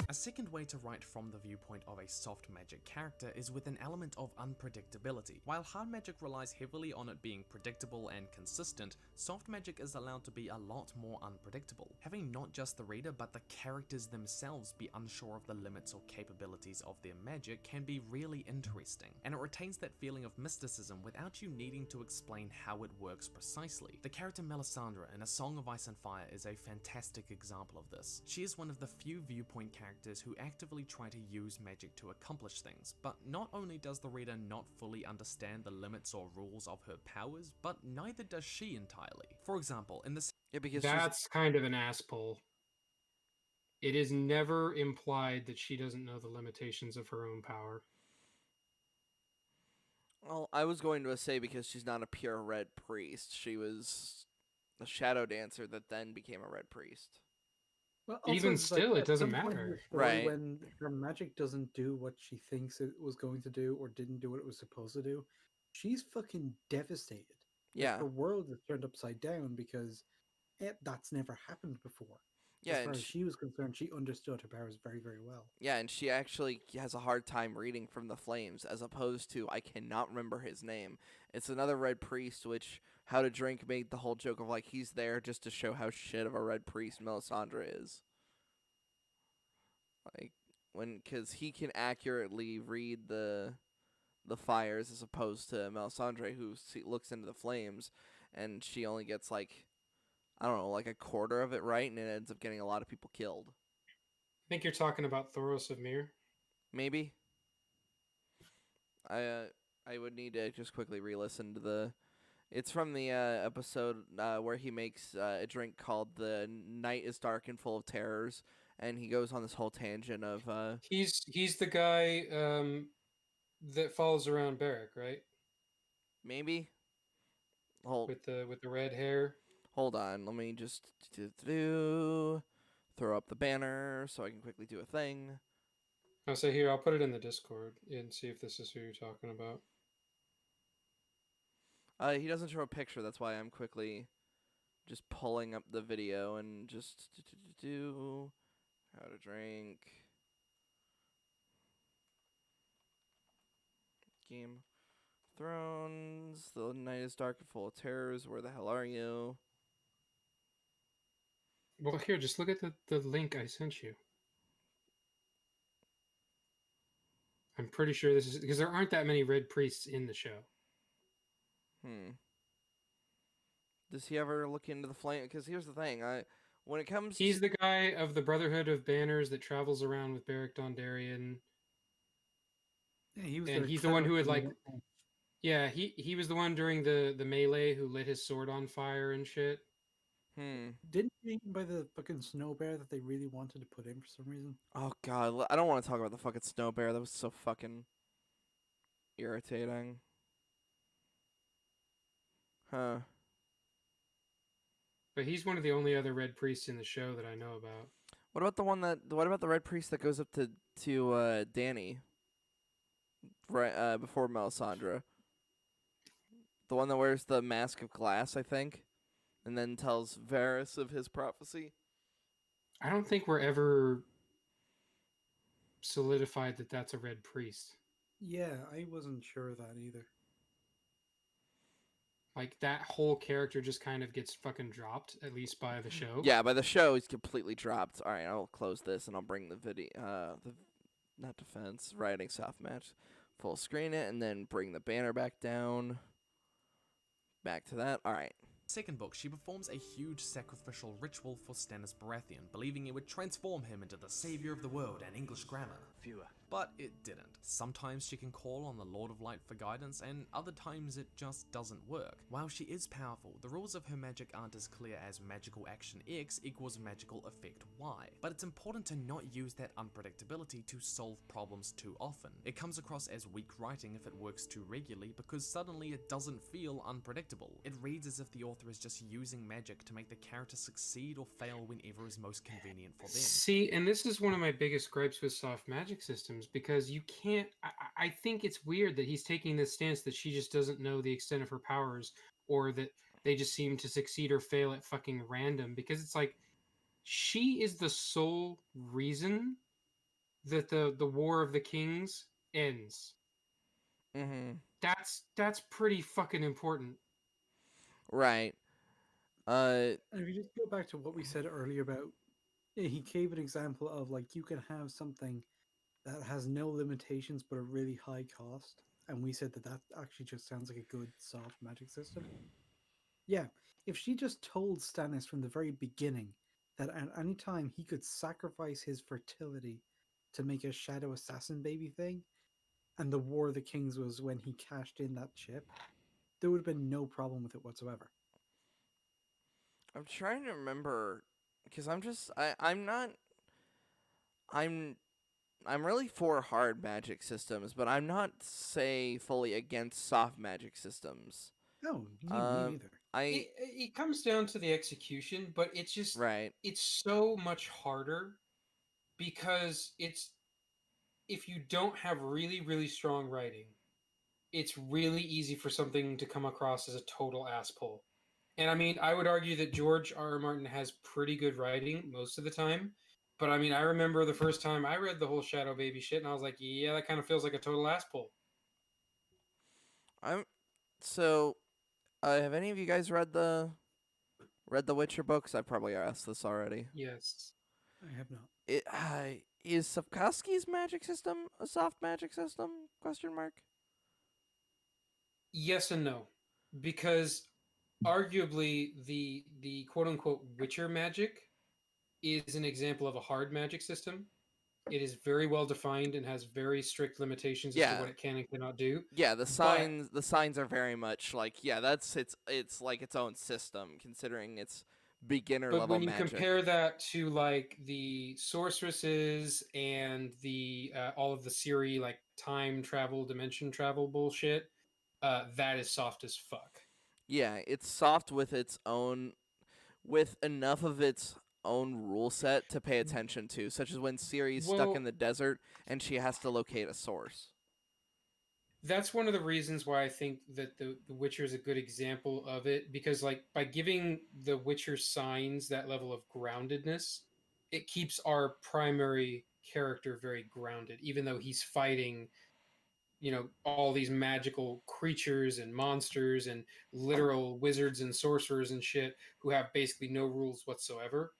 A second way to write from the viewpoint of a soft magic character is with an element of unpredictability. While hard magic relies heavily on it being predictable and consistent, soft magic is allowed to be a lot more unpredictable, having not just the reader but the characters themselves be unsure of the limits or capabilities of their magic can be really interesting, and it retains that feeling of mysticism without you needing to explain how it works precisely. The character Melisandre in A Song of Ice and Fire is a fantastic example of this. She is one of the few viewpoint characters who actively try to use magic to accomplish things, but not only does the reader not fully understand the limits or rules of her powers, but neither does she entirely. For example, in the Yeah, because That's kind of an ass pull. It is never implied that she doesn't know the limitations of her own power. well, I was going to say because she's not a pure red priest. She was a shadow dancer that then became a red priest. Well, Even also, like, still, it at doesn't some point in the matter. story, Right. when her magic doesn't do what she thinks it was going to do, or didn't do what it was supposed to do, she's fucking devastated. Like, Yeah. her world is turned upside down because that's never happened before. Yeah, As and far as she was concerned, she understood her powers very, very well. yeah, and she actually has a hard time reading from the flames, as opposed to I cannot remember his name. It's another red priest, which How to Drink made the whole joke of like he's there just to show how shit of a red priest Melisandre is. Like because he can accurately read the fires as opposed to Melisandre, who looks into the flames, and she only gets like I don't know, like a quarter of it right, and it ends up getting a lot of people killed. I think you're talking about Thoros of Myr. Maybe. I would need to just quickly re-listen to the. It's from the episode where he makes a drink called "The Night is Dark and Full of Terrors," and he goes on this whole tangent of. He's the guy that follows around Barrack, right? Maybe. Hold With the red hair. hold on. Let me just throw up the banner so I can quickly do a thing. I'll say here. I'll put it in the Discord and see if this is who you're talking about. He doesn't show a picture. That's why I'm quickly just pulling up the video and just do how to drink. Game of Thrones. The night is dark and full of terrors. Where the hell are you? Well, here, just look at the link I sent you. I'm pretty sure this is because there aren't that many red priests in the show. Does he ever look into the flame? Because here's the thing. When it comes, He's the guy of the Brotherhood of Banners that travels around with Beric Dondarrion. Yeah, he was And their he's the one who would cleric like. Yeah, he was the one during the melee who lit his sword on fire and shit. Didn't get eaten by the fucking snow bear that they really wanted to put in for some reason. Oh god, I don't want to talk about the fucking snow bear. That was so fucking irritating. Huh. But he's one of the only other red priests in the show that I know about. What about the one that? What about the red priest that goes up to Dany? Right before Melisandre. The one that wears the mask of glass, I think, and then tells Varys of his prophecy. I don't think we're ever solidified that that's a red priest. Yeah, I wasn't sure of that either. Like that whole character just kind of gets fucking dropped, at least by the show. Yeah, by the show he's completely dropped. All right, I'll close this and I'll bring the video. The not defense writing soft match, full screen it, and then bring the banner back down. Back to that. All right. second book, she performs a huge sacrificial ritual for Stannis Baratheon, believing it would transform him into the savior of the world and English grammar. Fewer. But it didn't. Sometimes she can call on the Lord of Light for guidance, and other times it just doesn't work. While she is powerful, the rules of her magic aren't as clear as magical action X equals magical effect Y. But it's important to not use that unpredictability to solve problems too often. It comes across as weak writing if it works too regularly, because suddenly it doesn't feel unpredictable. It reads as if the author is just using magic to make the character succeed or fail whenever is most convenient for them. See, and this is one of my biggest gripes with soft magic systems, because you can't. I think it's weird that he's taking this stance that she just doesn't know the extent of her powers, or that they just seem to succeed or fail at fucking random, because it's like she is the sole reason that the War of the Kings ends. Mm-hmm. That's pretty fucking important. Right. And if you just go back to what we said earlier about, he gave an example of like you can have something that has no limitations but a really high cost, and we said that that actually just sounds like a good soft magic system. Yeah, if she just told Stannis from the very beginning that at any time he could sacrifice his fertility to make a shadow assassin baby thing, and the War of the Kings was when he cashed in that chip, there would have been no problem with it whatsoever. I'm trying to remember because I'm not I'm I'm really for hard magic systems, but I'm not say fully against soft magic systems. No, me Um, neither. I It comes down to the execution, but right. it's so much harder because it's if you don't have really strong writing, it's really easy for something to come across as a total asshole. And I mean, I would argue that George R. R. Martin has pretty good writing most of the time. But I mean, I remember the first time I read the whole Shadow Baby shit, and I was like, yeah, that kind of feels like a total asshole. I'm so. Have any of you guys read the Witcher books? I probably asked this already. Yes. I have not. It is Sapkowski's magic system a soft magic system? Question mark. Yes and no. Because arguably the quote unquote Witcher magic is an example of a hard magic system. It is very well defined and has very strict limitations as to Yeah, what it can and cannot do. yeah. But The signs are very much like yeah. That's it's like its own system considering it's beginner but level when you magic. compare that to like the sorceresses and the all of the Siri like time travel, dimension travel bullshit, that is soft as fuck. Yeah, it's soft with enough of its own rule set to pay attention to, such as when Ciri's stuck in Well, the desert and she has to locate a source. that's one of the reasons why I think that the Witcher is a good example of it because like by giving the Witcher signs that level of groundedness, it keeps our primary character very grounded, even though he's fighting, you know, all these magical creatures and monsters and literal wizards and sorcerers and shit who have basically no rules whatsoever.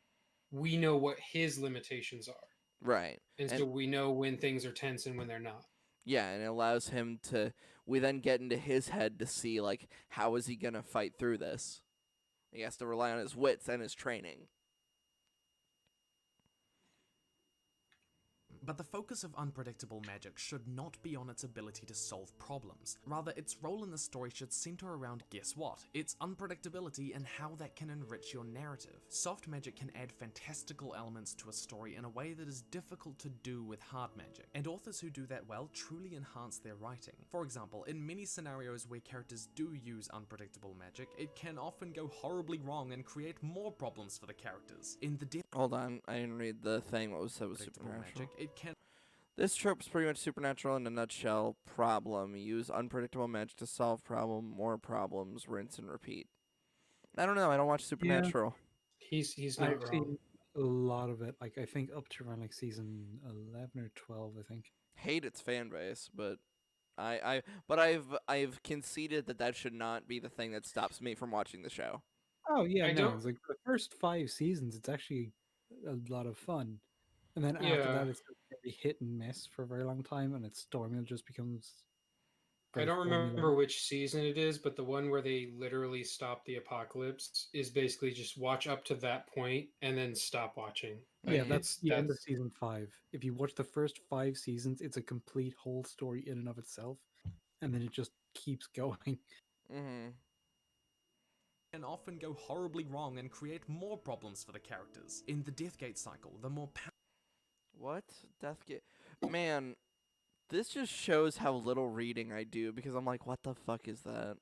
We know what his limitations are. Right. And And so we know when things are tense and when they're not. yeah, and it allows him to we then get into his head to see like how is he going to fight through this. He has to rely on his wits and his training. But the focus of unpredictable magic should not be on its ability to solve problems. Rather, its role in the story should center around guess what? Its unpredictability and how that can enrich your narrative. Soft magic can add fantastical elements to a story in a way that is difficult to do with hard magic, and authors who do that well truly enhance their writing. For example, in many scenarios where characters do use unpredictable magic, it can often go horribly wrong and create more problems for the characters. In the Hold on, I didn't read the thing. What was said was predictable supernatural. magic, it can This trope is pretty much supernatural in a nutshell. Problem: use unpredictable magic to solve problem. More problems. Rinse and repeat. I don't know. I don't watch Yeah, Supernatural. He's not I've wrong. seen a lot of it. Like I think up to around like season 11 or 12. I think. Hate its fan base, but I've conceded that that should not be the thing that stops me from watching the show. Oh yeah, I no. don't. It's like the first 5 seasons. It's actually a lot of fun, and then after Yeah, that, it's very hit and miss for a very long time, and its story just becomes I very don't remember formulaic. which season it is, but the one where they literally stop the apocalypse is basically just watch up to that point and then stop watching. Yeah, Like Mm-hmm. that's it's the end of that's season 5. If you watch the first 5 seasons, it's a complete whole story in and of itself, and then it just keeps going. Mm-hmm. can often go horribly wrong and create more problems for the characters. In the Deathgate cycle, the more What? Deathgate? Man, this just shows how little reading I do because I'm like, what the fuck is that?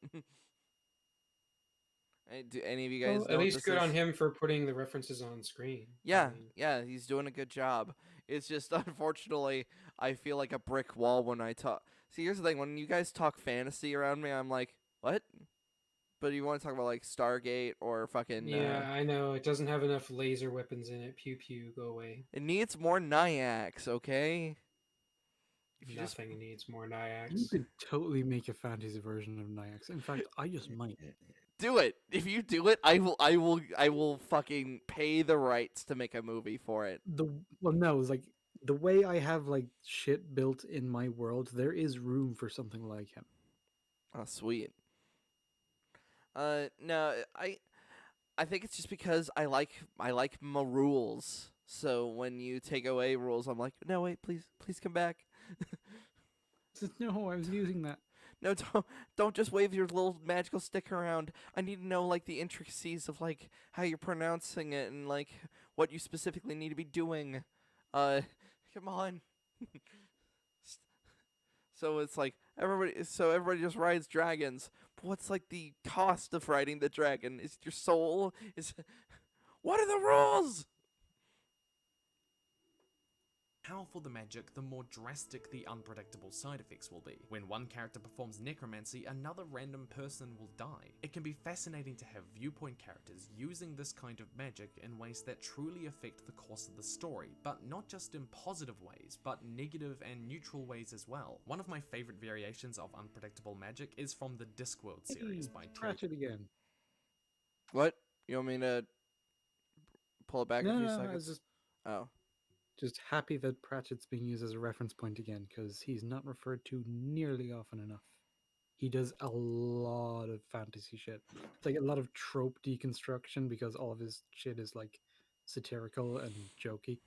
Do any of you guys well, know at what least this good on is? him for putting the references on screen. I Yeah, mean, yeah, he's doing a good job. It's just unfortunately I feel like a brick wall when I talk. See, here's the thing: when you guys talk fantasy around me, I'm like, what? but you want to talk about like Stargate or fucking Yeah, I know. It doesn't have enough laser weapons in it. Pew pew, go away. it needs more Nyax, okay? If you just Nothing needs more You Nyax. could totally make a fantasy version of Nyax. In fact, I just might. do it. If you do it, I will fucking pay the rights to make a movie for it. No, it's like the way I have like shit built in my world, there is room for something like him. Oh, sweet. No, I think it's just because I like my rules. So when you take away rules, I'm like, no, wait, please come back. No, I was using that. No, don't just wave your little magical stick around. I need to know like the intricacies of like how you're pronouncing it and like what you specifically need to be doing. Uh, come on. So it's like everybody just rides dragons. But what's like the cost of riding the dragon? Is it your soul? Is what are the rules? Powerful the magic, the more drastic the unpredictable side effects will be. When one character performs necromancy, another random person will die. It can be fascinating to have viewpoint characters using this kind of magic in ways that truly affect the course of the story, but not just in positive ways, but negative and neutral ways as well. One of my favorite variations of unpredictable magic is from the Discworld series by Terry. Crash it again. What? You want me to pull it back a No, few no, I seconds? was Oh. just happy that Pratchett's being used as a reference point again, because he's not referred to nearly often enough. He does a lot of fantasy shit. It's like a lot of trope deconstruction because all of his shit is like satirical and jokey.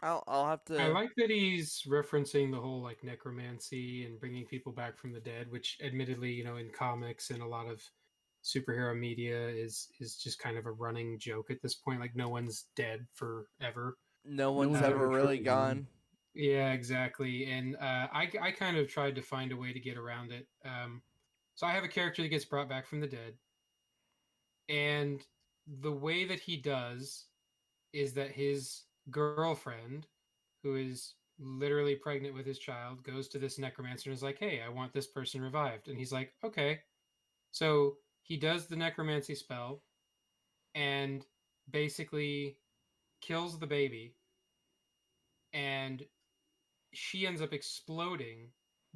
I'll have I to. like that he's referencing the whole like necromancy and bringing people back from the dead, which admittedly, in comics and a lot of superhero media is just kind of a running joke at this point. Like no one's dead forever. No No one's one's ever ever really truly gone. Yeah, exactly. And I kind of tried to find a way to get around it. So I have a character that gets brought back from the dead, and the way that he does is that his girlfriend, who is literally pregnant with his child, goes to this necromancer and is like, "Hey, I want this person revived." And he's like, "Okay." So he does the necromancy spell and basically kills the baby, and she ends up exploding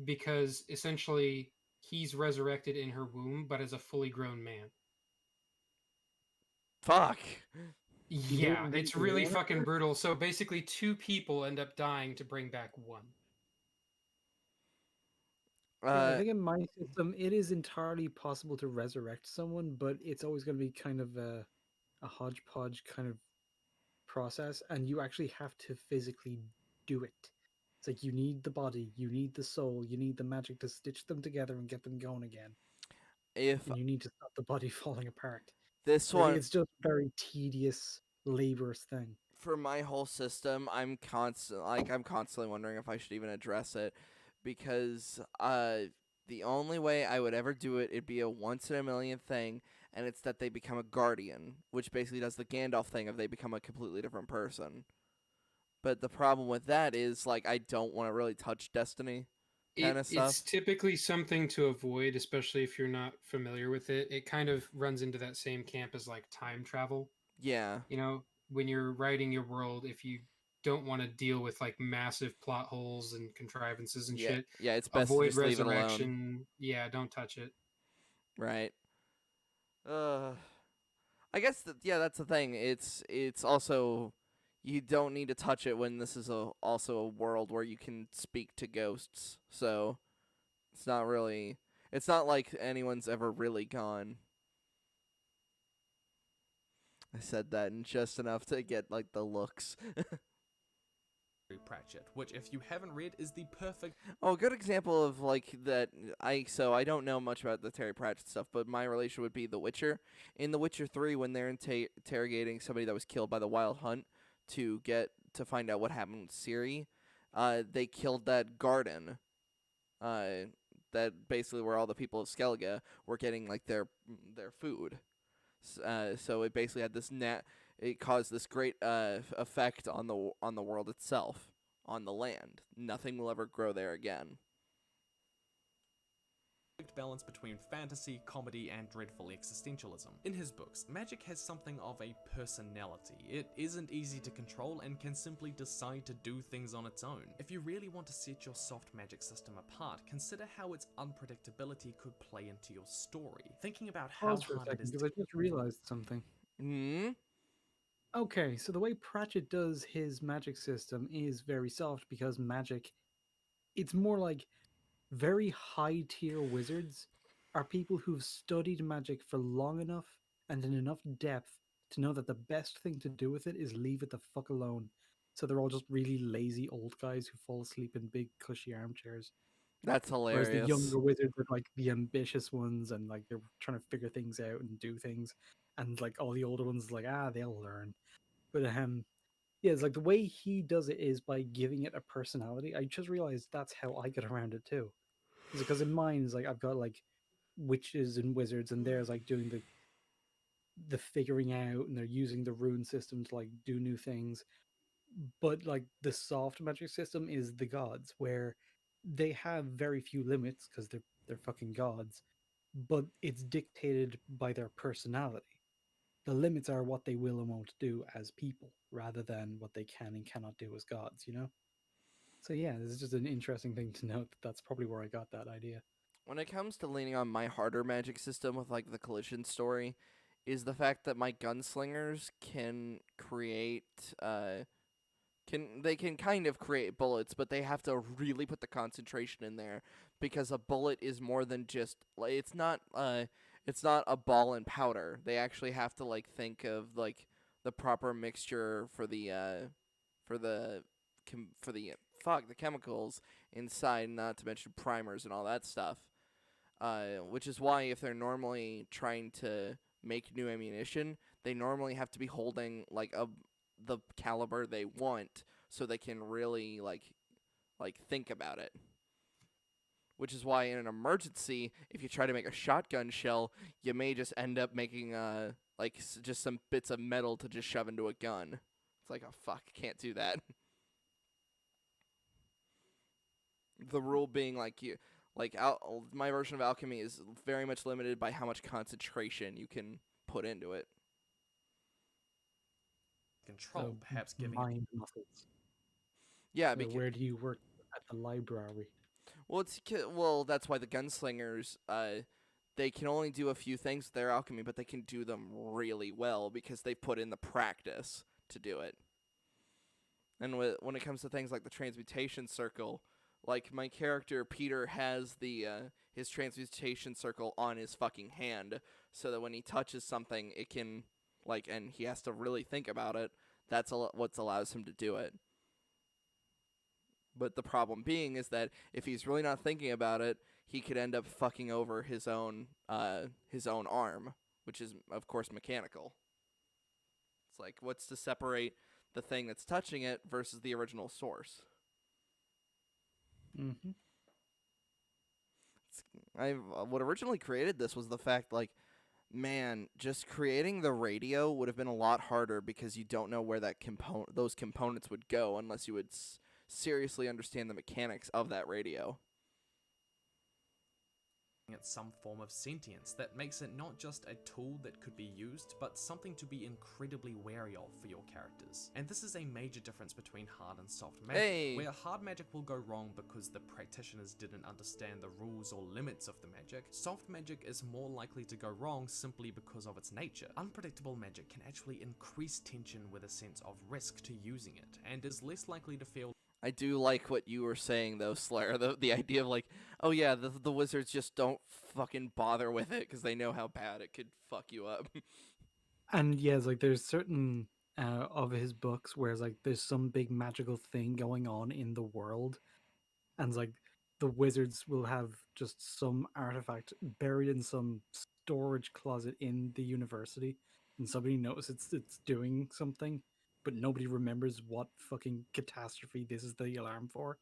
because essentially he's resurrected in her womb, but as a fully grown man. Fuck. He Yeah, didn't it's really want it fucking first? brutal. So basically, two people end up dying to bring back one. Yeah, I Uh, think in my system, it is entirely possible to resurrect someone, but it's always going to be kind of a hodgepodge kind of process, and you actually have to physically do it. It's like you need the body, you need the soul, you need the magic to stitch them together and get them going again, if and you need to stop the body falling apart. this Like one it's just a very tedious, laborious thing. for my whole system, I'm constantly wondering if I should even address it because the only way I would ever do it, it'd be a once in a million thing, and it's that they become a guardian, which basically does the Gandalf thing of they become a completely different person. But the problem with that is like I don't want to really touch Destiny kind of It's stuff. typically something to avoid, especially if you're not familiar with it. It kind of runs into that same camp as like time travel. Yeah. When you're writing your world, if you don't want to deal with like massive plot holes and contrivances and Yeah. shit, Yeah, it's best to avoid just leave it alone. resurrection. Yeah, don't touch it. Right. Uh I guess that's the thing. It's also you don't need to touch it when this is also a world where you can speak to ghosts. So it's not like anyone's ever really gone. I said that in just enough to get like the looks. Pratchett, which if you haven't read is the perfect Oh, a good example of like that. I don't know much about the Terry Pratchett stuff, but my relation would be The Witcher. In The Witcher 3, when they're interrogating somebody that was killed by the Wild Hunt to find out what happened with Ciri, they killed that garden. That basically where all the people of Skellige were getting like their food. So it basically had this it caused this great effect on the world itself, on the land. Nothing will ever grow there again. balance between fantasy, comedy, and dreadful existentialism. In his books, magic has something of a personality. It isn't easy to control and can simply decide to do things on its own. If you really want to set your soft magic system apart, consider how its unpredictability could play into your story. Thinking about how Pause for a hard it second is because to I just realized something. Hmm. Okay, so the way Pratchett does his magic system is very soft because magic, it's more like very high tier wizards are people who've studied magic for long enough and in enough depth to know that the best thing to do with it is leave it the fuck alone. So they're all just really lazy old guys who fall asleep in big cushy armchairs. That's Whereas the hilarious. younger wizards are like the ambitious ones and like they're trying to figure things out and do things. And like all the older ones like, they'll learn. But yeah, it's like the way he does it is by giving it a personality. I just realized that's how I get around it too. Is because in mine is like I've got like witches and wizards, and there's like doing the figuring out, and they're using the rune system to like do new things. But like the soft magic system is the gods, where they have very few limits because they're fucking gods, but it's dictated by their personality. The limits are what they will and won't do as people, rather than what they can and cannot do as gods. You know. So yeah, this is just an interesting thing to note. That's probably where I got that idea. When it comes to leaning on my harder magic system with like the collision story, is the fact that my gunslingers can create can kind of create bullets, but they have to really put the concentration in there because a bullet is more than just like it's not a ball and powder. They actually have to like think of like the proper mixture for the fuck the chemicals inside, not to mention primers and all that stuff. Which is why if they're normally trying to make new ammunition, they normally have to be holding like the caliber they want, so they can really like think about it. Which is why in an emergency, if you try to make a shotgun shell, you may just end up making just some bits of metal to just shove into a gun. It's like, oh fuck, can't do that. The rule being my version of alchemy is very much limited by how much concentration you can put into it. control, So perhaps giving it mind muscles. Yeah, So because where do you work at the library? that's why the gunslingers they can only do a few things with their alchemy, but they can do them really well because they put in the practice to do it. And when it comes to things like the transmutation circle, like my character Peter has the his transmutation circle on his fucking hand, so that when he touches something, it can and he has to really think about it. That's what allows him to do it. But the problem being is that if he's really not thinking about it, he could end up fucking over his own arm, which is of course mechanical. It's like, what's to separate the thing that's touching it versus the original source? Mm-hmm. What originally created this was the fact, like, man, just creating the radio would have been a lot harder because you don't know where those components would go unless you would seriously understand the mechanics of that radio. it some form of sentience that makes it not just a tool that could be used, but something to be incredibly wary of for your characters. And this is a major difference between hard and soft magic, Hey. where hard magic will go wrong because the practitioners didn't understand the rules or limits of the magic. Soft magic is more likely to go wrong simply because of its nature. Unpredictable magic can actually increase tension with a sense of risk to using it, and is less likely to feel I do like what you were saying, though, Slayer. The idea of, like, oh yeah, the wizards just don't fucking bother with it because they know how bad it could fuck you up. And yeah, it's like there's certain of his books where it's like there's some big magical thing going on in the world, and it's like the wizards will have just some artifact buried in some storage closet in the university, and somebody knows it's doing something, but nobody remembers what fucking catastrophe this is the alarm for.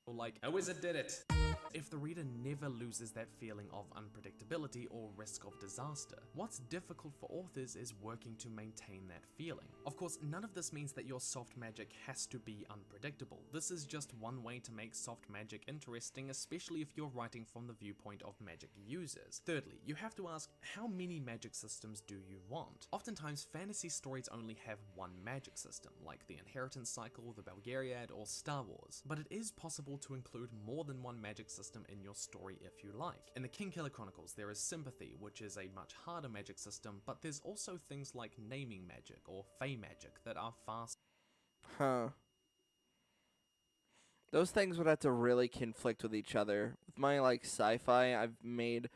like, a wizard did it. if the reader never loses that feeling of unpredictability or risk of disaster. What's difficult for authors is working to maintain that feeling. Of course, none of this means that your soft magic has to be unpredictable. This is just one way to make soft magic interesting, especially if you're writing from the viewpoint of magic users. Thirdly, you have to ask, how many magic systems do you want? Oftentimes, fantasy stories only have one magic system, like the Inheritance Cycle, the Y.A.R.P, or Star Wars, but it is possible to include more than one magic system in your story if you like. In the Kingkiller Chronicles, there is Sympathy, which is a much harder magic system, but there's also things like naming magic or fey magic that are far. Huh. Those things would have to really conflict with each other. With my like sci-fi, I've made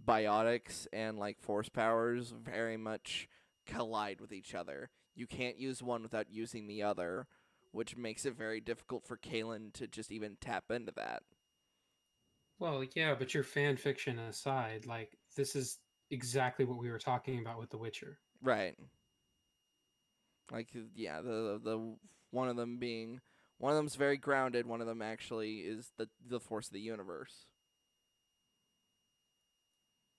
biotics and like force powers very much collide with each other. You can't use one without using the other, which makes it very difficult for Kalen to just even tap into that. Well, yeah, but your fan fiction aside, like this is exactly what we were talking about with The Witcher. Right. Like yeah, the one of them's very grounded, one of them actually is the force of the universe.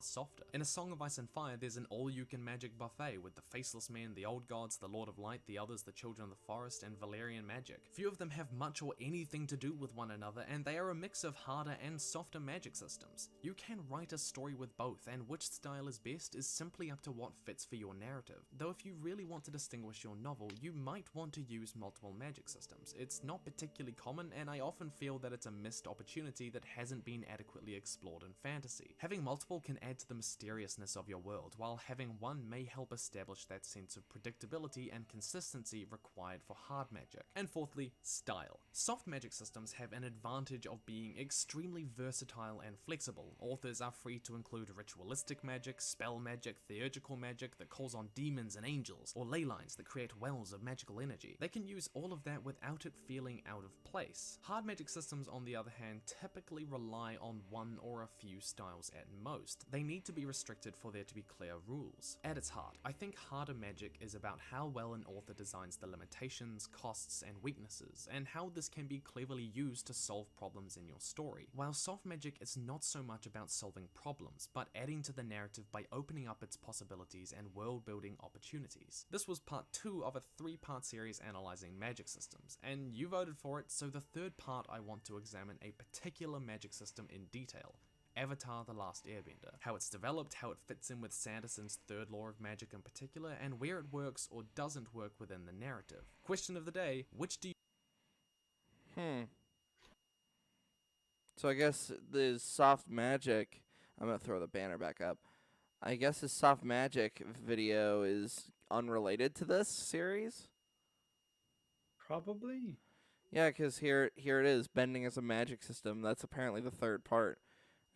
Softer. In A Song of Ice and Fire, there's an all-you-can magic buffet with the Faceless Men, the Old Gods, the Lord of Light, the others, the Children of the Forest, and Valerian magic. Few of them have much or anything to do with one another, and they are a mix of harder and softer magic systems. You can write a story with both, and which style is best is simply up to what fits for your narrative. Though if you really want to distinguish your novel, you might want to use multiple magic systems. It's not particularly common, and I often feel that it's a missed opportunity that hasn't been adequately explored in fantasy. Having multiple can add to the mysteriousness of your world, while having one may help establish that sense of predictability and consistency required for hard magic. And fourthly, style. Soft magic systems have an advantage of being extremely versatile and flexible. Authors are free to include ritualistic magic, spell magic, theurgical magic that calls on demons and angels, or ley lines that create wells of magical energy. They can use all of that without it feeling out of place. Hard magic systems, on the other hand, typically rely on one or a few styles at most. They need to be restricted for there to be clear rules. At its heart, I think harder magic is about how well an author designs the limitations, costs, and weaknesses, and how this can be cleverly used to solve problems in your story. While soft magic is not so much about solving problems, but adding to the narrative by opening up its possibilities and world-building opportunities. This was part 2 of a 3-part series analyzing magic systems, and you voted for it, so the third part I want to examine a particular magic system in detail. Avatar: The Last Airbender. How it's developed, how it fits in with Sanderson's third law of magic in particular, and where it works or doesn't work within the narrative. Question of the day, which do you So I guess the soft magic. I'm gonna throw the banner back up. I guess the soft magic video is unrelated to this series. Probably. Yeah, because here it is, bending as a magic system. That's apparently the third part.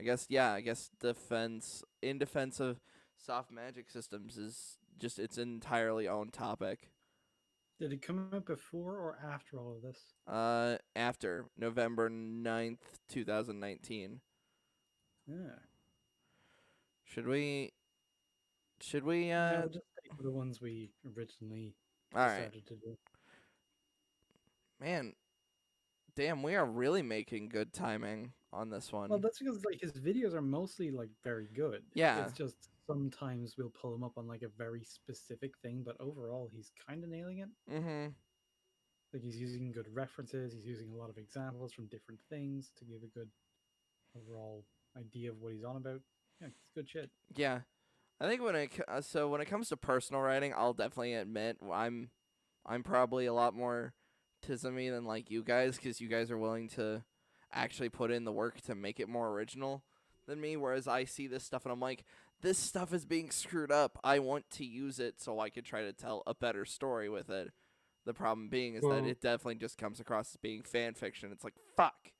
I guess in defense of soft magic systems is just its entirely own topic. Did it come out before or after all of this? After November 9th, 2019. Yeah. Should we Yeah, we'll just take the ones we originally all right. decided to do. Man, damn, we are really making good timing on this one. Well, that's because like his videos are mostly like very good. Yeah. It's just sometimes we'll pull him up on like a very specific thing, but overall he's kind of nailing it. Mm-hmm. Like he's using good references, he's using a lot of examples from different things to give a good overall idea of what he's on about. Yeah, it's good shit. Yeah. I think when it comes to personal writing, I'll definitely admit I'm probably a lot more tismy than like you guys, because you guys are willing to actually put in the work to make it more original than me, whereas I see this stuff and I'm like, this stuff is being screwed up. I want to use it so I could try to tell a better story with it. The problem being is that it definitely just comes across as being fan fiction. It's like, fuck.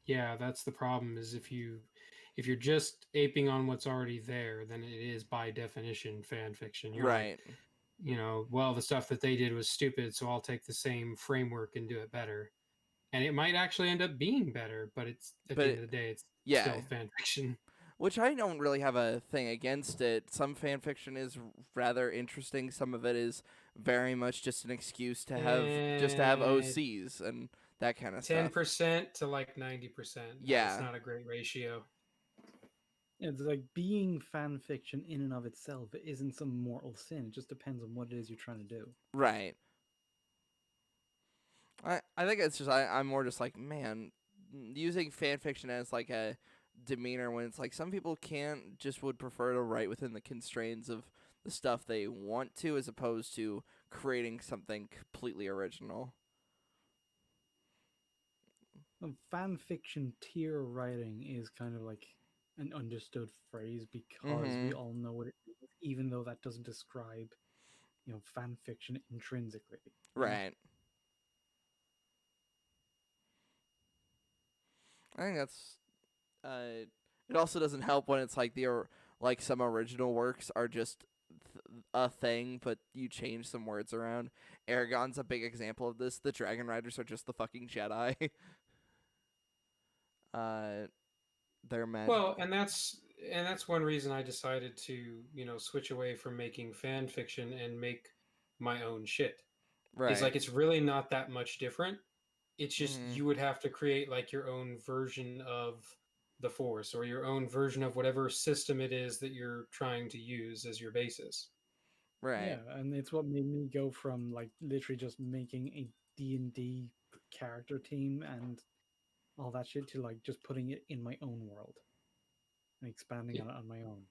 Yeah, that's the problem, is if you're just aping on what's already there, then it is by definition fan fiction. You're Right. like, well, the stuff that they did was stupid, so I'll take the same framework and do it better. And it might actually end up being better, but it's at the end of the day, it's still fan fiction. Which I don't really have a thing against it. Some fan fiction is rather interesting. Some of it is very much just an excuse to have OCs, and that kind of stuff. 10% to like 90%. It's Yeah, not a great ratio. It's like being fan fiction in and of itself isn't some mortal sin. It just depends on what it is you're trying to do. right. I think it's just I'm more just like, man, using fan fiction as like a demeanor when it's like some people can't just would prefer to write within the constraints of the stuff they want to as opposed to creating something completely original. Fan fiction tier writing is kind of like an understood phrase because we Mhm. all know what it is, even though that doesn't describe, fan fiction intrinsically. Right. I think that's it also doesn't help when it's like like some original works are just a thing, but you change some words around. Aragon's a big example of this. The Dragon Riders are just the fucking Jedi. uh, they're magic. Well, and that's one reason I decided to, switch away from making fan fiction and make my own shit. Is Right. like it's really not that much different. It's just Mhm. you would have to create like your own version of the Force or your own version of whatever system it is that you're trying to use as your basis. Right. Yeah, and it's what made me go from like literally just making a D&D character team and all that shit to like just putting it in my own world and expanding Yeah. on it on my own.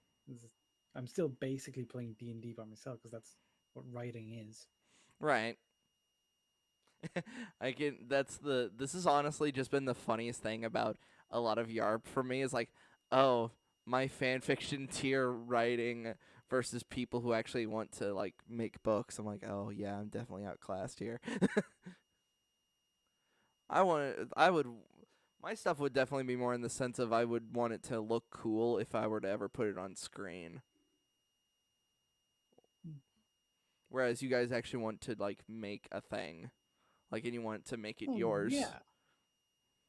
I'm still basically playing D&D by myself because that's what writing is. Right. I can. That's the. This has honestly just been the funniest thing about a lot of YARP for me is like, oh, my fan fiction tier writing versus people who actually want to like make books. I'm like, oh yeah, I'm definitely outclassed here. I would. My stuff would definitely be more in the sense of I would want it to look cool if I were to ever put it on screen. Whereas you guys actually want to like make a thing, like, and you want to make it Oh yours. yeah.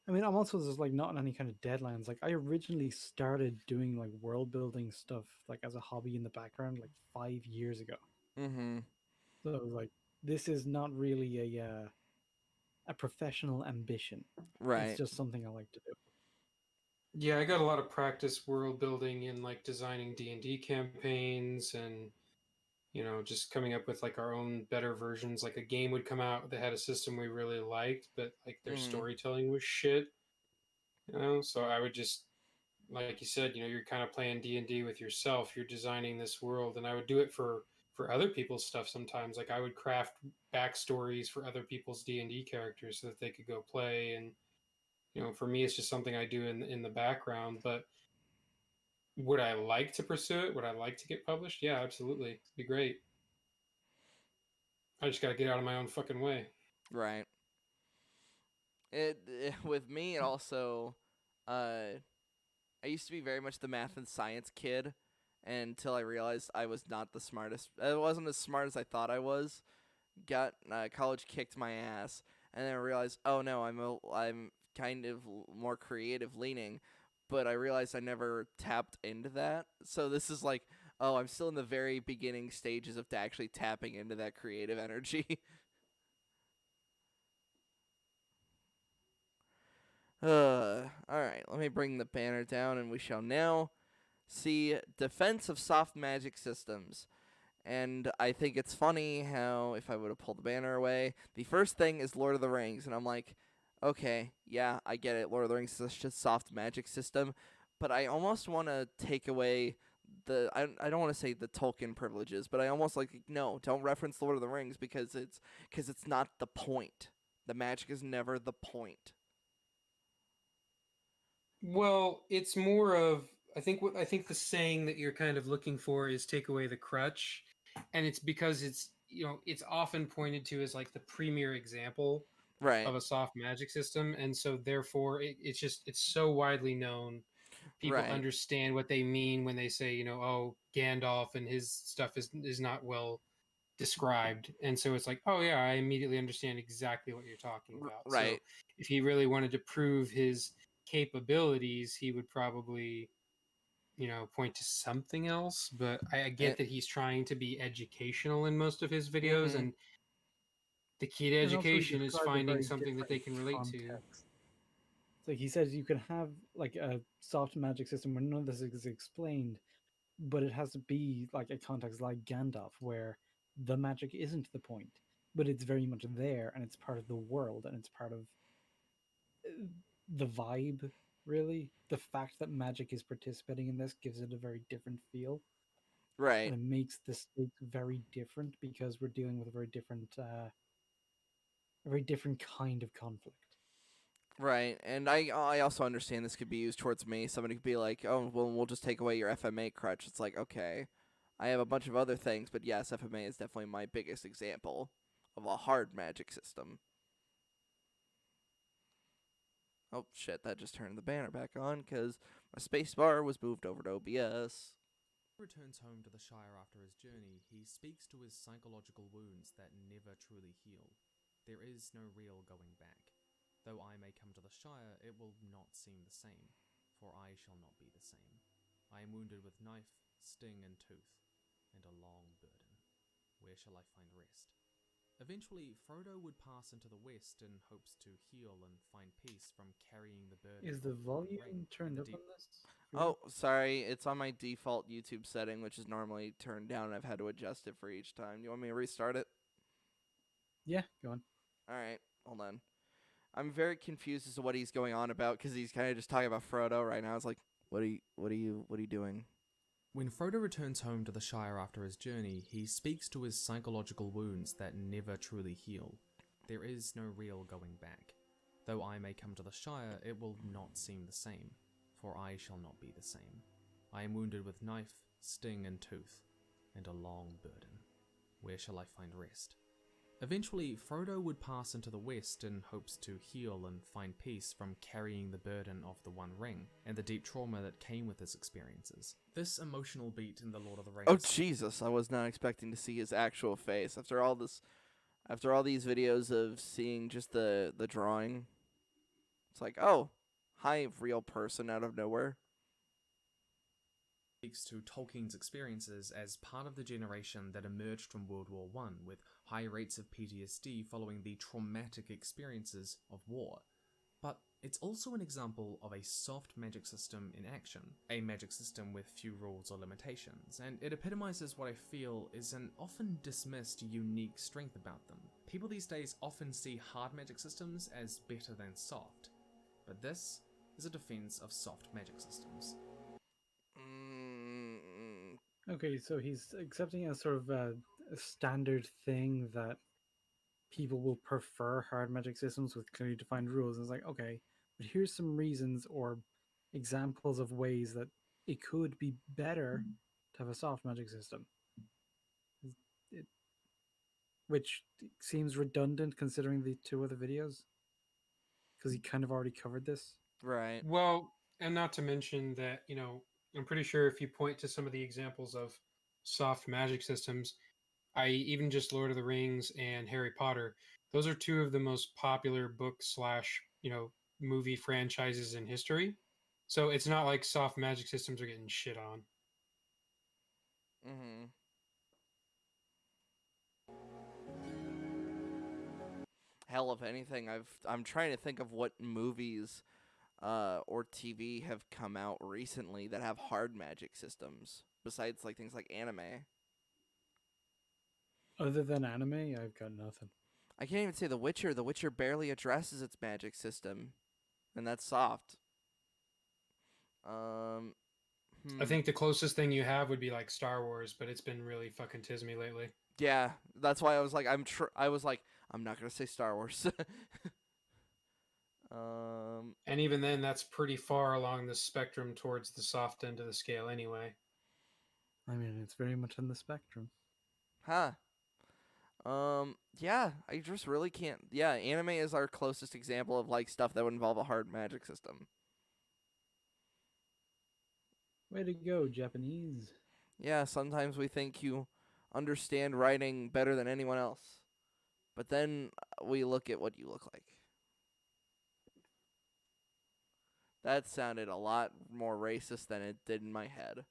I mean, I'm also just like not on any kind of deadlines. Like, I originally started doing like world building stuff like as a hobby in the background like 5 years ago. Mm-hmm. So it was like, this is not really a professional ambition. It's Right. just something I like to do. Yeah, I got a lot of practice world building in like designing D&D campaigns and just coming up with like our own better versions. Like a game would come out that had a system we really liked, but like their Mm-hmm. storytelling was shit. So I would just, like you said, you're kind of playing D&D with yourself. You're designing this world, and I would do it for other people's stuff sometimes. Like I would craft backstories for other people's D&D characters so that they could go play. And for me, it's just something I do in the background. But would I like to pursue it? Would I like to get published? Yeah, absolutely. It'd be great. I just got to get out of my own fucking way. Right. With me, it also, uh, I used to be very much the math and science kid until I realized I was not the smartest. I wasn't as smart as I thought I was. Got college kicked my ass, and then I realized, oh no, I'm kind of more creative leaning, but I realized I never tapped into that. So this is like, oh, I'm still in the very beginning stages of actually tapping into that creative energy. All right, let me bring the banner down, and we shall now see defense of soft magic systems. And I think it's funny how if I would have pulled the banner away, the first thing is Lord of the Rings, and I'm like, okay, yeah, I get it. Lord of the Rings is such a soft magic system, but I almost want to take away I don't want to say the Tolkien privileges, but I almost like no, don't reference Lord of the Rings because it's not the point. The magic is never the point. Well, it's more of I think the saying that you're kind of looking for is take away the crutch, and it's because it's often pointed to as like the premier example Right. of a soft magic system, and so therefore it's so widely known. People Right. understand what they mean when they say oh, Gandalf and his stuff is not well described, and so it's like, oh yeah, I immediately understand exactly what you're talking about. So Right. if he really wanted to prove his capabilities, he would probably point to something else. But I get It, that he's trying to be educational in most of his videos, mm-hmm. and The key to And also, he education is described a finding very something that they can different relate to. context. It's like he says you can have like a soft magic system where none of this is explained, but it has to be like a context like Gandalf, where the magic isn't the point, but it's very much there and it's part of the world and it's part of the vibe. Really, the fact that magic is participating in this gives it a very different feel, and Right. it makes the stakes very different because we're dealing with a very different kind of conflict. Right, and I also understand this could be used towards me. Somebody could be like, "Oh, well, we'll just take away your FMA crutch." It's like, okay, I have a bunch of other things, but yes, FMA is definitely my biggest example of a hard magic system. Oh shit, that just turned the banner back on because my space bar was moved over to OBS. Returns home to the Shire after his journey, he speaks to his psychological wounds that never truly heal. There is no real going back. Though I may come to the Shire, it will not seem the same, for I shall not be the same. I am wounded with knife, sting, and tooth, and a long burden. Where shall I find rest? Eventually, Frodo would pass into the west in hopes to heal and find peace from carrying the burden Is of the the One Ring volume and turned the up on deep. this? Oh, sorry, it's on my default YouTube setting, which is normally turned down. And I've had to adjust it for each time. You want me to restart it? Yeah, go on. All right, hold on. I'm very confused as to what he's going on about because he's kind of just talking about Frodo right now. It's like, what are you doing? When Frodo returns home to the Shire after his journey, he speaks to his psychological wounds that never truly heal. There is no real going back. Though I may come to the Shire, it will not seem the same, for I shall not be the same. I am wounded with knife, sting, and tooth, and a long burden. Where shall I find rest? Eventually, Frodo would pass into the west in hopes to heal and find peace from carrying the burden of the One Ring and the deep trauma that came with his experiences. This emotional beat in The Lord of the Rings. Oh Jesus! I was not expecting to see his actual face after all this. After all these videos of seeing just the drawing, it's like, oh, hi, real person out of nowhere. Speaks to Tolkien's experiences as part of the generation that emerged from World War I, with high rates of PTSD following the traumatic experiences of war. But it's also an example of a soft magic system in action, a magic system with few rules or limitations, and it epitomizes what I feel is an often dismissed unique strength about them. People these days often see hard magic systems as better than soft, but this is a defense of soft magic systems. Okay, so he's accepting as sort of a standard thing that people will prefer hard magic systems with clearly defined rules. And it's like, okay, but here's some reasons or examples of ways that it could be better to have a soft magic system. It, which seems redundant considering the two other videos, because he kind of already covered this. Right. Well, and not to mention that, I'm pretty sure if you point to some of the examples of soft magic systems, i.e., even just Lord of the Rings and Harry Potter, those are two of the most popular book slash, movie franchises in history. So it's not like soft magic systems are getting shit on. Mm-hmm. Hell, if anything, I'm trying to think of what movies or TV have come out recently that have hard magic systems besides like things like anime. Other than anime, I've got nothing. I can't even say The Witcher. The Witcher barely addresses its magic system, and that's soft. I think the closest thing you have would be like Star Wars, but it's been really fucking tismy lately. Yeah, that's why I was like, I'm not gonna say Star Wars. And even then, that's pretty far along the spectrum towards the soft end of the scale anyway. I mean, it's very much on the spectrum. Huh. Yeah, I just really can't. Yeah, anime is our closest example of like stuff that would involve a hard magic system. Way to go, Japanese. Yeah, sometimes we think you understand writing better than anyone else, but then we look at what you look like. That sounded a lot more racist than it did in my head.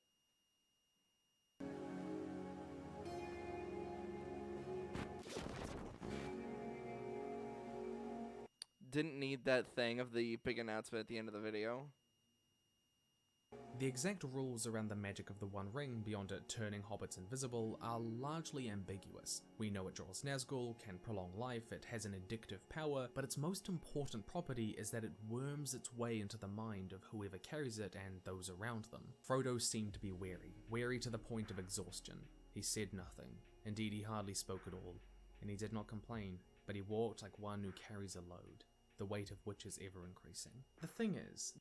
didn't need that thing of the big announcement at the end of the video. The exact rules around the magic of the One Ring beyond it turning hobbits invisible are largely ambiguous. We know it draws Nazgul, can prolong life, it has an addictive power, but its most important property is that it worms its way into the mind of whoever carries it and those around them. Frodo seemed to be wary to the point of exhaustion. He said nothing. Indeed, he hardly spoke at all, and he did not complain, but he walked like one who carries a load, the weight of which is ever increasing. The thing is,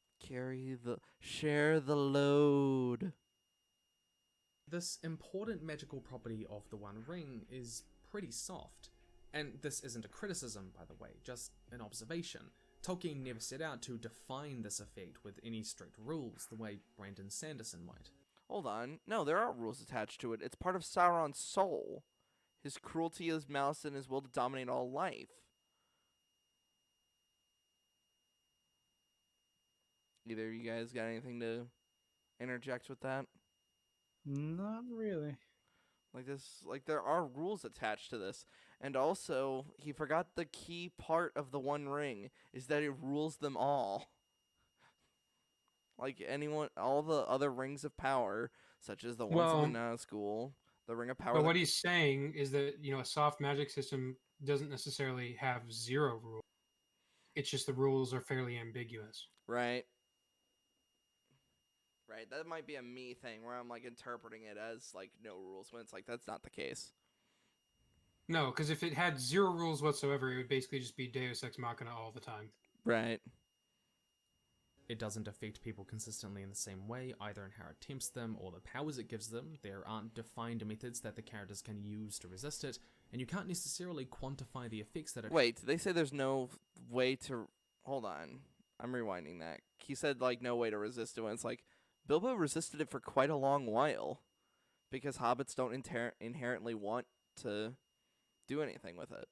Share the load. this important magical property of the One Ring is pretty soft. And this isn't a criticism, by the way, just an observation. Tolkien never set out to define this effect with any strict rules the way Brandon Sanderson might. Hold on. No, there are rules attached to it. It's part of Sauron's soul. His cruelty, his malice, and his will to dominate all life. Either of you guys got anything to interject with that? Not really. Like there are rules attached to this. And also, he forgot the key part of the One Ring is that it rules them all. Like all the other rings of power, such as the ones in the Nazgul, the Ring of Power. But what he's saying is that, a soft magic system doesn't necessarily have 0 rules. It's just the rules are fairly ambiguous. Right. Right, that might be a me thing where I'm like interpreting it as like no rules when it's like that's not the case. No, because if it had 0 rules whatsoever, it would basically just be Deus Ex Machina all the time. Right. It doesn't affect people consistently in the same way, either in how it tempts them or the powers it gives them. There aren't defined methods that the characters can use to resist it, and you can't necessarily quantify the effects that it... Wait, did they say there's no way to... Hold on. I'm rewinding that. He said, like, no way to resist it when it's like, Bilbo resisted it for quite a long while, because hobbits don't inherently want to do anything with it.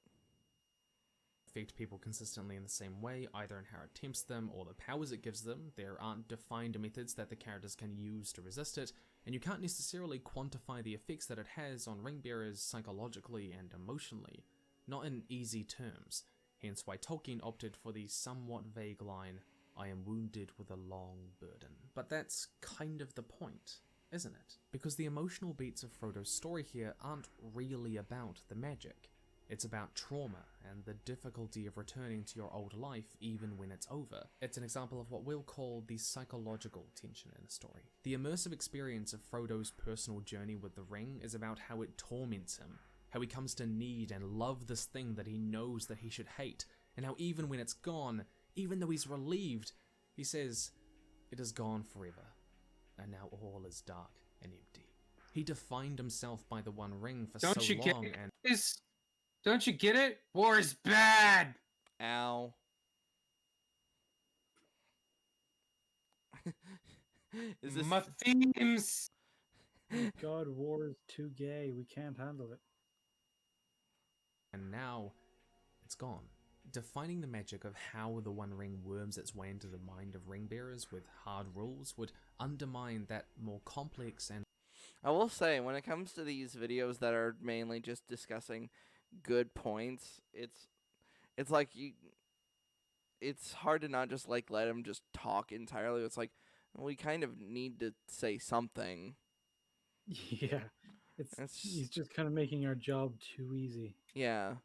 Affect people consistently in the same way, either in how it tempts them or the powers it gives them. There aren't defined methods that the characters can use to resist it, and you can't necessarily quantify the effects that it has on ring-bearers psychologically and emotionally, not in easy terms, hence why Tolkien opted for the somewhat vague line, "I am wounded with a long burden." But that's kind of the point, isn't it? Because the emotional beats of Frodo's story here aren't really about the magic. It's about trauma and the difficulty of returning to your old life even when it's over. It's an example of what we'll call the psychological tension in a story. The immersive experience of Frodo's personal journey with the ring is about how it torments him, how he comes to need and love this thing that he knows that he should hate, and how even when it's gone, even though he's relieved, he says, "It is gone forever, and now all is dark and empty." He defined himself by the One Ring for so long, and... Don't you get it? War is bad! Ow. Is this... My themes! God, war is too gay. We can't handle it. And now, it's gone. Defining the magic of how the One Ring worms its way into the mind of ring-bearers with hard rules would undermine that more complex and... I will say, when it comes to these videos that are mainly just discussing good points, it's like it's hard to not just like let him just talk entirely. It's like we kind of need to say something. Yeah, he's just kind of making our job too easy. Yeah.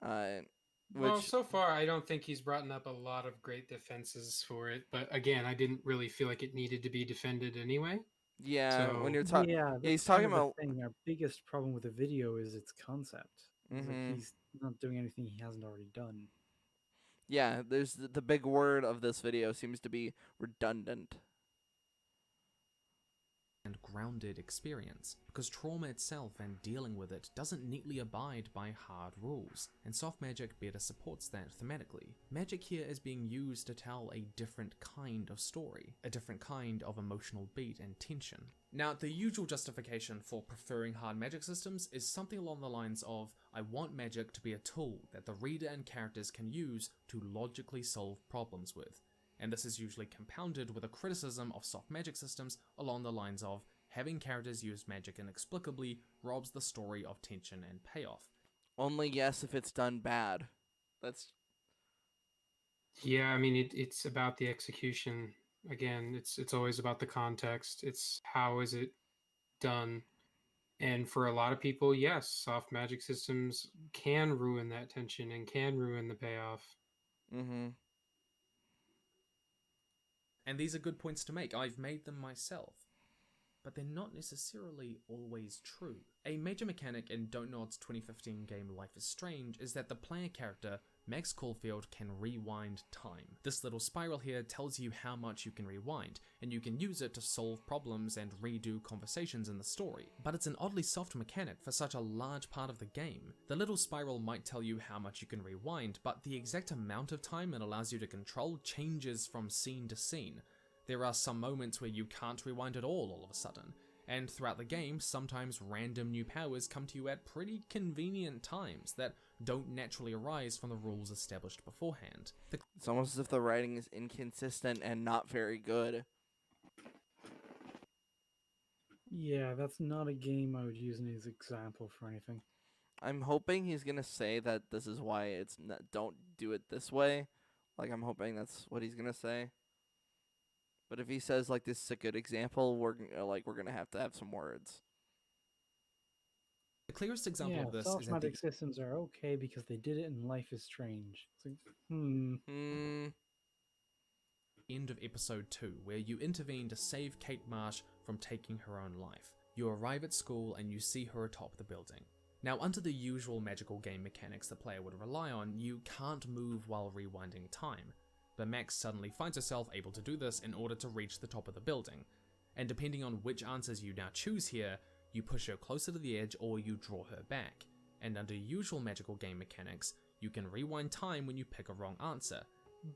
Well, so far I don't think he's brought up a lot of great defenses for it, but again, I didn't really feel like it needed to be defended anyway. Yeah, So, when you're talking, yeah, he's talking about. Thing. Our biggest problem with the video is its concept. It's Mm-hmm. like he's not doing anything he hasn't already done. Yeah, there's the big word of this video seems to be redundant. And grounded experience, because trauma itself and dealing with it doesn't neatly abide by hard rules, and soft magic better supports that thematically. Magic here is being used to tell a different kind of story, a different kind of emotional beat and tension. Now, the usual justification for preferring hard magic systems is something along the lines of, I want magic to be a tool that the reader and characters can use to logically solve problems with. And this is usually compounded with a criticism of soft magic systems along the lines of having characters use magic inexplicably robs the story of tension and payoff. Only yes if it's done bad. That's Yeah, I mean it's about the execution. Again, it's always about the context. It's how is it done. And for a lot of people, yes, soft magic systems can ruin that tension and can ruin the payoff. Mm-hmm. And these are good points to make. I've made them myself. But they're not necessarily always true. A major mechanic in Don't Nod's 2015 game Life is Strange is that the player character, Max Caulfield, can rewind time. This little spiral here tells you how much you can rewind, and you can use it to solve problems and redo conversations in the story. But it's an oddly soft mechanic for such a large part of the game. The little spiral might tell you how much you can rewind, but the exact amount of time it allows you to control changes from scene to scene. There are some moments where you can't rewind at all of a sudden, and throughout the game, sometimes random new powers come to you at pretty convenient times that don't naturally arise from the rules established beforehand. It's almost as if the writing is inconsistent and not very good. Yeah, that's not a game I would use as an example for anything. I'm hoping he's gonna say that this is why it's not, don't do it this way. Like, I'm hoping that's what he's gonna say. But if he says like this is a good example, we're gonna have to have some words. The clearest example Yeah, of this soft is at magic the systems are okay because they did it in Life is Strange. It's like, end of episode 2, where you intervene to save Kate Marsh from taking her own life. You arrive at school and you see her atop the building. Now, under the usual magical game mechanics the player would rely on, you can't move while rewinding time. But Max suddenly finds herself able to do this in order to reach the top of the building. And depending on which answers you now choose here, you push her closer to the edge or you draw her back. And under usual magical game mechanics, you can rewind time when you pick a wrong answer,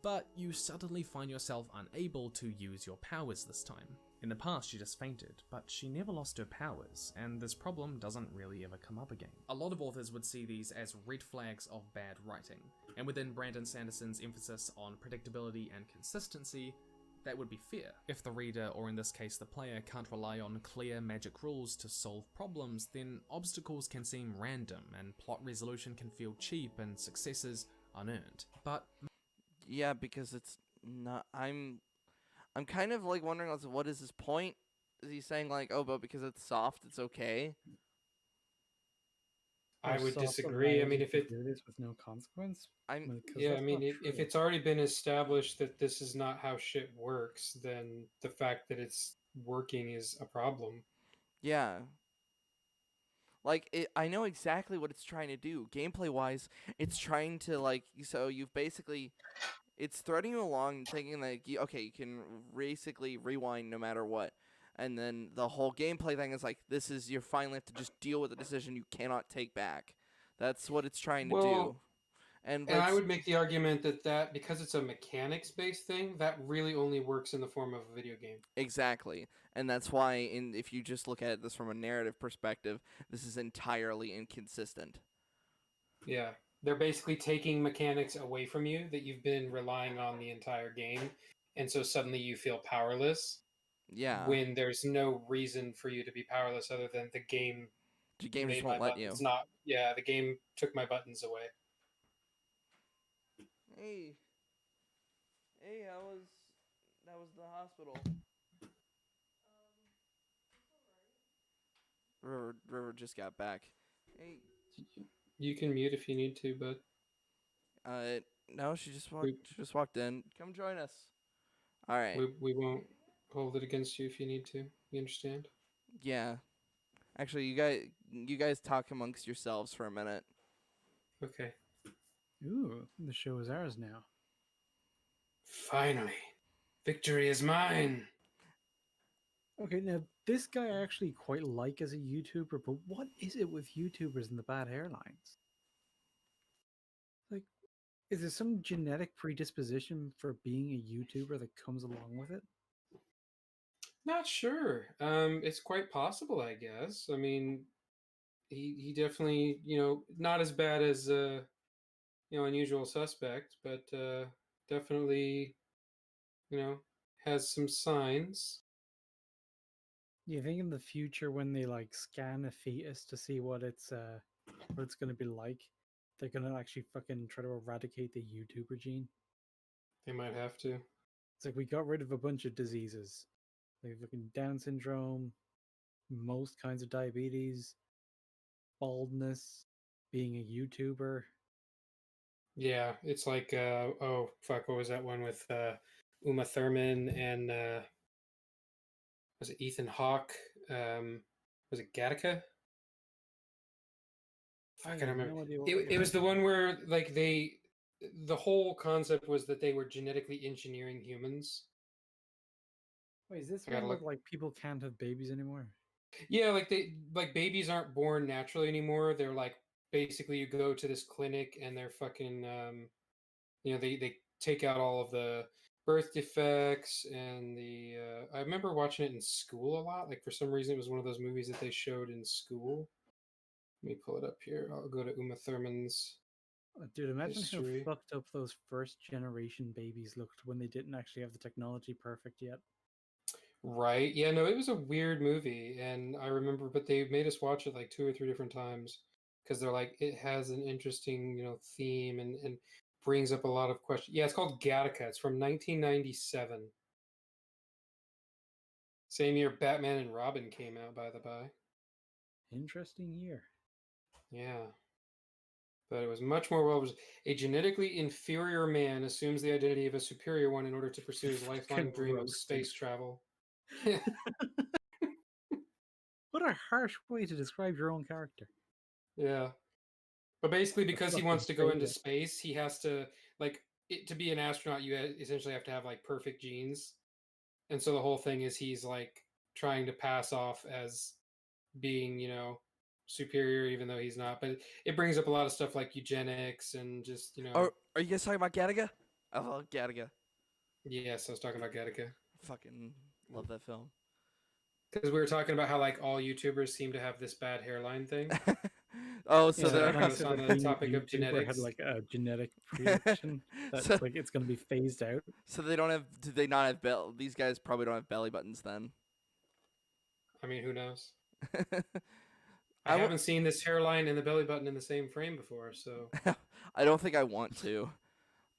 but you suddenly find yourself unable to use your powers this time. In the past, she just fainted, but she never lost her powers, and this problem doesn't really ever come up again. A lot of authors would see these as red flags of bad writing, and within Brandon Sanderson's emphasis on predictability and consistency, that would be fair. If the reader, or in this case the player, can't rely on clear magic rules to solve problems, then obstacles can seem random, and plot resolution can feel cheap and successes unearned. But Yeah, because it's not. I'm kind of like wondering, also, what is his point? Is he saying like, oh, but because it's soft, it's okay? I or would soft disagree. I allows mean, you if to it, do this with no consequence. I'm Because yeah, I that's mean, not if true. it's already been established that this is not how shit works, then the fact that it's working is a problem. yeah. Like I know exactly what it's trying to do. Gameplay wise, it's trying to like so you've basically it's threading you along, thinking like okay, you can basically rewind no matter what, and then the whole gameplay thing is like this is you finally have to just deal with a decision you cannot take back. That's what it's trying to do, Well, and and I what's would make the argument that because it's a mechanics based thing, that really only works in the form of a video game. exactly, and that's why if you just look at this from a narrative perspective, this is entirely inconsistent. Yeah. They're basically taking mechanics away from you that you've been relying on the entire game. And so suddenly you feel powerless Yeah, when there's no reason for you to be powerless other than the game the game just made my won't let buttons you. not. Yeah, the game took my buttons away. Hey, hey, that was the hospital. River just got back. Hey, You can mute if you need to, but no, she just walked. we, She just walked in. Come join us. All right. we won't hold it against you if you need to. You understand? Yeah. Actually, you guys talk amongst yourselves for a minute. Okay. Ooh, the show is ours now. Finally. Victory is mine. Okay, now this guy I actually quite like as a YouTuber, but what is it with YouTubers and the bad hairlines? Like, is there some genetic predisposition for being a YouTuber that comes along with it? Not sure. It's quite possible, I guess. I mean, he definitely, not as bad as Unusual Suspect, but definitely, you know, has some signs. You think in the future when they like scan a fetus to see what it's going to be like, they're going to actually fucking try to eradicate the YouTuber gene? They might have to. It's like we got rid of a bunch of diseases, like fucking Down syndrome, most kinds of diabetes, baldness, being a YouTuber. Yeah, it's like oh fuck, what was that one with Uma Thurman and was it Ethan Hawke? Was it Gattaca? I Fuck, I don't have remember. no idea what It, you're it was the talking one where like the whole concept was that they were genetically engineering humans. Wait, is this I gotta one where look. like people can't have babies anymore? Yeah, like babies aren't born naturally anymore. They're like basically you go to this clinic and they're fucking they take out all of the birth defects and the I remember watching it in school a lot. Like for some reason it was one of those movies that they showed in school. Let me pull it up here. I'll go to Uma Thurman's Dude, imagine how history. fucked up those first generation babies looked when they didn't actually have the technology perfect yet. Right. Yeah, no, it was a weird movie and I remember but they made us watch it like two or three different times because they're like it has an interesting, theme and brings up a lot of questions. Yeah, it's called Gattaca. It's from 1997. Same year Batman and Robin came out, by the by. Interesting year. Yeah. But it was much more well. A genetically inferior man assumes the identity of a superior one in order to pursue his lifelong dream of Roasted. space travel. Yeah. What a harsh way to describe your own character. Yeah. But basically, because he fucking wants to go into beta. space, he has to, to be an astronaut, you essentially have to have, like, perfect genes. And so the whole thing is he's, like, trying to pass off as being, superior, even though he's not. But it brings up a lot of stuff like eugenics and just, Are you guys talking about Gattaca? I love Gattaca. Yes, I was talking about Gattaca. Fucking love that film. Because we were talking about how like all YouTubers seem to have this bad hairline thing. Oh, so Yeah, they're that kind nice of if on a the being a topic of YouTuber had genetics. like a genetic prediction that's So- like it's going to be phased out. so they don't have. Do they not have These guys probably don't have belly buttons then. I mean, who knows? I I w- haven't seen this hairline and the belly button in the same frame before, so I don't think I want to.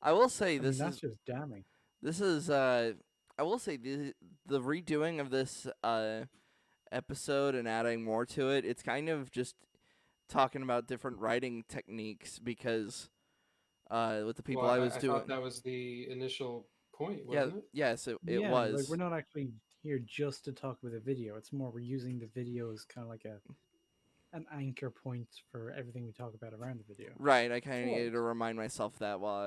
I will say I mean, that's just damning. this is I will say the redoing of this episode and adding more to it. It's kind of just talking about different writing techniques because with the people well, I was I doing. thought that was the initial point, Yeah, wasn't it? yes, it Yeah, like was. we're not actually here just to talk with a video. It's more we're using the video as kind of like an anchor point for everything we talk about around the video. Right, I kind of Cool. needed to remind myself that while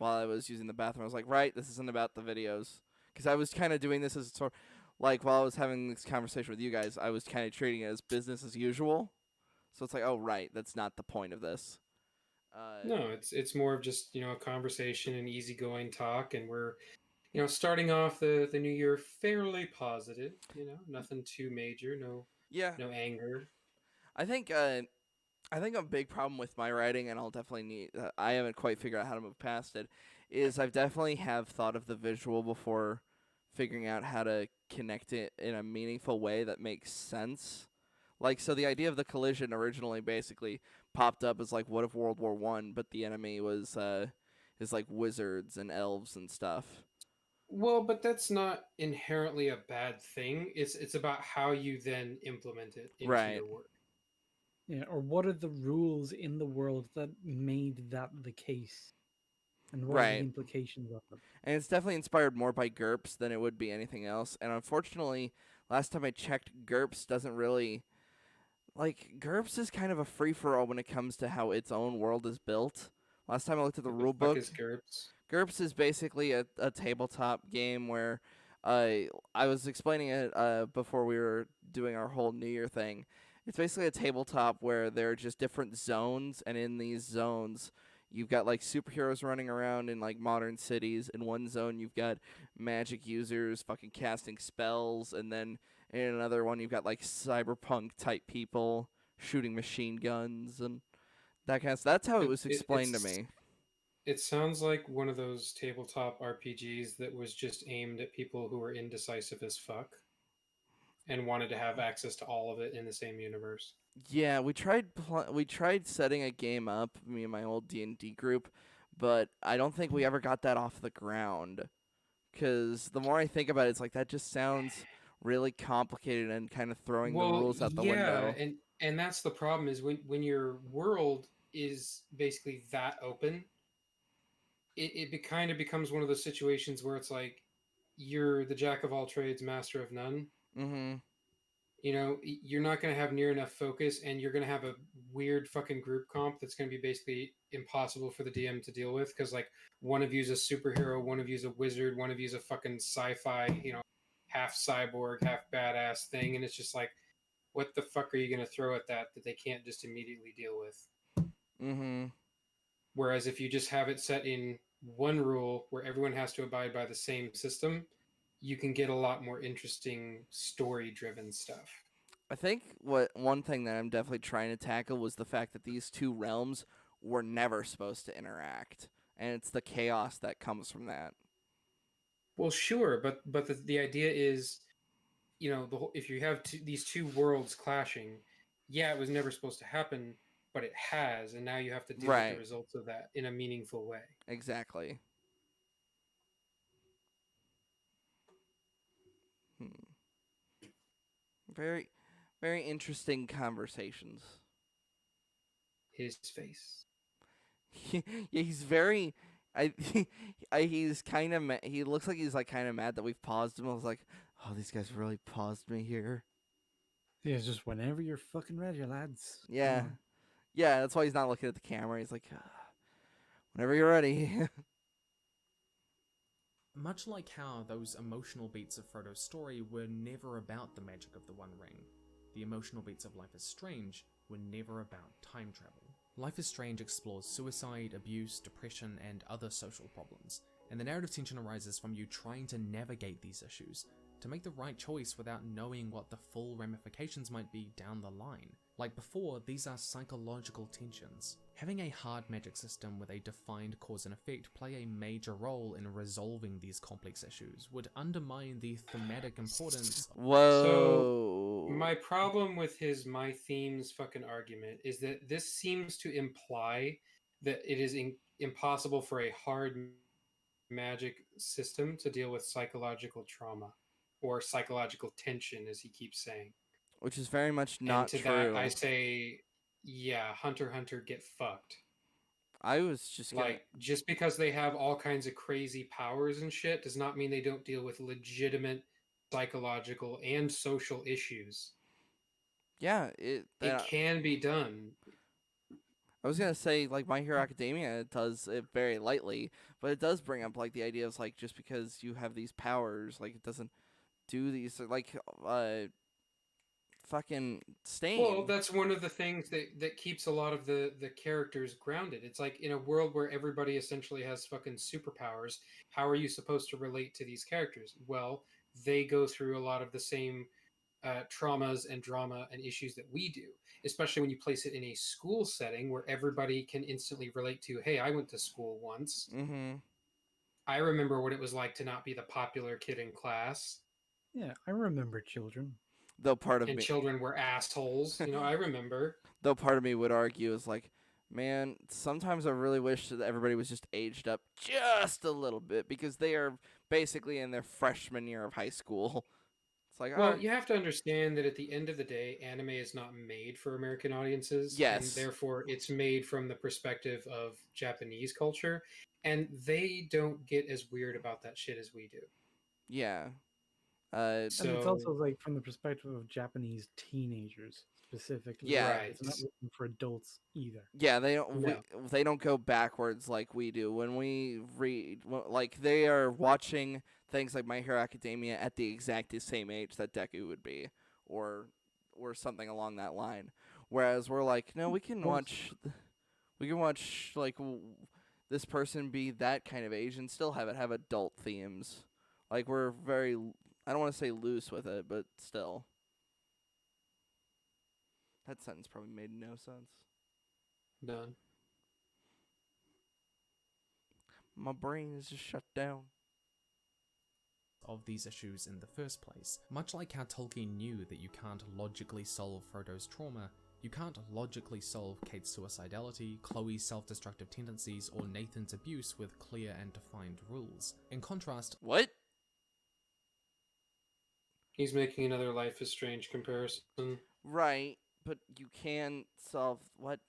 I was using the bathroom. I was like, right, this isn't about the videos because I was kind of doing this as sort like while I was having this conversation with you guys, I was kind of treating it as business as usual. So it's like, oh right, that's not the point of this. No, it's more of just a conversation and easygoing talk, and we're starting off the new year fairly positive. Nothing too major, Yeah, no anger. I think a big problem with my writing, and I'll definitely need. I haven't quite figured out how to move past it. Is I've definitely have thought of the visual before figuring out how to connect it in a meaningful way that makes sense. Like, so the idea of the collision originally basically popped up as like, what if World War One, but the enemy was is like wizards and elves and stuff. Well, but that's not inherently a bad thing. It's about how you then implement it into Right. your work. Yeah, or what are the rules in the world that made that the case? And what are the Right. implications of them? And it's definitely inspired more by GURPS than it would be anything else. And unfortunately, last time I checked, GURPS doesn't really GURPS is kind of a free for all when it comes to how its own world is built. Last time I looked at the What rule the fuck book, is GURPS? GURPS is basically a tabletop game where I was explaining it before we were doing our whole New Year thing. It's basically a tabletop where there are just different zones, and in these zones, you've got like superheroes running around in like modern cities. In one zone, you've got magic users fucking casting spells, and then in another one, you've got like cyberpunk type people shooting machine guns and that kind of stuff. That's how it was explained to me. It sounds like one of those tabletop RPGs that was just aimed at people who were indecisive as fuck and wanted to have access to all of it in the same universe. Yeah, we tried setting a game up, me and my old D&D group, but I don't think we ever got that off the ground. Because the more I think about it, it's like that just sounds really complicated and kind of throwing the Well, rules out the yeah, window. and that's the problem is when your world is basically that open, it kind of becomes one of those situations where it's like you're the jack of all trades, master of none. Mm-hmm. You know, you're not going to have near enough focus, and you're going to have a weird fucking group comp that's going to be basically impossible for the DM to deal with because, like, one of you's a superhero, one of you's a wizard, one of you's a fucking sci-fi, half cyborg, half badass thing, and it's just like, what the fuck are you going to throw at that they can't just immediately deal with? Mm-hmm. Whereas if you just have it set in one rule where everyone has to abide by the same system, you can get a lot more interesting story-driven stuff. I think one thing that I'm definitely trying to tackle was the fact that these two realms were never supposed to interact, and it's the chaos that comes from that. Well, sure, but the idea is, if you have these two worlds clashing, yeah, it was never supposed to happen, but it has, and now you have to deal with the Right. results of that in a meaningful way. Exactly. Hmm. Very, very interesting conversations. His face. Yeah, he's very. I, he's kind of. He looks like he's like kind of mad that we've paused him. I was like, oh, these guys really paused me here. Yeah, it's just whenever you're fucking ready, lads. Come Yeah, on. yeah. That's why he's not looking at the camera. He's like, whenever you're ready. Much like how those emotional beats of Frodo's story were never about the magic of the One Ring, the emotional beats of Life is Strange were never about time travel. Life is Strange explores suicide, abuse, depression, and other social problems, and the narrative tension arises from you trying to navigate these issues, to make the right choice without knowing what the full ramifications might be down the line. Like before, these are psychological tensions. Having a hard magic system with a defined cause and effect play a major role in resolving these complex issues would undermine the thematic importance. So, Whoa. my problem with his my themes fucking argument is that this seems to imply that it is impossible for a hard magic system to deal with psychological trauma or psychological tension, as he keeps saying. Which is very much And not to that, I true. say, yeah, Hunter x Hunter, get fucked. I was just gonna. Like, just because they have all kinds of crazy powers and shit does not mean they don't deal with legitimate psychological and social issues. Yeah, It can be done. I was gonna say like My Hero Academia does it very lightly, but it does bring up like the idea of like just because you have these powers, like it doesn't do these like fucking Well, Stain. that's one of the things that keeps a lot of the characters grounded. It's like in a world where everybody essentially has fucking superpowers, how are you supposed to relate to these characters? Well, they go through a lot of the same traumas and drama and issues that we do, especially when you place it in a school setting where everybody can instantly relate to, hey, I went to school once. Mm-hmm. I remember what it was like to not be the popular kid in class. Yeah, I remember children. Though part of And me, children were assholes. I remember. though part of me would argue is like, man, sometimes I really wish that everybody was just aged up just a little bit because they are basically in their freshman year of high school. It's like, Well, you have to understand that at the end of the day, anime is not made for American audiences, and yes, therefore it's made from the perspective of Japanese culture, and they don't get as weird about that shit as we do. yeah, And it's also So, like from the perspective of Japanese teenagers specifically. yeah. right. It's not written for adults either. Yeah, they don't. No. They don't go backwards like we do when we read. Like they are watching things like My Hero Academia at the exact same age that Deku would be, or something along that line. Whereas we're like, no, we can watch. We can watch like this person be that kind of age and still have adult themes. Like we're very. I don't want to say loose with it, but still. That sentence probably made no sense. Done. My brain is just shut down. Of these issues in the first place. Much like how Tolkien knew that you can't logically solve Frodo's trauma, You can't logically solve Kate's suicidality, Chloe's self-destructive tendencies, or Nathan's abuse with clear and defined rules. In contrast, What? He's making another Life is Strange comparison. Right, but you can solve what?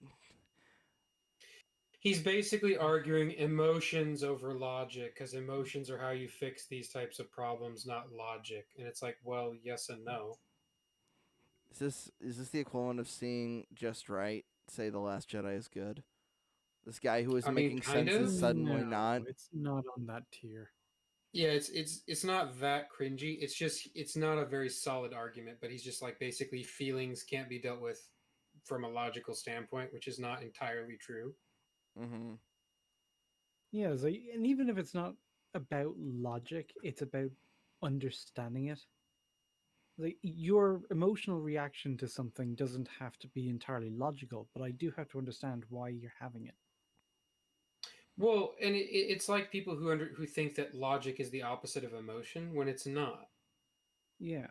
He's basically arguing emotions over logic, because emotions are how you fix these types of problems, not logic. And it's like, well, yes and no. Is this the equivalent of seeing Just Right say The Last Jedi is good? This guy who is I mean, making kind sense is of. suddenly No, not. it's not on that tier. Yeah, it's not that cringy. It's just it's not a very solid argument, but he's just like basically feelings can't be dealt with from a logical standpoint, which is not entirely true. Mm-hmm. Yeah, so, and even if it's not about logic, it's about understanding it. Like your emotional reaction to something doesn't have to be entirely logical, but I do have to understand why you're having it. Well, and it's like people who think that logic is the opposite of emotion when it's not. Yeah.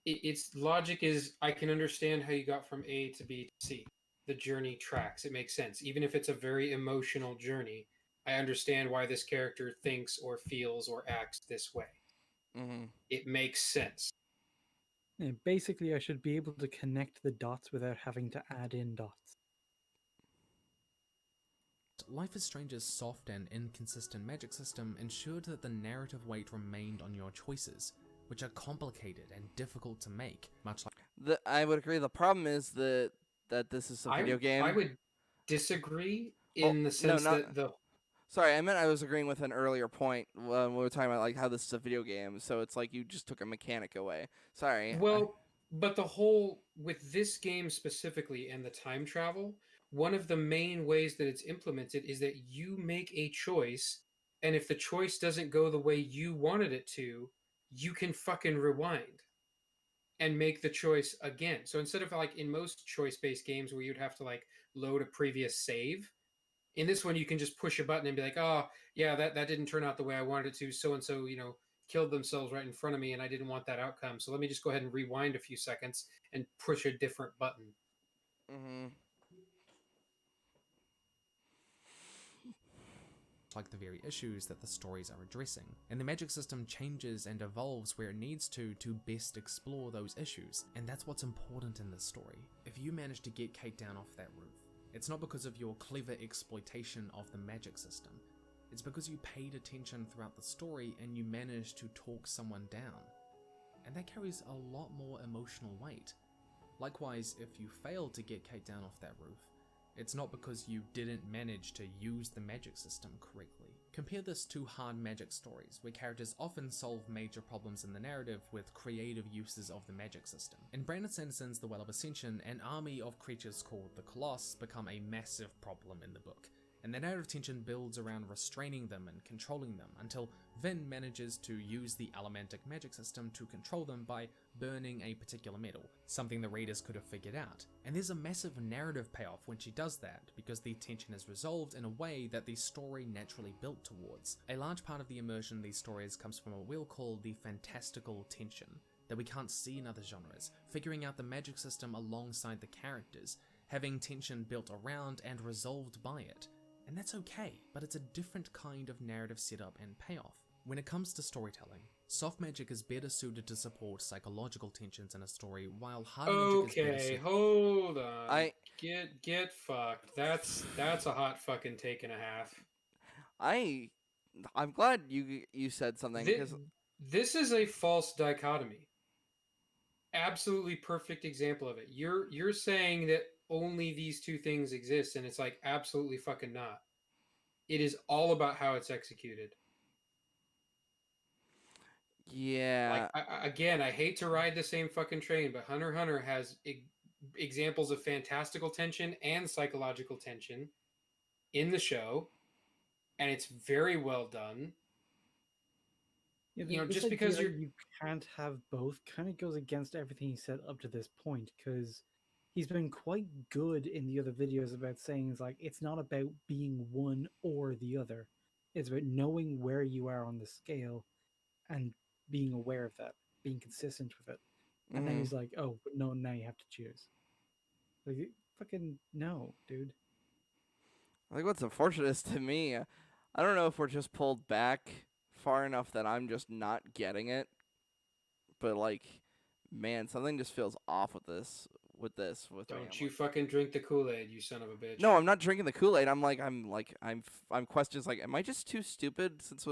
It's logic is I can understand how you got from A to B to C. The journey tracks. It makes sense. Even if it's a very emotional journey, I understand why this character thinks or feels or acts this way. Mm-hmm. It makes sense. Yeah, basically, I should be able to connect the dots without having to add in dots. Life is Strange's soft and inconsistent magic system ensured that the narrative weight remained on your choices, which are complicated and difficult to make, much like I would agree. The problem is that this is a video game. I would disagree Well, in the no, sense not. that the Sorry, I meant I was agreeing with an earlier point when we were talking about like how this is a video game. So it's like you just took a mechanic away. Sorry. well, but the whole with this game specifically and the time travel, one of the main ways that it's implemented is that you make a choice, and if the choice doesn't go the way you wanted it to, you can fucking rewind and make the choice again. So instead of like in most choice-based games where you'd have to like load a previous save, in this one you can just push a button and be like, oh yeah, that didn't turn out the way I wanted it to. So and so, killed themselves right in front of me, and I didn't want that outcome. So let me just go ahead and rewind a few seconds and push a different button. Mm-hmm. the very issues that the stories are addressing, and the magic system changes and evolves where it needs to best explore those issues, and that's what's important in this story. If you manage to get Kate down off that roof, it's not because of your clever exploitation of the magic system, it's because you paid attention throughout the story and you managed to talk someone down, and that carries a lot more emotional weight. Likewise, if you fail to get Kate down off that roof, it's not because you didn't manage to use the magic system correctly. Compare this to hard magic stories, where characters often solve major problems in the narrative with creative uses of the magic system. In Brandon Sanderson's The Well of Ascension, an army of creatures called the Colossus become a massive problem in the book, and the narrative tension builds around restraining them and controlling them until Vin manages to use the Elementic magic system to control them by burning a particular metal, something the readers could have figured out. And there's a massive narrative payoff when she does that, because the tension is resolved in a way that the story naturally built towards. A large part of the immersion in these stories comes from what we'll call the fantastical tension that we can't see in other genres, figuring out the magic system alongside the characters, having tension built around and resolved by it. And that's okay, but it's a different kind of narrative setup and payoff. When it comes to storytelling, soft magic is better suited to support psychological tensions in a story, while hard magic is better Okay, suited. hold on. Get fucked. That's a hot fucking take and a half. I'm glad you said something because This is a false dichotomy. Absolutely perfect example of it. You're saying that only these two things exist, and it's like absolutely fucking not. It is all about how it's executed. yeah. Like again, I hate to ride the same fucking train, but Hunter x Hunter has examples of fantastical tension and psychological tension in the show, and it's very well done. Yeah, this Just because idea you're you can't have both kind of goes against everything he said up to this point, because he's been quite good in the other videos about saying it's not about being one or the other. It's about knowing where you are on the scale and being aware of that, being consistent with it. And then Mm-hmm. he's like, "Oh, but no, now you have to choose." Like, fucking no, dude. I think what's unfortunate is to me, I don't know if we're just pulled back far enough that I'm just not getting it, but like, man, something just feels off with with me. Don't I'm you like, fucking drink the Kool-Aid, you son of a bitch. no, I'm not drinking the Kool Aid. I'm questions like, am I just too stupid since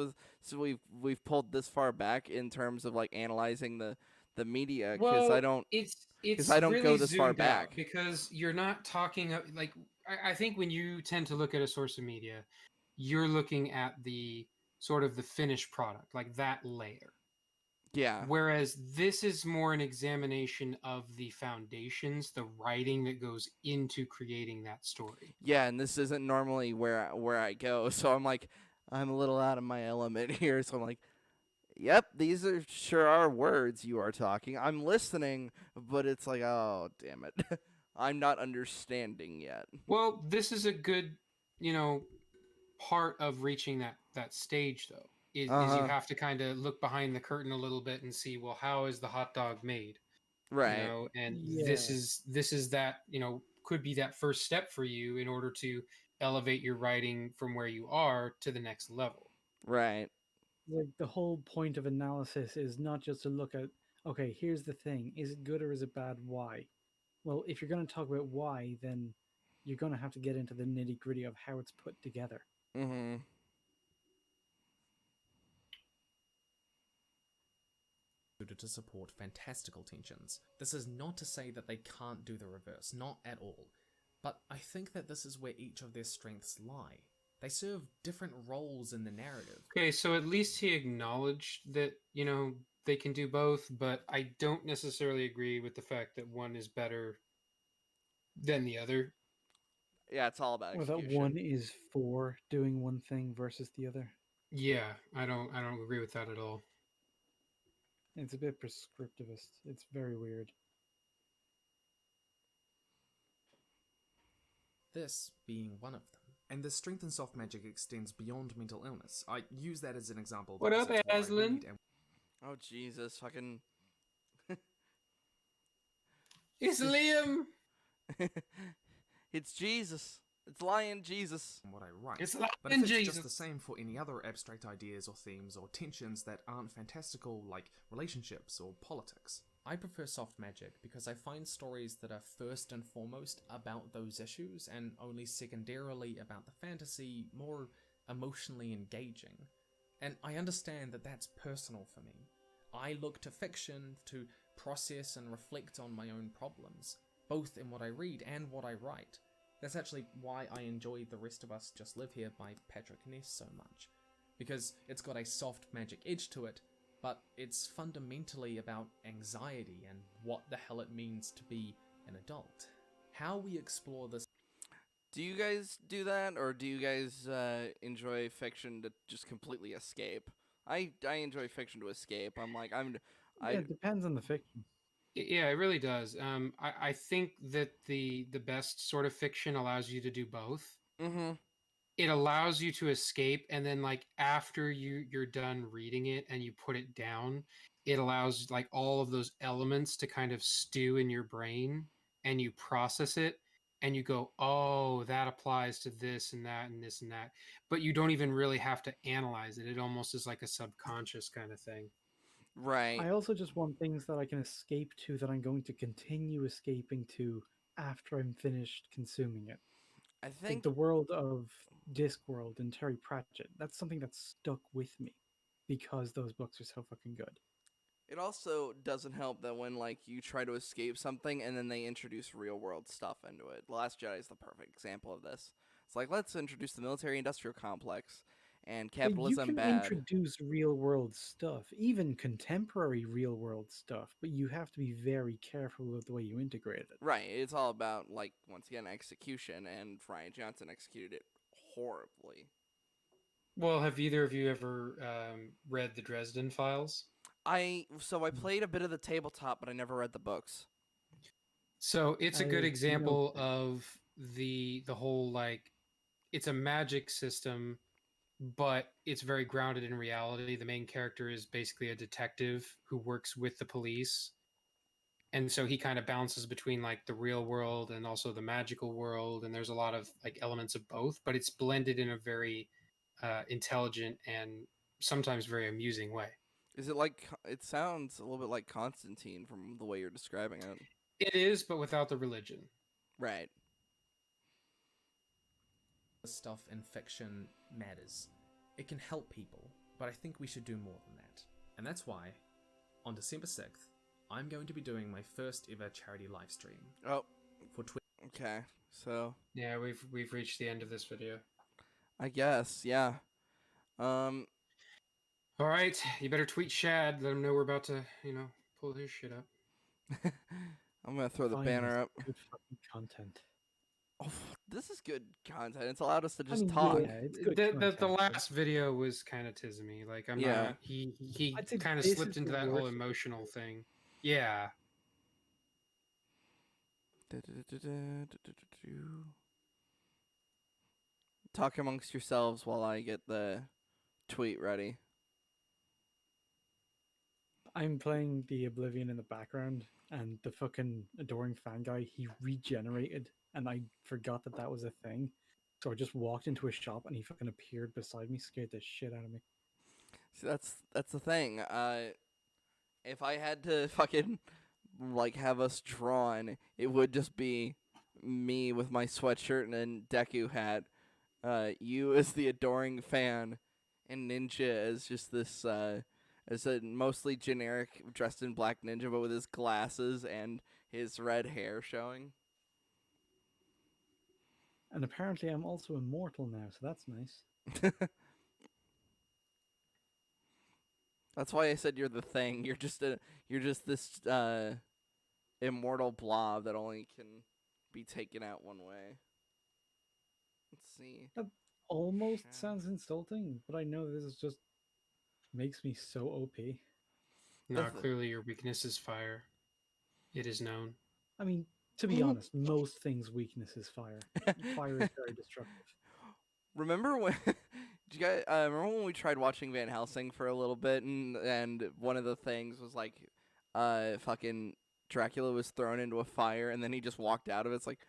we've pulled this far back in terms of like analyzing the media because Well, it's I don't go really this far zoomed out back. because you're not talking like I think when you tend to look at a source of media, you're looking at the sort of the finished product, like that layer. Yeah, Whereas this is more an examination of the foundations, the writing that goes into creating that story. yeah, and this isn't normally where I go, so I'm a little out of my element here. So I'm like, yep, these are sure are words you are talking. I'm listening, but it's like, oh, damn it. I'm not understanding yet. Well, this is a good, you know, part of reaching that stage though. Is you Uh-huh. have to kind of look behind the curtain a little bit and see, well, how is the hot dog made? You Right. know, and Yeah. this is that, you know, could be that first step for you in order to elevate your writing from where you are to the next level. Right. Like the whole point of analysis is not just to look at, okay, here's the thing, is it good or is it bad? Why? Well, if you're going to talk about why, then you're going to have to get into the nitty gritty of how it's put together. Mhm. To support fantastical tensions. This is not to say that they can't do the reverse, not at all. But I think that this is where each of their strengths lie. They serve different roles in the narrative. Okay, so at least he acknowledged that, you know, they can do both, but I don't necessarily agree with the fact that one is better than the other. Yeah, it's all about Or that execution. one is for doing one thing versus the other. Yeah, I don't agree with that at all. It's a bit prescriptivist. It's very weird. This being one of them. And the strength in soft magic extends beyond mental illness. I use that as an example What because up, it's what I Aslan? read and Oh Jesus, fucking It's Liam. it's Jesus. It's Lion Jesus. what I write. It's like But if it's Jesus. just the same for any other abstract ideas or themes or tensions that aren't fantastical, like relationships or politics. I prefer soft magic because I find stories that are first and foremost about those issues and only secondarily about the fantasy more emotionally engaging. And I understand that that's personal for me. I look to fiction to process and reflect on my own problems, both in what I read and what I write. That's actually why I enjoy The Rest of Us Just Live Here by Patrick Ness so much, because it's got a soft magic edge to it, but it's fundamentally about anxiety and what the hell it means to be an adult. How we explore this. Do you guys do that, or do you guys enjoy fiction to just completely escape? I enjoy fiction to escape. Yeah, I it depends on the fiction. Yeah, it really does. I think that the best sort of fiction allows you to do both. mm-hmm. It allows you to escape, and then like after you're done reading it and you put it down, it allows like all of those elements to kind of stew in your brain, and you process it, and you go, oh, that applies to this and that and this and that, but you don't even really have to analyze it. It almost is like a subconscious kind of thing. Right. I also just want things that I can escape to that I'm going to continue escaping to after I'm finished consuming it. I Like think the world of Discworld and Terry Pratchett, that's something that stuck with me because those books are so fucking good. it also doesn't help that when like you try to escape something and then they introduce real world stuff into it. The Last Jedi is the perfect example of this. It's like, let's introduce the military industrial complex and But you capitalism can bad. introduce real world stuff, even contemporary real world stuff, but you have to be very careful with the way you integrate it. Right. It's all about like once again execution, and Ryan Johnson executed it horribly. Well, have either of you ever read the Dresden Files? I played a bit of the tabletop, but I never read the books. So it's a good I know. example of the whole like it's a magic system, but it's very grounded in reality. The main character is basically a detective who works with the police, and so he kind of bounces between like the real world and also the magical world, and there's a lot of like elements of both, but it's blended in a very intelligent and sometimes very amusing way. Is it like it sounds a little bit like Constantine from the way you're describing it? It is, but without the religion. Right. Stuff in fiction matters. It can help people, but I think we should do more than that. And that's why, on December 6th, I'm going to be doing my first ever charity live stream Oh, for Twitch. okay. So, Yeah, we've reached the end of this video. I guess, yeah. Um, All right, you better tweet Shad. Let him know we're about to, pull his shit up. I'm gonna throw the Finally, banner up. good fucking content. Oh, this is good content. It's allowed us to I just mean, talk. yeah, it's good The content, but last video was kind of tismy. Like I'm Yeah. not. He I'd say kind of this slipped is into the that whole worst. emotional thing. Yeah. Talk amongst yourselves while I get the tweet ready. I'm playing the Oblivion in the background, and the fucking adoring fan guy, he regenerated, and I forgot that that was a thing. So I just walked into a shop, and he fucking appeared beside me, scared the shit out of me. See, that's the thing. If I had to fucking like have us drawn, it would just be me with my sweatshirt and a Deku hat. You as the adoring fan, and Ninja as just this as a mostly generic dressed in black ninja, but with his glasses and his red hair showing. And apparently, I'm also immortal now, so that's nice. That's why I said you're the thing. You're just this immortal blob that only can be taken out one way. Let's see. That almost sounds insulting, but I know this is just makes me so OP. No, That's- clearly your weakness is fire. It is known. I mean, to be honest, most things' weakness is fire. Fire is very destructive. Remember when? Did you guys remember when we tried watching Van Helsing for a little bit, and one of the things was like, fucking Dracula was thrown into a fire, and then he just walked out of it. It's like,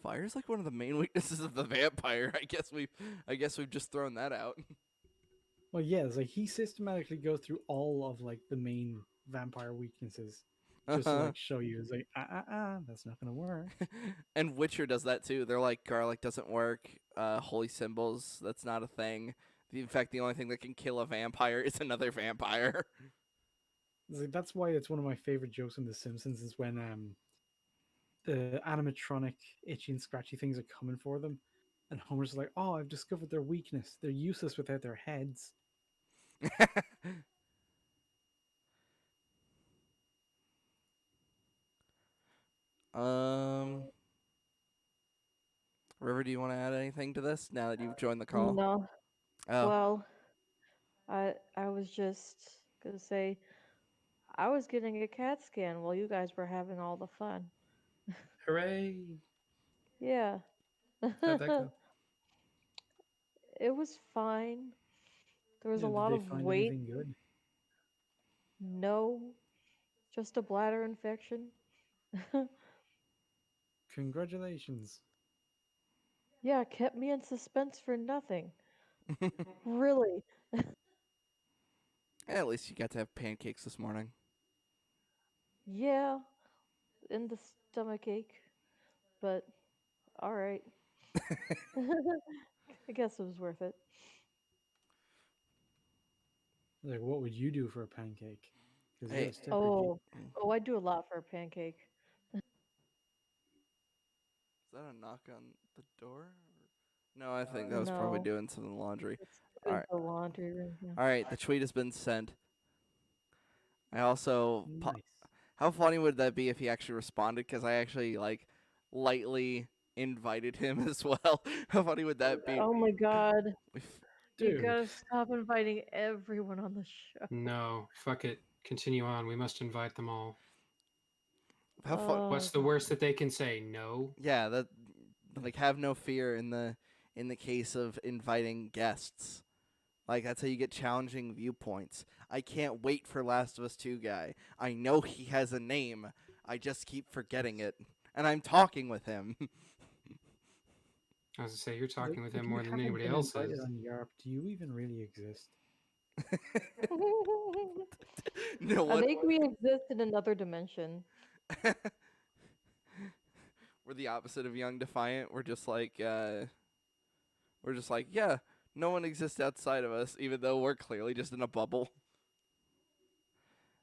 fire is like one of the main weaknesses of the vampire. I guess we've just thrown that out. Well, yeah, it's like he systematically goes through all of like the main vampire weaknesses just to like show you. It's like that's not gonna work. And Witcher does that too. They're like, garlic doesn't work. Holy symbols, that's not a thing. In fact, the only thing that can kill a vampire is another vampire. It's like, that's why it's one of my favorite jokes in The Simpsons is when the animatronic itchy and scratchy things are coming for them, and Homer's like, "Oh, I've discovered their weakness. They're useless without their heads." River, do you want to add anything to this now that you've joined the call? No. Oh. Well, I was just gonna say I was getting a CAT scan while you guys were having all the fun. Hooray! Yeah. How'd that go? It was fine. There was a Yeah, lot did they of find weight. anything good? No, just a bladder infection. Congratulations. Yeah, kept me in suspense for nothing. Really. At least you got to have pancakes this morning. Yeah, in the stomach ache, but all right. I guess it was worth it. Like, what would you do for a pancake? Because Hey. you're a stepper. Oh, I do a lot for a pancake. Is that a knock on the door? No, I think that was probably No. doing some of the laundry. It's All right. the laundry room. Yeah. All right, the tweet has been sent. I also Nice. how funny would that be if he actually responded? Because I actually like lightly invited him as well. How funny would that be? Oh my god. You Dude. gotta stop inviting everyone on the show. No, fuck it. Continue on. We must invite them all. How fun? What's the worst that they can say? No. Yeah, that like have no fear in the case of inviting guests. Like that's how you get challenging viewpoints. I can't wait for Last of Us 2 guy. I know he has a name. I just keep forgetting it, and I'm talking with him. I was to say you're talking with If him you more than haven't anybody been else invited is. on Y.A.R.P, do you even really exist? No, I what? think we exist in another dimension. We're the opposite of Young Defiant. We're just like, yeah, no one exists outside of us, even though we're clearly just in a bubble.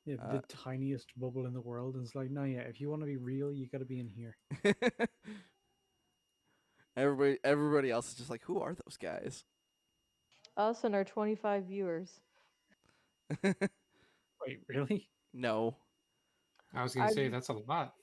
Yeah, the tiniest bubble in the world. And it's like, no, yeah, if you want to be real, you got to be in here. Everybody else is just like, who are those guys? Us and our 25 viewers. Wait, really? No, I was gonna I say that's a lot.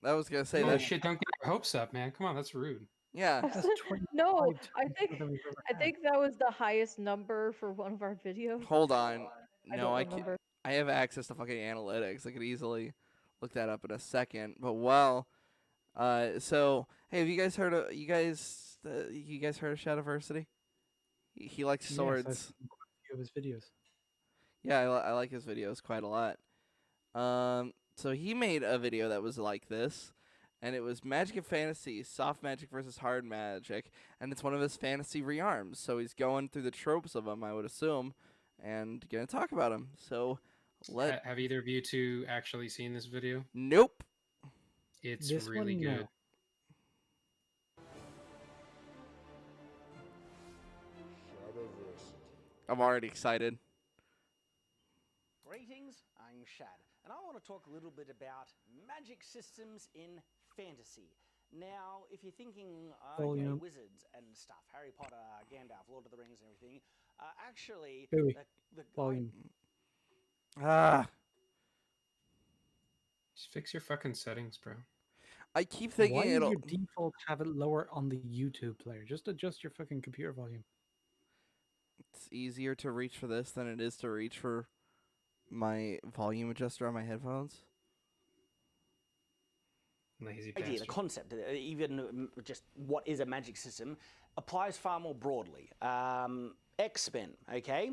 I was gonna say Holy that. shit! Don't get your hopes up, man. Come on, that's rude. Yeah, That's 25 no, times I more think than we've ever I had. think that was the highest number for one of our videos. hold on. I No, don't I can't. remember. I have access to fucking analytics. I could easily look that up in a second. But well, so hey, have you guys heard of you guys heard of Shadowversity? He likes Yes, I've swords. seen quite a few of his videos. Yeah, I like his videos quite a lot. So he made a video that was like this, and it was Magic and Fantasy, soft magic versus hard magic, and it's one of his fantasy rearms. So he's going through the tropes of them, I would assume, and gonna talk about them. So Have either of you two actually seen this video? nope. It's This really one, good. no. I'm already excited. Greetings, I'm Shad, and I want to talk a little bit about magic systems in fantasy. Now, if you're thinking, Volume. wizards and stuff, Harry Potter, Gandalf, Lord of the Rings, and everything, actually, Louis, the volume. Ah, Just fix your fucking settings, bro. I keep thinking Why is it'll. your default have it lower on the YouTube player? Just adjust your fucking computer volume. It's easier to reach for this than it is to reach for my volume adjuster on my headphones. Lazy idea, bastard. the concept, even just what is a magic system, applies far more broadly. X-Men, okay?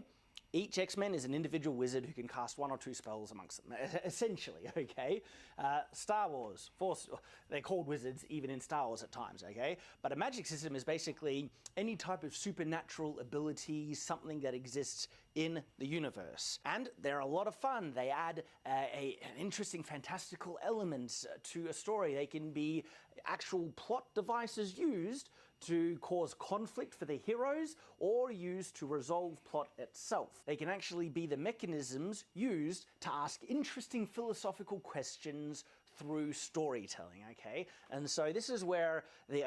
Each X-Men is an individual wizard who can cast one or two spells amongst them, essentially, okay? Star Wars, they're called wizards even in Star Wars at times, okay? But a magic system is basically any type of supernatural ability, something that exists in the universe. And they're a lot of fun. They add an interesting, fantastical element to a story. They can be actual plot devices used to cause conflict for the heroes or used to resolve plot itself. They can actually be the mechanisms used to ask interesting philosophical questions through storytelling, okay? And so this is where the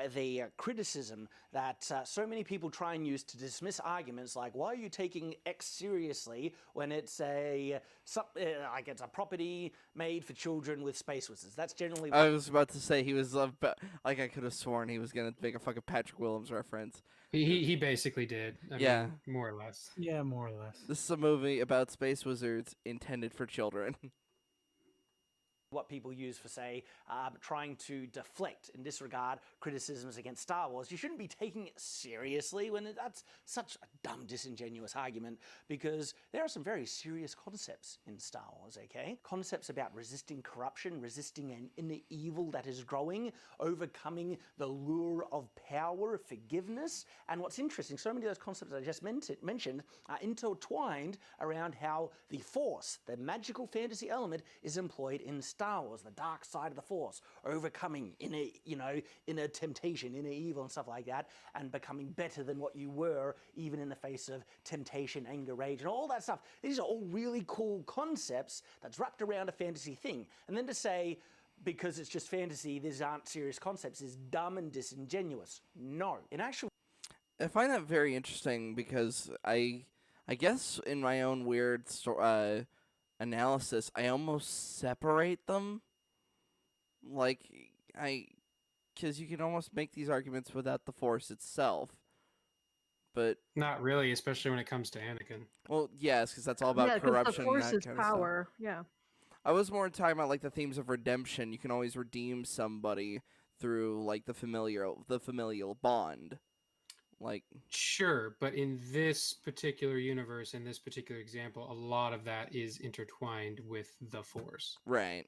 criticism that so many people try and use to dismiss arguments like, why are you taking X seriously when it's like it's a property made for children with space wizards? That's generally... I was about to say he was like I could have sworn he was gonna make a fucking Patrick Williams reference. He basically did. I mean, more or less. Yeah, more or less. This is a movie about space wizards intended for children. what people use for, say, trying to deflect and disregard criticisms against Star Wars. You shouldn't be taking it seriously when that's such a dumb, disingenuous argument, because there are some very serious concepts in Star Wars, okay? Concepts about resisting corruption, resisting an inner evil that is growing, overcoming the lure of power, forgiveness. And what's interesting, so many of those concepts I just mentioned are intertwined around how the Force, the magical fantasy element, is employed in Star Wars, the dark side of the Force, overcoming inner temptation, inner evil and stuff like that, and becoming better than what you were, even in the face of temptation, anger, rage, and all that stuff. These are all really cool concepts that's wrapped around a fantasy thing. And then to say, because it's just fantasy, these aren't serious concepts, is dumb and disingenuous. No. In actual... I find that very interesting because I guess in my own weird analysis, I almost separate them. Like, because you can almost make these arguments without the Force itself. But not really, especially when it comes to Anakin. Well, yes, because that's all about corruption. The Force and that is kind power. Of stuff. Yeah. I was more talking about like the themes of redemption. You can always redeem somebody through like the familial bond. Like, sure, but in this particular universe, in this particular example, a lot of that is intertwined with the Force. Right.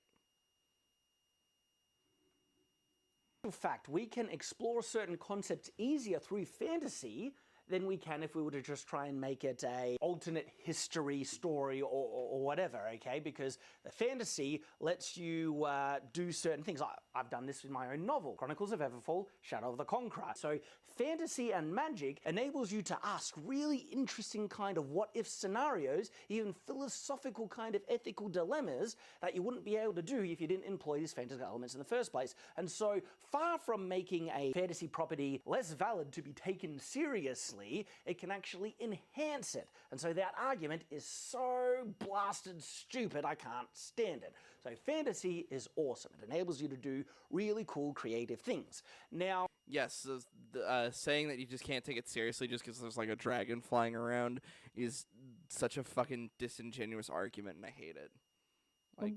fact, we can explore certain concepts easier through fantasy than we can if we were to just try and make it a alternate history story or whatever, okay? Because the fantasy lets you do certain things. I've done this with my own novel, Chronicles of Everfall, Shadow of the Conqueror. So fantasy and magic enables you to ask really interesting kind of what-if scenarios, even philosophical kind of ethical dilemmas that you wouldn't be able to do if you didn't employ these fantasy elements in the first place. And so far from making a fantasy property less valid to be taken seriously, it can actually enhance it. And so that argument is so blasted stupid, I can't stand it. So fantasy is awesome. It enables you to do really cool creative things. Now, Yes, saying that you just can't take it seriously just because there's like a dragon flying around is such a fucking disingenuous argument, and I hate it. Like,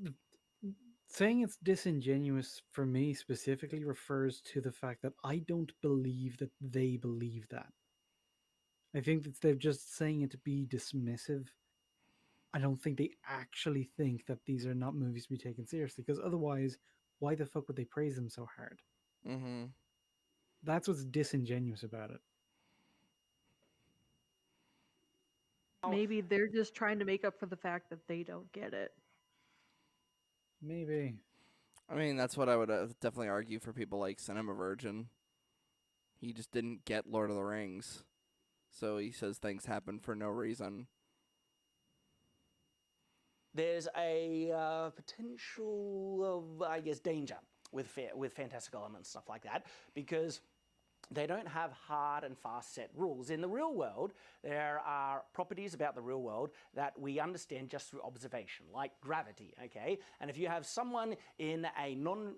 saying it's disingenuous for me specifically refers to the fact that I don't believe that they believe that. I think that they're just saying it to be dismissive. I don't think they actually think that these are not movies to be taken seriously, because otherwise, why the fuck would they praise them so hard? mm-hmm. That's what's disingenuous about it. Maybe they're just trying to make up for the fact that they don't get it. Maybe. I mean, that's what I would definitely argue for people like Cinema Virgin. He just didn't get Lord of the Rings. So he says things happen for no reason. there's a potential of, I guess, danger with fantastical elements, stuff like that, because they don't have hard and fast set rules. In the real world, there are properties about the real world that we understand just through observation, like gravity, okay? And if you have someone in a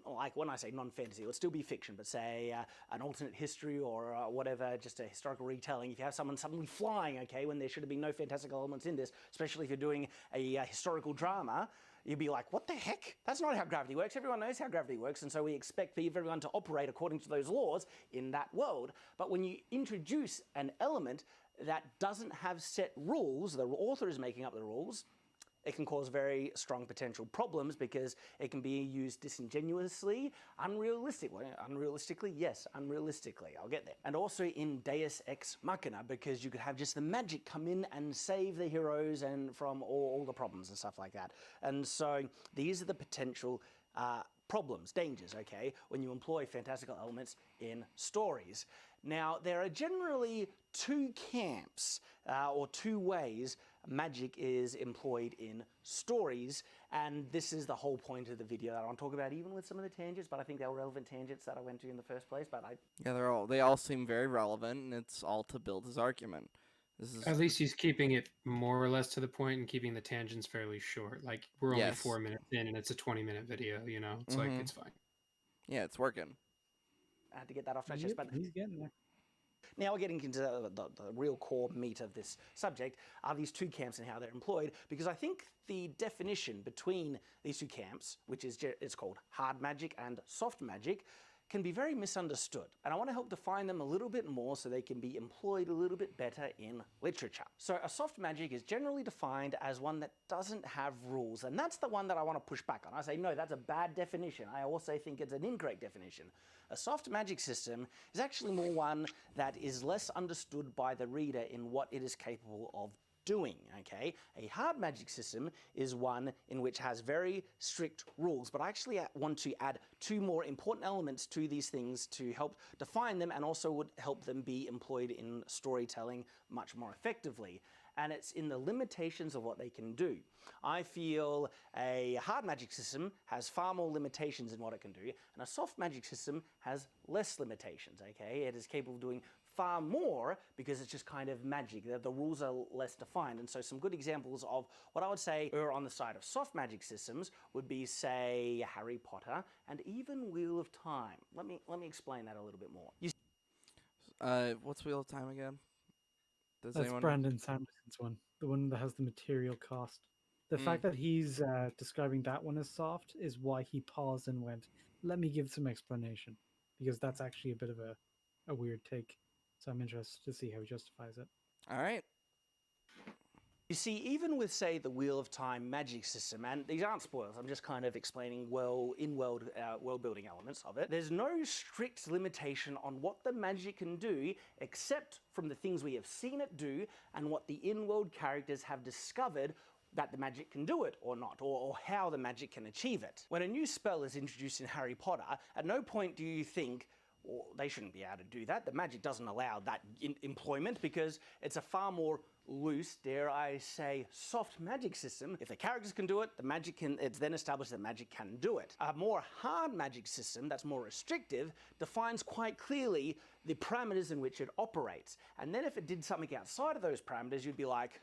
like when I say non-fantasy, it would still be fiction, but say an alternate history or whatever, just a historical retelling, if you have someone suddenly flying, okay, when there should have been no fantastical elements in this, especially if you're doing a historical drama, you'd be like, what the heck? That's not how gravity works. Everyone knows how gravity works, and so we expect everyone to operate according to those laws in that world. But when you introduce an element that doesn't have set rules, the author is making up the rules, it can cause very strong potential problems because it can be used disingenuously, unrealistically, yes, unrealistically, I'll get there. And also in Deus Ex Machina, because you could have just the magic come in and save the heroes and from all the problems and stuff like that. And so these are the potential problems, dangers, okay, when you employ fantastical elements in stories. Now, there are generally two camps or two ways magic is employed in stories, and this is the whole point of the video that I want to talk about, even with some of the tangents, but I think they were relevant tangents that I went to in the first place. But they all seem very relevant, and it's all to build his argument. At least he's keeping it more or less to the point and keeping the tangents fairly short. Like, we're only 4 minutes in and it's a 20-minute video, you know? It's like, it's fine. Yeah, it's working. I had to get that off my chest, but he's getting there. Now we're getting into the real core meat of this subject, are these two camps and how they're employed, because I think the definition between these two camps, which is it's called hard magic and soft magic, can be very misunderstood. And I want to help define them a little bit more so they can be employed a little bit better in literature. So a soft magic is generally defined as one that doesn't have rules, and that's the one that I want to push back on. I say, no, that's a bad definition. I also think it's an incorrect definition. A soft magic system is actually more one that is less understood by the reader in what it is capable of doing, okay? A hard magic system is one in which has very strict rules, but I actually want to add two more important elements to these things to help define them and also would help them be employed in storytelling much more effectively. And it's in the limitations of what they can do. I feel a hard magic system has far more limitations in what it can do, and a soft magic system has less limitations, okay? It is capable of doing far more because it's just kind of magic. The rules are less defined. And so some good examples of what I would say are on the side of soft magic systems would be, say, Harry Potter and even Wheel of Time. Let me explain that a little bit more. What's Wheel of Time again? That's Brandon Sanderson's one, the one that has the material cost. The fact that he's describing that one as soft is why he paused and went, let me give some explanation, because that's actually a bit of a weird take. So I'm interested to see how he justifies it. All right. You see, even with, say, the Wheel of Time magic system, and these aren't spoilers, I'm just kind of explaining in-world world-building elements of it, there's no strict limitation on what the magic can do, except from the things we have seen it do, and what the in-world characters have discovered that the magic can do it or not, or how the magic can achieve it. When a new spell is introduced in Harry Potter, at no point do you think, well, they shouldn't be able to do that. The magic doesn't allow that employment because it's a far more loose, dare I say, soft magic system. If the characters can do it, it's then established that magic can do it. A more hard magic system that's more restrictive defines quite clearly the parameters in which it operates. And then if it did something outside of those parameters, you'd be like,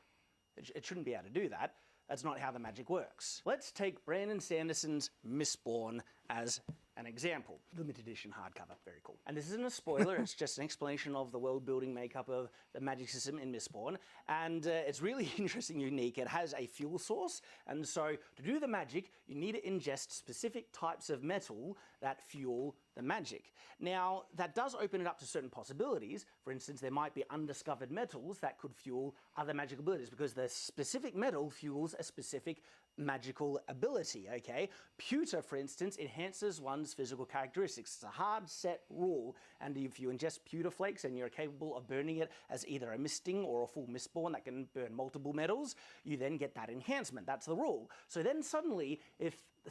it shouldn't be able to do that. That's not how the magic works. Let's take Brandon Sanderson's Mistborn as an example. Limited edition hardcover, very cool. And this isn't a spoiler, it's just an explanation of the world building makeup of the magic system in Mistborn. And it's really interesting, unique. It has a fuel source, and so to do the magic, you need to ingest specific types of metal that fuel the magic. Now, that does open it up to certain possibilities. For instance, there might be undiscovered metals that could fuel other magic abilities because the specific metal fuels a specific magical ability, okay? Pewter, for instance, enhances one's physical characteristics. It's a hard set rule, and if you ingest pewter flakes and you're capable of burning it as either a misting or a full mistborn that can burn multiple metals, you then get that enhancement. That's the rule. So then suddenly, if a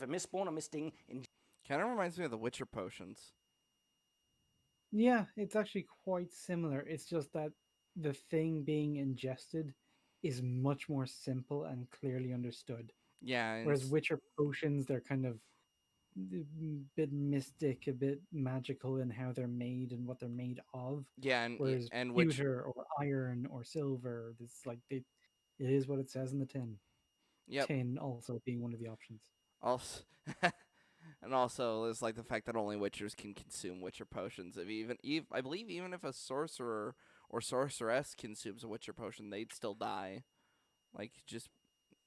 mistborn or misting kind of reminds me of the Witcher potions. Yeah, it's actually quite similar. It's just that the thing being ingested is much more simple and clearly understood. Yeah. Whereas Witcher potions, they're kind of a bit mystic, a bit magical in how they're made and what they're made of. Yeah, whereas and pewter or iron or silver, it's like it is what it says in the tin. Yep. Tin also being one of the options. Also, and also, there's like the fact that only Witchers can consume Witcher potions. I believe even if a sorcerer or sorceress consumes a Witcher potion, they'd still die. Like just,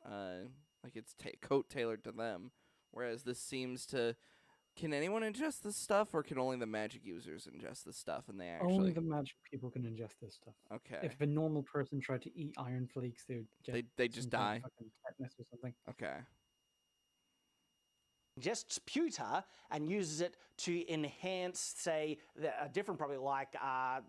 like it's coat tailored to them. Whereas this seems to, can anyone ingest this stuff, or can only the magic users ingest this stuff? And they actually only the magic people can ingest this stuff. Okay. If a normal person tried to eat iron flakes, they would get they just die. Fucking tetanus or something. Okay. ingests pewter and uses it to enhance, say, a different probably like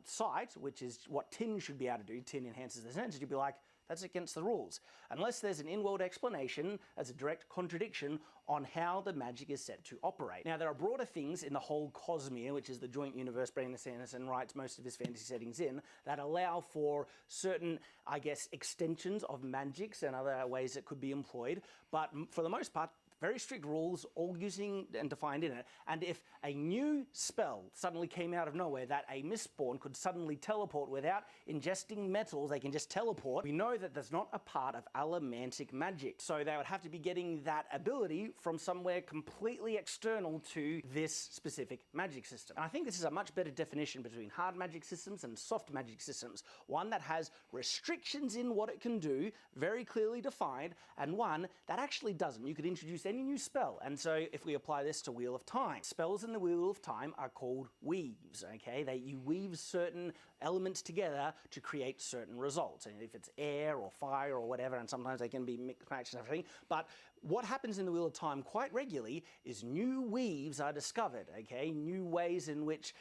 sight, which is what tin should be able to do. Tin enhances the senses. You'd be like, that's against the rules. Unless there's an in-world explanation as a direct contradiction on how the magic is set to operate. Now, there are broader things in the whole Cosmere, which is the joint universe Brandon Sanderson writes most of his fantasy settings in, that allow for certain, I guess, extensions of magics and other ways it could be employed. But for the most part, very strict rules, all using and defined in it. And if a new spell suddenly came out of nowhere that a Mistborn could suddenly teleport without ingesting metals, they can just teleport, we know that that's not a part of allomantic magic. So they would have to be getting that ability from somewhere completely external to this specific magic system. And I think this is a much better definition between hard magic systems and soft magic systems. One that has restrictions in what it can do, very clearly defined, and one that actually doesn't. You could introduce any new spell. And so if we apply this to Wheel of Time, spells in the Wheel of Time are called weaves, okay? You weave certain elements together to create certain results. And if it's air or fire or whatever, and sometimes they can be mixed matched and everything. But what happens in the Wheel of Time quite regularly is new weaves are discovered, okay? New ways in which...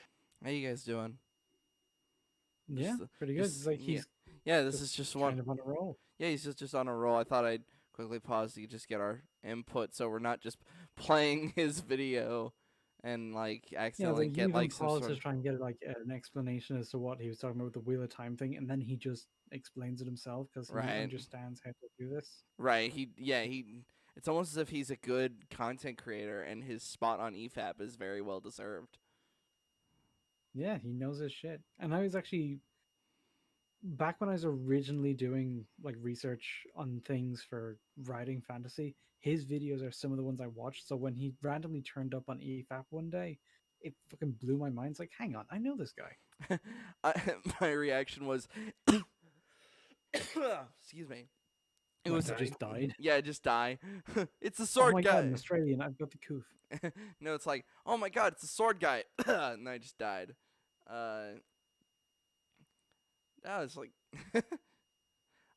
How you guys doing? Yeah, pretty good. It's like he's this is just one kind of on a roll. Yeah, he's just on a roll. I thought I'd quickly pause to just get our input, so we're not just playing his video and like accidentally get like some sort to try and get like an explanation as to what he was talking about with the Wheel of Time thing, and then he just explains it himself because he understands how to do this. Right. It's almost as if he's a good content creator, and his spot on EFAP is very well deserved. Yeah, he knows his shit. And I was actually, back when I was originally doing like research on things for writing fantasy, his videos are some of the ones I watched. So when he randomly turned up on EFAP one day, it fucking blew my mind. It's like, hang on, I know this guy. My reaction was, excuse me. It was just died. Yeah, just die. It's the sword guy. Oh my god, I'm Australian. I've got the coof. No, it's like, oh my god, it's the sword guy, and I just died. It's like,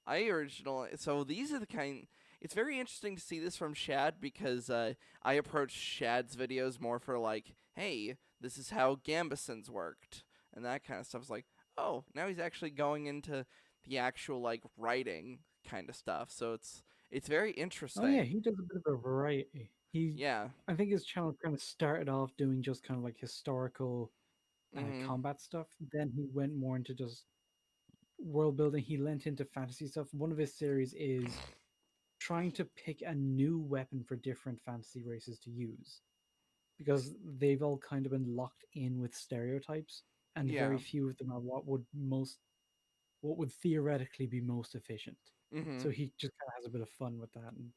So these are the kind. It's very interesting to see this from Shad because I approach Shad's videos more for like, hey, this is how Gambesons worked and that kind of stuff. It's like, oh, now he's actually going into the actual like writing kind of stuff. So it's very interesting. Oh yeah, he does a bit of a variety. Yeah. I think his channel kind of started off doing just kind of like historical Mm-hmm. combat stuff. Then he went more into just world building. He lent into fantasy stuff. One of his series is trying to pick a new weapon for different fantasy races to use because they've all kind of been locked in with stereotypes, and Yeah. very few of them are what would theoretically be most efficient. Mm-hmm. So he just kind of has a bit of fun with that, and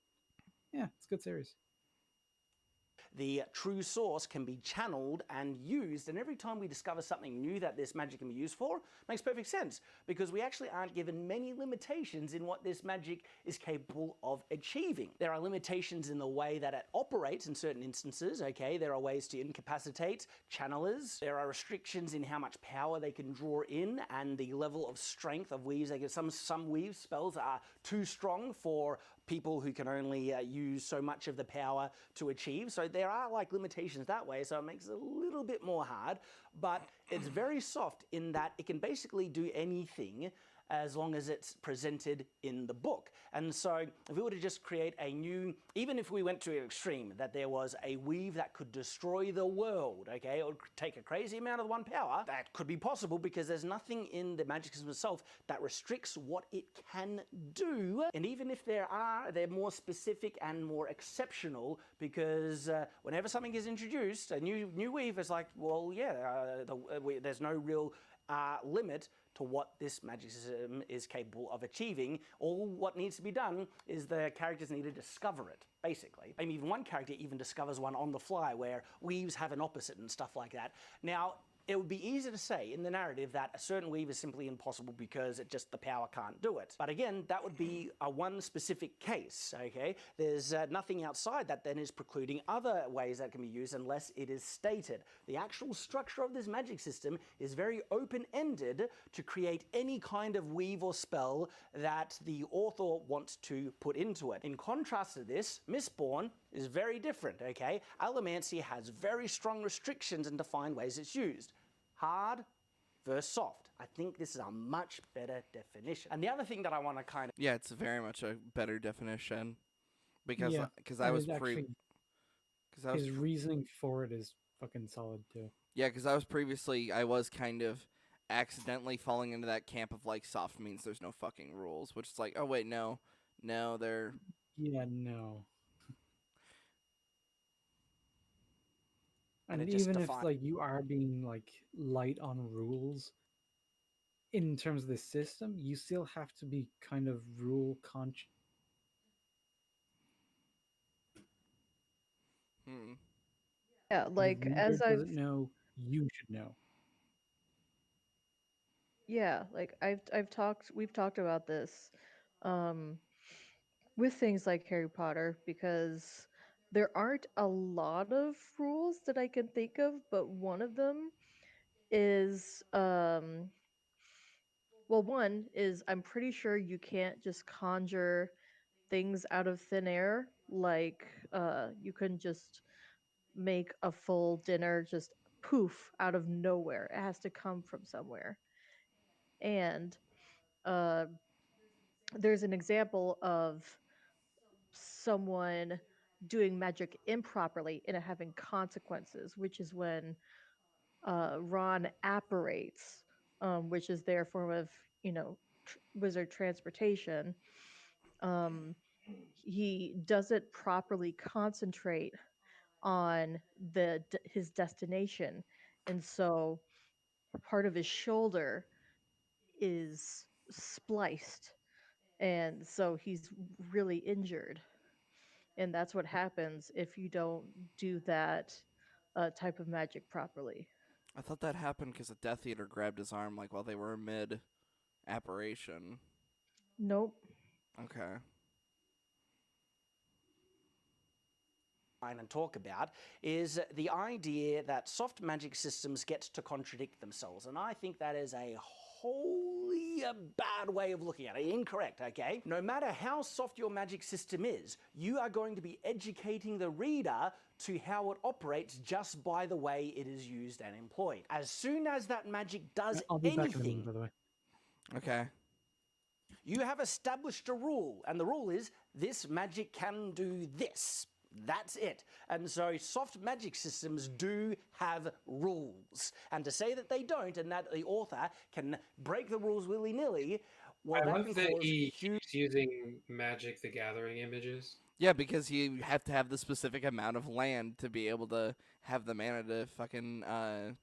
yeah, it's a good series. The true source can be channeled and used, and every time we discover something new that this magic can be used for, makes perfect sense, because we actually aren't given many limitations in what this magic is capable of achieving. There are limitations in the way that it operates in certain instances, okay? There are ways to incapacitate channelers. There are restrictions in how much power they can draw in and the level of strength of weaves. Some weave spells are too strong for people who can only use so much of the power to achieve. So there are like limitations that way, so it makes it a little bit more hard, but it's very soft in that it can basically do anything as long as it's presented in the book. And so if we were to just create a new, even if we went to an extreme, that there was a weave that could destroy the world, okay, or take a crazy amount of one power, that could be possible because there's nothing in the magic system itself that restricts what it can do. And even if they're more specific and more exceptional, because whenever something is introduced, a new weave is like, well, yeah, there's no real limit to what this magic system is capable of achieving. All what needs to be done is the characters need to discover it, basically. I mean, even one character even discovers one on the fly where weaves have an opposite and stuff like that. Now, it would be easy to say in the narrative that a certain weave is simply impossible because the power can't do it. But again, that would be a one specific case, okay? There's nothing outside that then is precluding other ways that can be used unless it is stated. The actual structure of this magic system is very open-ended to create any kind of weave or spell that the author wants to put into it. In contrast to this, Mistborn is very different, okay? Allomancy has very strong restrictions and defined ways it's used. Hard versus soft. I think this is a much better definition. And the other thing that I want to kind of... Yeah, it's very much a better definition because Yeah, I was his reasoning for it is fucking solid too. Yeah, because I was kind of accidentally falling into that camp of like soft means there's no fucking rules, which is like, oh wait, no, they're yeah, no. And it even if like you are being like light on rules in terms of this system, you still have to be kind of rule conscious. Yeah, like The reader as I've doesn't know, you should know. yeah, like we've talked about this with things like Harry Potter because there aren't a lot of rules that I can think of, but one of them is well, one is I'm pretty sure you can't just conjure things out of thin air. Like, you couldn't just make a full dinner just poof out of nowhere. It has to come from somewhere. And uh, there's an example of someone doing magic improperly and it having consequences, which is when Ron apparates, which is their form of, wizard transportation. Um, he doesn't properly concentrate on his destination, and so part of his shoulder is spliced, and so he's really injured. And that's what happens if you don't do that type of magic properly. I thought that happened because a Death Eater grabbed his arm like while they were mid apparition. Nope. Okay. And talk about is the idea that soft magic systems get to contradict themselves, and I think that is a wholly a bad way of looking at it. Incorrect, okay? No matter how soft your magic system is, you are going to be educating the reader to how it operates just by the way it is used and employed. As soon as that magic does I'll be back in a anything, minute, by the way. Okay. you have established a rule, and the rule is this magic can do this. That's it. And so soft magic systems do have rules. And to say that they don't and that the author can break the rules willy-nilly, well, I that love can that cause he huge... keeps using Magic the Gathering images. Yeah, because you have to have the specific amount of land to be able to have the mana to fucking No,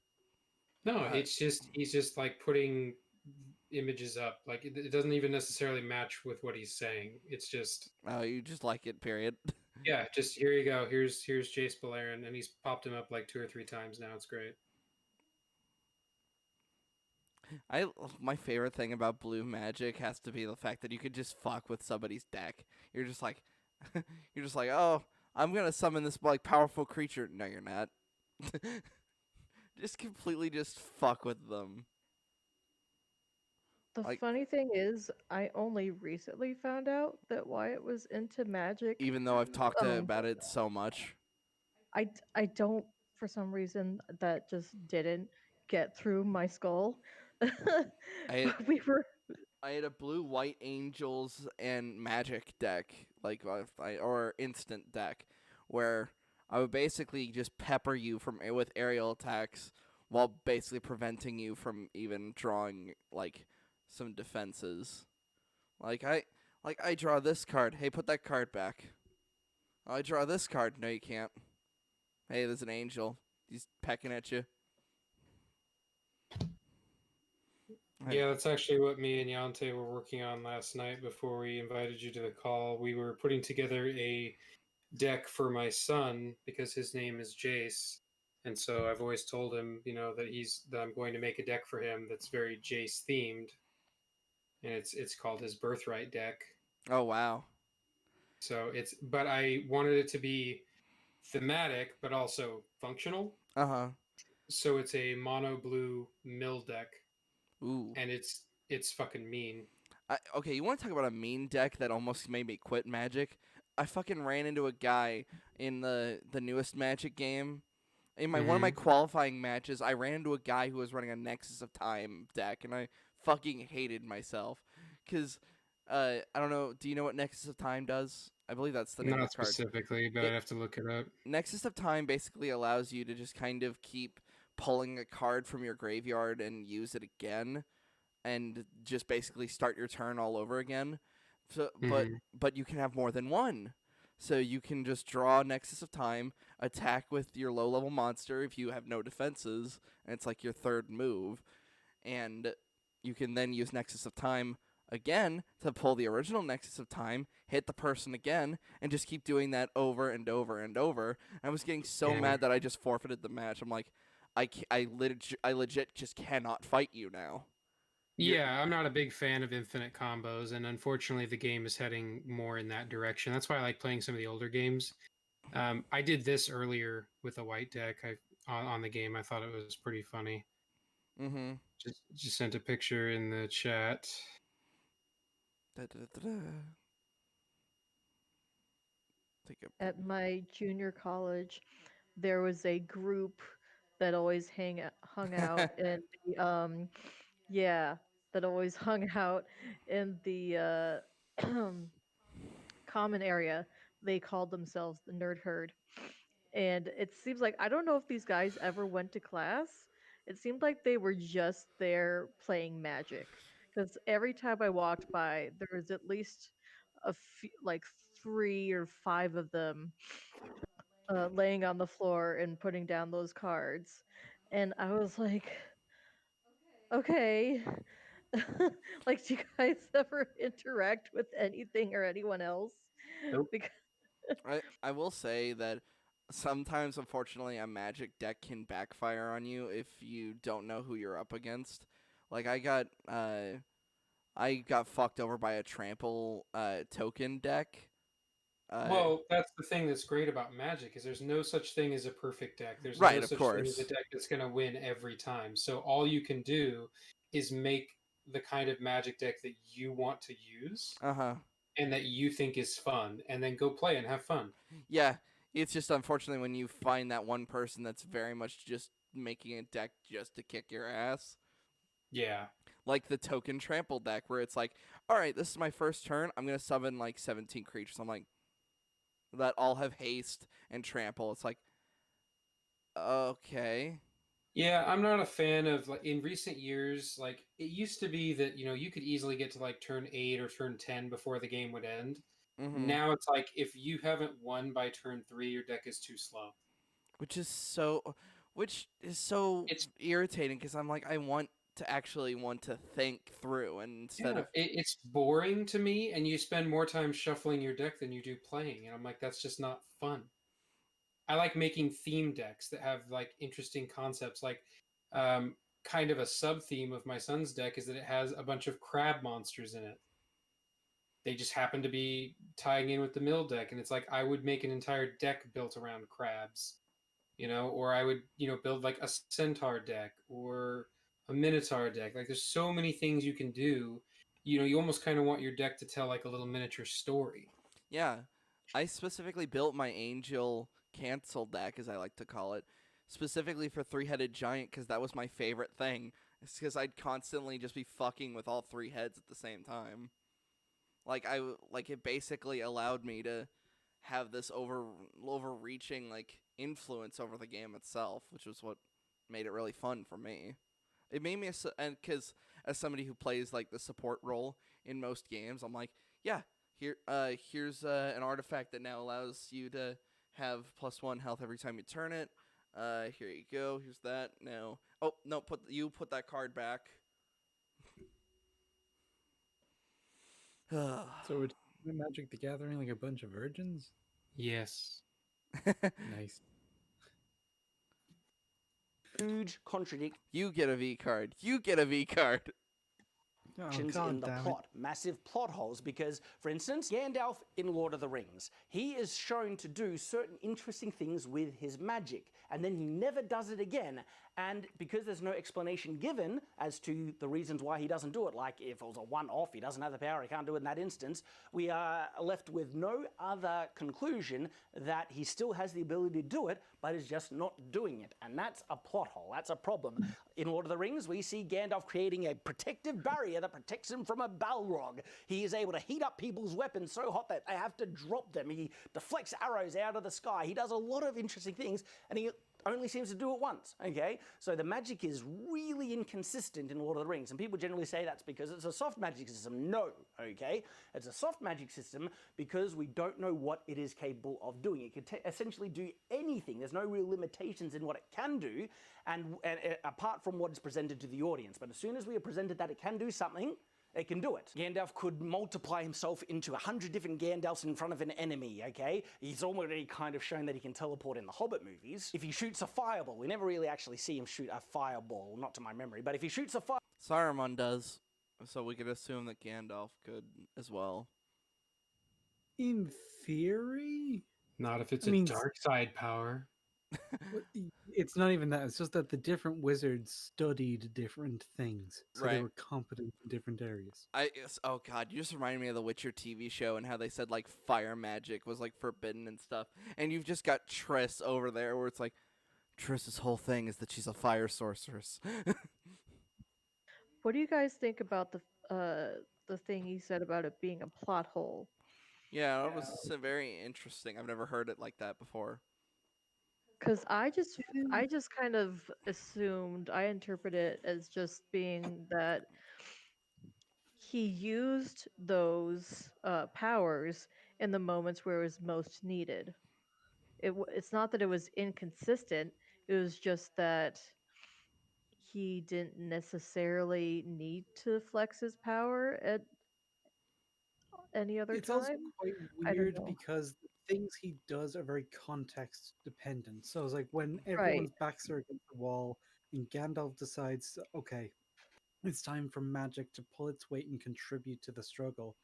it's just he's just like putting images up. Like it doesn't even necessarily match with what he's saying. It's just oh, you just like it, period. yeah, just here you go. Here's Jace Beleren, and he's popped him up like 2 or 3 times now. It's great. My favorite thing about blue magic has to be the fact that you could just fuck with somebody's deck. You're just like oh, I'm gonna summon this like powerful creature. No, you're not. Just completely just fuck with them. The Like, funny thing is, I only recently found out that Wyatt was into magic. even though I've talked Um, about it so much. I don't, for some reason, that just didn't get through my skull. I We were I had a blue white angels and magic deck, like or instant deck, where I would basically just pepper you with aerial attacks while basically preventing you from even drawing like some defenses. I draw this card. Hey, put that card back. Oh, I draw this card. No, you can't. Hey, there's an angel. He's pecking at you. Yeah, that's actually what me and Yante were working on last night before we invited you to the call. We were putting together a deck for my son because his name is Jace. And so I've always told him, that I'm going to make a deck for him that's very Jace themed. And it's called his Birthright deck. Oh, wow. So but I wanted it to be thematic but also functional. Uh-huh. So it's a mono blue mill deck. Ooh. And it's fucking mean. Okay, you want to talk about a mean deck that almost made me quit Magic? I fucking ran into a guy in the newest Magic game. In one of my qualifying matches, I ran into a guy who was running a Nexus of Time deck, and I fucking hated myself. Because, I don't know, do you know what Nexus of Time does? I believe that's the name of the card. Not specifically, but I'd have to look it up. Nexus of Time basically allows you to just kind of keep pulling a card from your graveyard and use it again, and just basically start your turn all over again. So, but you can have more than one. So you can just draw Nexus of Time, attack with your low-level monster if you have no defenses, and it's like your third move. And you can then use Nexus of Time again to pull the original Nexus of Time, hit the person again, and just keep doing that over and over and over. I was getting so mad that I just forfeited the match. I'm like, I legit just cannot fight you now. Yeah, I'm not a big fan of infinite combos, and unfortunately the game is heading more in that direction. That's why I like playing some of the older games. I did this earlier with a white deck on the game. I thought it was pretty funny. Mm-hmm. Just sent a picture in the chat. At my junior college, there was a group that always hung out in the that always hung out in the common area. They called themselves the Nerd Herd. And it seems like I don't know if these guys ever went to class. It seemed like they were just there playing Magic. Because every time I walked by, there was at least like 3 or 5 of them laying on the floor and putting down those cards. And I was like, okay. Like, do you guys ever interact with anything or anyone else? Nope. Because I will say that sometimes, unfortunately, a Magic deck can backfire on you if you don't know who you're up against. Like I got fucked over by a trample token deck. Well, that's the thing that's great about Magic is there's no such thing as a perfect deck. There's right, no of such course. thing as a deck that's going to win every time. So all you can do is make the kind of magic deck that you want to use Uh huh. and that you think is fun, and then go play and have fun. Yeah, it's just unfortunately when you find that one person that's very much just making a deck just to kick your ass. Yeah. Like the token trample deck, where it's like, all right, this is my first turn. I'm gonna summon like 17 creatures. I'm like, that all have haste and trample. It's like, okay, Yeah, I'm not a fan of like in recent years, like it used to be that, you could easily get to like turn 8 or turn 10 before the game would end. mm-hmm. Now it's like if you haven't won by turn 3, your deck is too slow. which is so, which is so It's irritating because I'm like, I want to actually want to think through, and instead yeah, of it's boring to me, and you spend more time shuffling your deck than you do playing, and I'm like, that's just not fun. I like making theme decks that have like interesting concepts. Like, kind of a sub theme of my son's deck is that it has a bunch of crab monsters in it. They just happen to be tying in with the mill deck, and it's like I would make an entire deck built around crabs, or I would, build like a centaur deck or a minotaur deck. Like, there's so many things you can do. You almost kind of want your deck to tell like a little miniature story. yeah, I specifically built my angel cancel deck, as I like to call it, specifically for three-headed giant because that was my favorite thing. It's because I'd constantly just be fucking with all three heads at the same time. Like it basically allowed me to have this overreaching like influence over the game itself, which was what made it really fun for me. It made me and because as somebody who plays like the support role in most games, I'm like, yeah, here's an artifact that now allows you to have +1 health every time you turn it. Here you go. Here's that. Now, oh no, put that card back. So we're doing Magic the Gathering like a bunch of virgins? Yes. Nice. Huge contradiction You get a V card. You get a V card. Oh, in God the damn it. plot, massive plot holes, because, for instance, Gandalf in Lord of the Rings, he is shown to do certain interesting things with his magic, and then he never does it again, and because there's no explanation given as to the reasons why he doesn't do it, like if it was a one-off, he doesn't have the power, he can't do it in that instance, we are left with no other conclusion that he still has the ability to do it, but is just not doing it, and that's a plot hole, that's a problem. In Lord of the Rings, we see Gandalf creating a protective barrier that protects him from a Balrog. He is able to heat up people's weapons so hot that they have to drop them. He deflects arrows out of the sky. He does a lot of interesting things, and he only seems to do it once, okay? So the magic is really inconsistent in Lord of the Rings, and people generally say that's because it's a soft magic system. No, okay? It's a soft magic system because we don't know what it is capable of doing. It can essentially do anything. There's no real limitations in what it can do, and apart from what is presented to the audience. But as soon as we are presented that it can do something, it can do it. Gandalf could multiply himself into 100 different Gandalfs in front of an enemy, okay? He's already kind of shown that he can teleport in the Hobbit movies. If he shoots a fireball, we never really actually see him shoot a fireball, not to my memory, but if he shoots a Saruman does, so we could assume that Gandalf could as well. In theory? Not if it's I a mean, dark side power. It's not even that. It's just that the different wizards studied different things, so they Right. were competent in different areas. Oh god, you just reminded me of the Witcher TV show and how they said like fire magic was like forbidden and stuff. And you've just got Triss over there where it's like Triss's whole thing is that she's a fire sorceress. What do you guys think about the thing he said about it being a plot hole? Yeah, that was very interesting. I've never heard it like that before. Because I just kind of assumed, I interpret it as just being that he used those powers in the moments where it was most needed. It's not that it was inconsistent. It was just that he didn't necessarily need to flex his power at any other It's also time. quite I don't weird know. because the things he does are very context dependent. So it's like when Right. everyone's backs are against the wall and Gandalf decides, okay, it's time for magic to pull its weight and contribute to the struggle,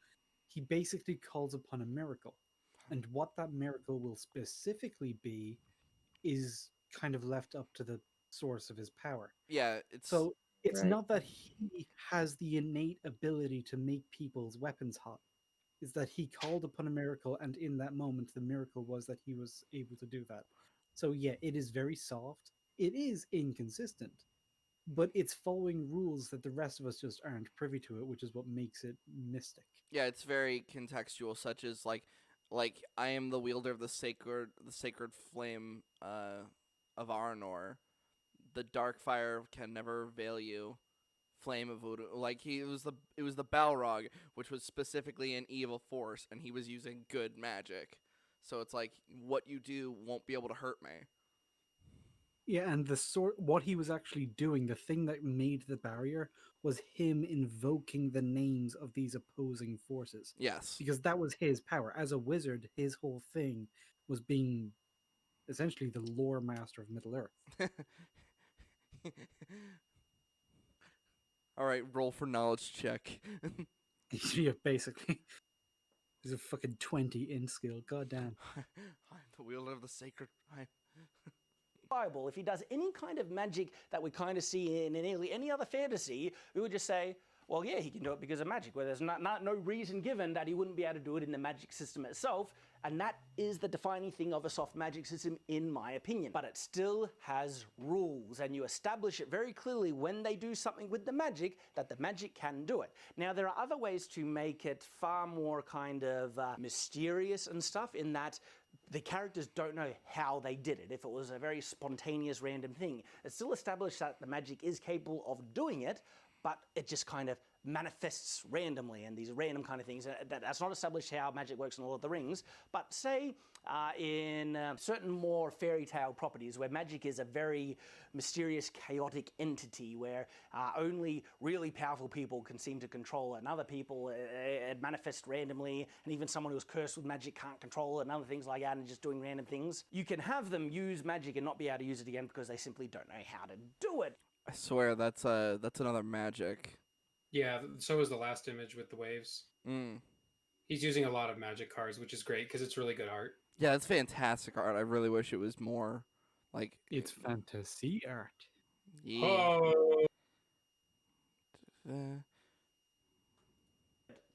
he basically calls upon a miracle. And what that miracle will specifically be is kind of left up to the source of his power. Yeah, it's So It's Right. not that he has the innate ability to make people's weapons hot. It's that he called upon a miracle, and in that moment, the miracle was that he was able to do that. So yeah, it is very soft. It is inconsistent, but it's following rules that the rest of us just aren't privy to it, which is what makes it mystic. Yeah, it's very contextual, such as like I am the wielder of the sacred flame of Arnor. The dark fire can never veil you. Flame of voodoo. Like it was the Balrog, which was specifically an evil force, and he was using good magic. So it's like what you do won't be able to hurt me. Yeah, and what he was actually doing, the thing that made the barrier was him invoking the names of these opposing forces. Yes. Because that was his power. As a wizard, his whole thing was being essentially the lore master of Middle Earth. All right, roll for knowledge check. Yeah, basically. He's a fucking 20 in skill. God damn. I'm the wielder of the sacred. Bible, if he does any kind of magic that we kind of see in nearly any other fantasy, we would just say, well, yeah, he can do it because of magic, where there's no reason given that he wouldn't be able to do it in the magic system itself, and that is the defining thing of a soft magic system, in my opinion. But it still has rules, and you establish it very clearly when they do something with the magic, that the magic can do it. Now, there are other ways to make it far more kind of mysterious and stuff, in that the characters don't know how they did it. If it was a very spontaneous, random thing, it's still established that the magic is capable of doing it, but it just kind of manifests randomly, and these random kind of things. That's not established how magic works in Lord of the Rings, but say in certain more fairy tale properties where magic is a very mysterious, chaotic entity where only really powerful people can seem to control it, and other people it manifests randomly, and even someone who's cursed with magic can't control it, and other things like that, and just doing random things. You can have them use magic and not be able to use it again because they simply don't know how to do it. I swear that's another magic. Yeah, so is the last image with the waves. Mm. He's using a lot of magic cards, which is great because it's really good art. Yeah, it's fantastic art. I really wish it was more like It's fantasy art. yeah. Oh,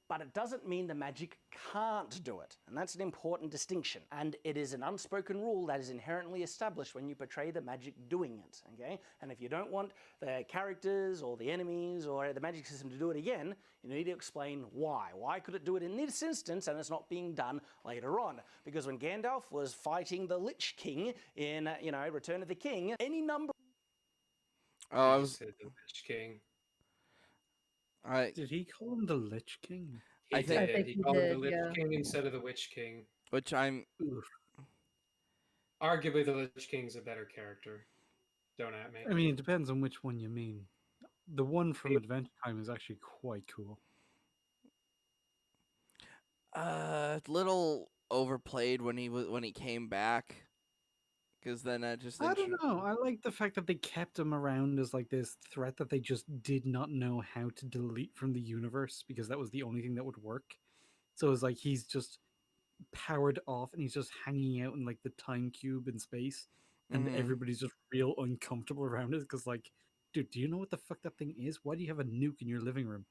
But it doesn't mean the magic can't do it. And that's an important distinction. And it is an unspoken rule that is inherently established when you portray the magic doing it, okay? And if you don't want the characters or the enemies or the magic system to do it again, you need to explain why. Why could it do it in this instance and it's not being done later on? Because when Gandalf was fighting the Lich King in, Return of the King, any number... Oh, I he was. said the Lich King. Did he call him the Lich King? He I think- I did. think He he called him the did, Lich yeah. King instead of the Witch King. Which I'm. Oof. Arguably, the Lich King's a better character. Don't at me. I mean, it depends on which one you mean. The one from Adventure Time is actually quite cool. Little overplayed when he came back, because then I just. I don't know. I like the fact that they kept him around as like this threat that they just did not know how to delete from the universe, because that was the only thing that would work. So it's like he's just powered off and he's just hanging out in like the time cube in space, and Mhm. everybody's just real uncomfortable around it because, like, dude, do you know what the fuck that thing is? Why do you have a nuke in your living room?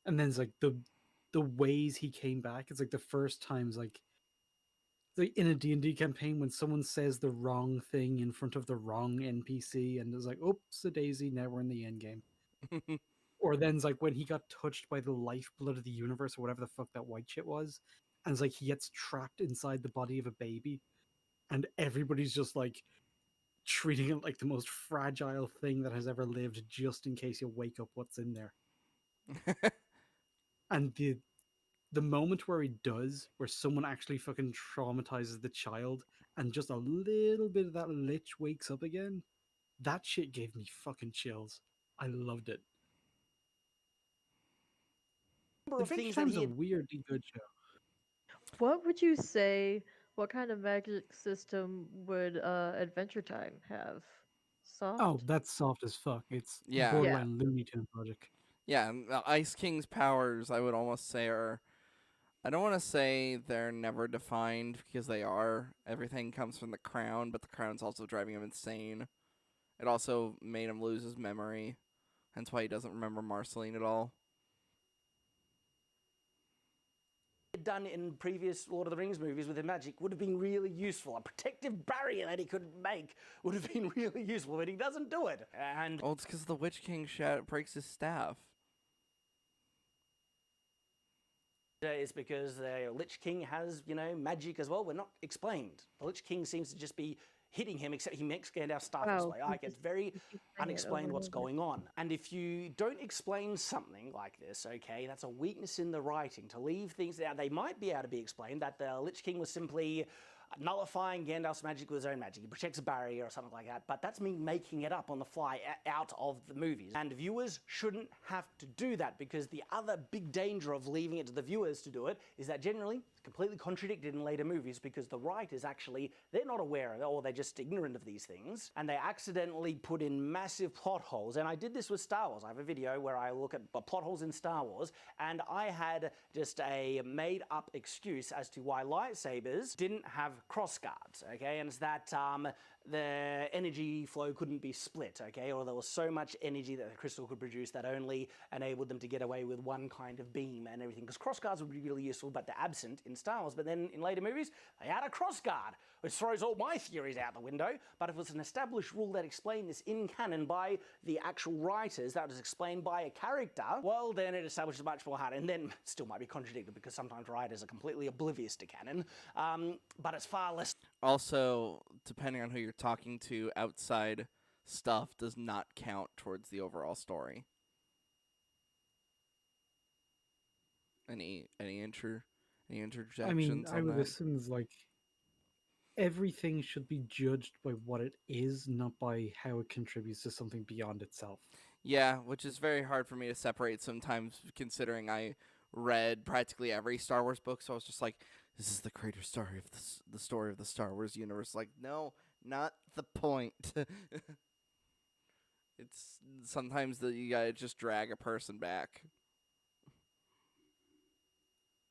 And then it's like the ways he came back. It's like the first times, like in a D&D campaign when someone says the wrong thing in front of the wrong NPC, and it's like, oops, a daisy, now we're in the end game. Or then it's like when he got touched by the lifeblood of the universe, or whatever the fuck that white shit was, and it's like he gets trapped inside the body of a baby, and everybody's just like treating it like the most fragile thing that has ever lived, just in case you wake up what's in there. And the moment where he does, where someone actually fucking traumatizes the child, and just a little bit of that lich wakes up again, that shit gave me fucking chills. I loved it. Adventure Time's a weirdly good show. What would you say? What kind of magic system would Adventure Time have? Soft? Oh, that's soft as fuck. It's Yeah. borderline Looney Tune project. Yeah, Ice King's powers, I would almost say, are. I don't want to say they're never defined, because they are. Everything comes from the crown, but the crown's also driving him insane. It also made him lose his memory. Hence why he doesn't remember Marceline at all. Done in previous Lord of the Rings movies with the magic would have been really useful. A protective barrier that he could make would have been really useful, but he doesn't do it. And it's because the Witch King breaks his staff. It's because the Lich King has, magic as well. We're not explained. The Lich King seems to just be hitting him, except he makes Gandalf's staff this way. It's very unexplained what's going on. And if you don't explain something like this, okay, that's a weakness in the writing. To leave things out, they might be able to be explained that the Lich King was simply nullifying Gandalf's magic with his own magic. He protects a barrier or something like that, but that's me making it up on the fly out of the movies. And viewers shouldn't have to do that, because the other big danger of leaving it to the viewers to do it is that generally it's completely contradicted in later movies, because the writers actually, they're not aware of it, or they're just ignorant of these things, and they accidentally put in massive plot holes. And I did this with Star Wars. I have a video where I look at plot holes in Star Wars, and I had just a made-up excuse as to why lightsabers didn't have cross guards, okay? And it's that the energy flow couldn't be split, okay? Or there was so much energy that the crystal could produce that only enabled them to get away with one kind of beam and everything. Because cross guards would be really useful, but they're absent in Star Wars. But then in later movies, they had a cross guard, which throws all my theories out the window. But if it was an established rule that explained this in canon by the actual writers, that was explained by a character, well, then it establishes much more hard. And then it still might be contradicted, because sometimes writers are completely oblivious to canon. But it's far less. Also, depending on who you're talking to, outside stuff does not count towards the overall story. Any interjections? I mean, I would that? assume it's like everything should be judged by what it is, not by how it contributes to something beyond itself. Yeah, which is very hard for me to separate sometimes, considering I read practically every Star Wars book, so I was just like, this is the greater story of the story of the Star Wars universe. Like, no, not the point. It's sometimes that you gotta just drag a person back.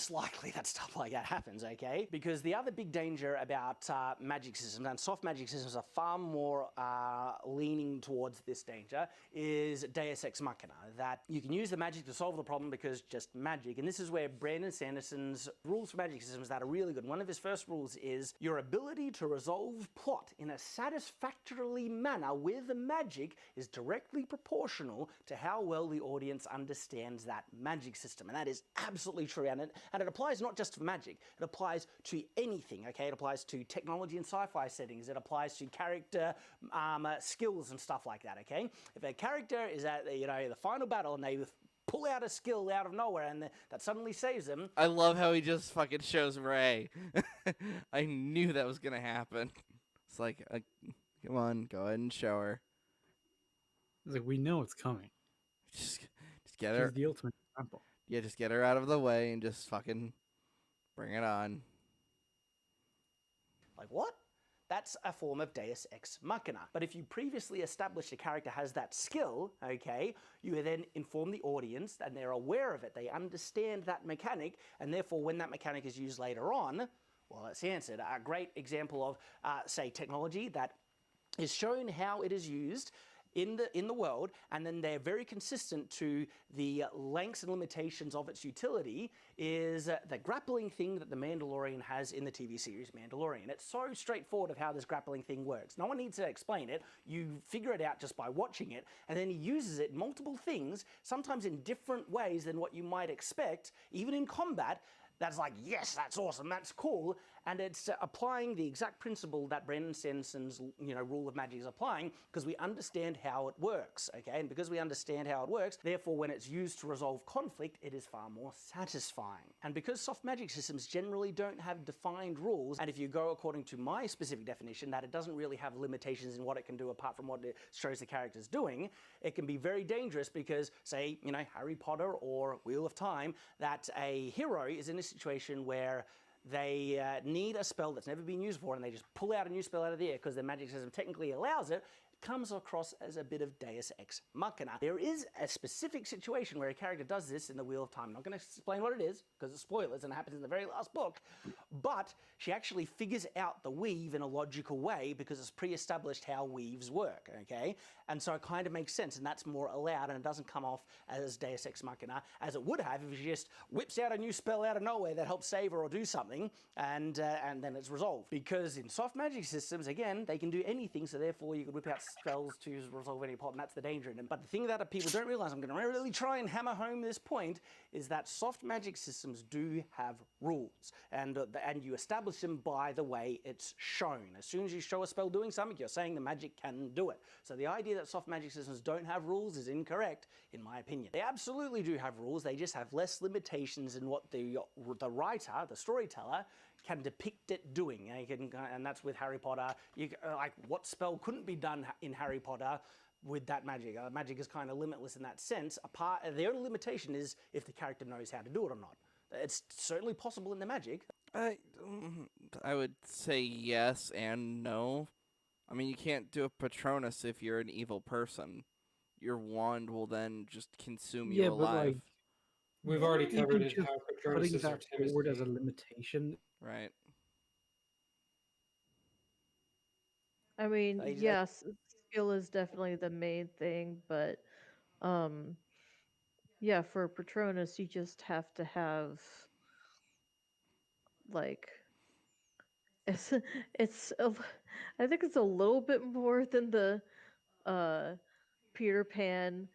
It's likely that stuff like that happens, okay? Because the other big danger about magic systems, and soft magic systems are far more leaning towards this danger, is Deus Ex Machina. That you can use the magic to solve the problem because just magic. And this is where Brandon Sanderson's rules for magic systems that are really good. One of his first rules is your ability to resolve plot in a satisfactorily manner with the magic is directly proportional to how well the audience understands that magic system. And that is absolutely true. And it applies not just for magic, it applies to anything, okay? It applies to technology and sci-fi settings, it applies to character skills and stuff like that, okay? If a character is at the final battle and they pull out a skill out of nowhere and that suddenly saves them. I love how he just fucking shows Rey. I knew that was gonna happen. It's like, come on, go ahead and show her. It's like, we know it's coming. Just get her. She's the ultimate example. Yeah, just get her out of the way and just fucking bring it on. Like, what? That's a form of Deus Ex Machina. But if you previously established a character has that skill, okay, you then inform the audience and they're aware of it. They understand that mechanic, and therefore when that mechanic is used later on, well, that's answered. A great example of, say, technology that is shown how it is used in the world, and then they're very consistent to the lengths and limitations of its utility, is the grappling thing that the Mandalorian has in the TV series Mandalorian. It's so straightforward of how this grappling thing works. No one needs to explain it. You figure it out just by watching it, and then he uses it in multiple things, sometimes in different ways than what you might expect, even in combat. That's like, yes, that's awesome, that's cool, and it's applying the exact principle that Brandon Sanderson's rule of magic is applying, because we understand how it works, okay? And because we understand how it works, therefore when it's used to resolve conflict, it is far more satisfying. And because soft magic systems generally don't have defined rules, and if you go according to my specific definition, that it doesn't really have limitations in what it can do apart from what it shows the characters doing, it can be very dangerous because, say, Harry Potter or Wheel of Time, that a hero is in a situation where they need a spell that's never been used before, and they just pull out a new spell out of the air because their magic system technically allows it. comes across as a bit of Deus Ex Machina. There is a specific situation where a character does this in the Wheel of Time. I'm not going to explain what it is, because it's spoilers and it happens in the very last book, but she actually figures out the weave in a logical way because it's pre-established how weaves work, okay? And so it kind of makes sense, and that's more allowed, and it doesn't come off as Deus Ex Machina as it would have if she just whips out a new spell out of nowhere that helps save her or do something, and then it's resolved. Because in soft magic systems, again, they can do anything, so therefore you could whip out spells to resolve any problem. That's the danger in them. But the thing that people don't realize, I'm going to really try and hammer home this point, is that soft magic systems do have rules, and you establish them by the way it's shown. As soon as you show a spell doing something, you're saying the magic can do it. So the idea that soft magic systems don't have rules is incorrect, in my opinion. They absolutely do have rules, they just have less limitations in what the writer, the storyteller, can depict it doing. And that's with Harry Potter. Like, what spell couldn't be done in Harry Potter with that magic? Magic is kind of limitless in that sense. The only limitation is if the character knows how to do it or not. It's certainly possible in the magic. I would say yes and no. I mean, you can't do a Patronus if you're an evil person. Your wand will then just consume you Yeah, but alive. like, We've already covered even it, just how putting Patronuses are that forward as a Timothy. limitation. Right. I mean, Exactly. yes, skill is definitely the main thing, but um yeah, for Patronus you just have to have like it's it's a, I think it's a little bit more than the uh Peter Pan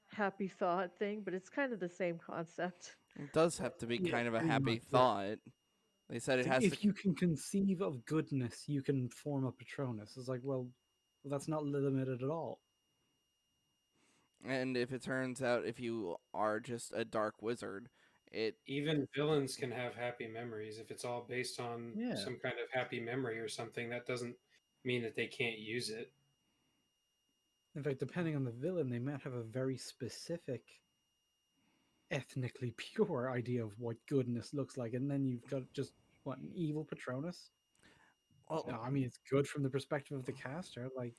happy thought thing, but it's kind of the same concept. It does have to be Yeah, kind of a pretty happy much. Yeah. thought. They said it It's like, has to. if you can conceive of goodness, you can form a Patronus. It's like, well, that's not limited at all. And if it turns out if you are just a dark wizard, it. Even villains can have happy memories. If it's all based on Yeah. some kind of happy memory or something, that doesn't mean that they can't use it. In fact, depending on the villain, they might have a very specific, ethnically pure idea of what goodness looks like, and then you've got just what, an evil Patronus. Well, No, I mean, it's good from the perspective of the caster. Like,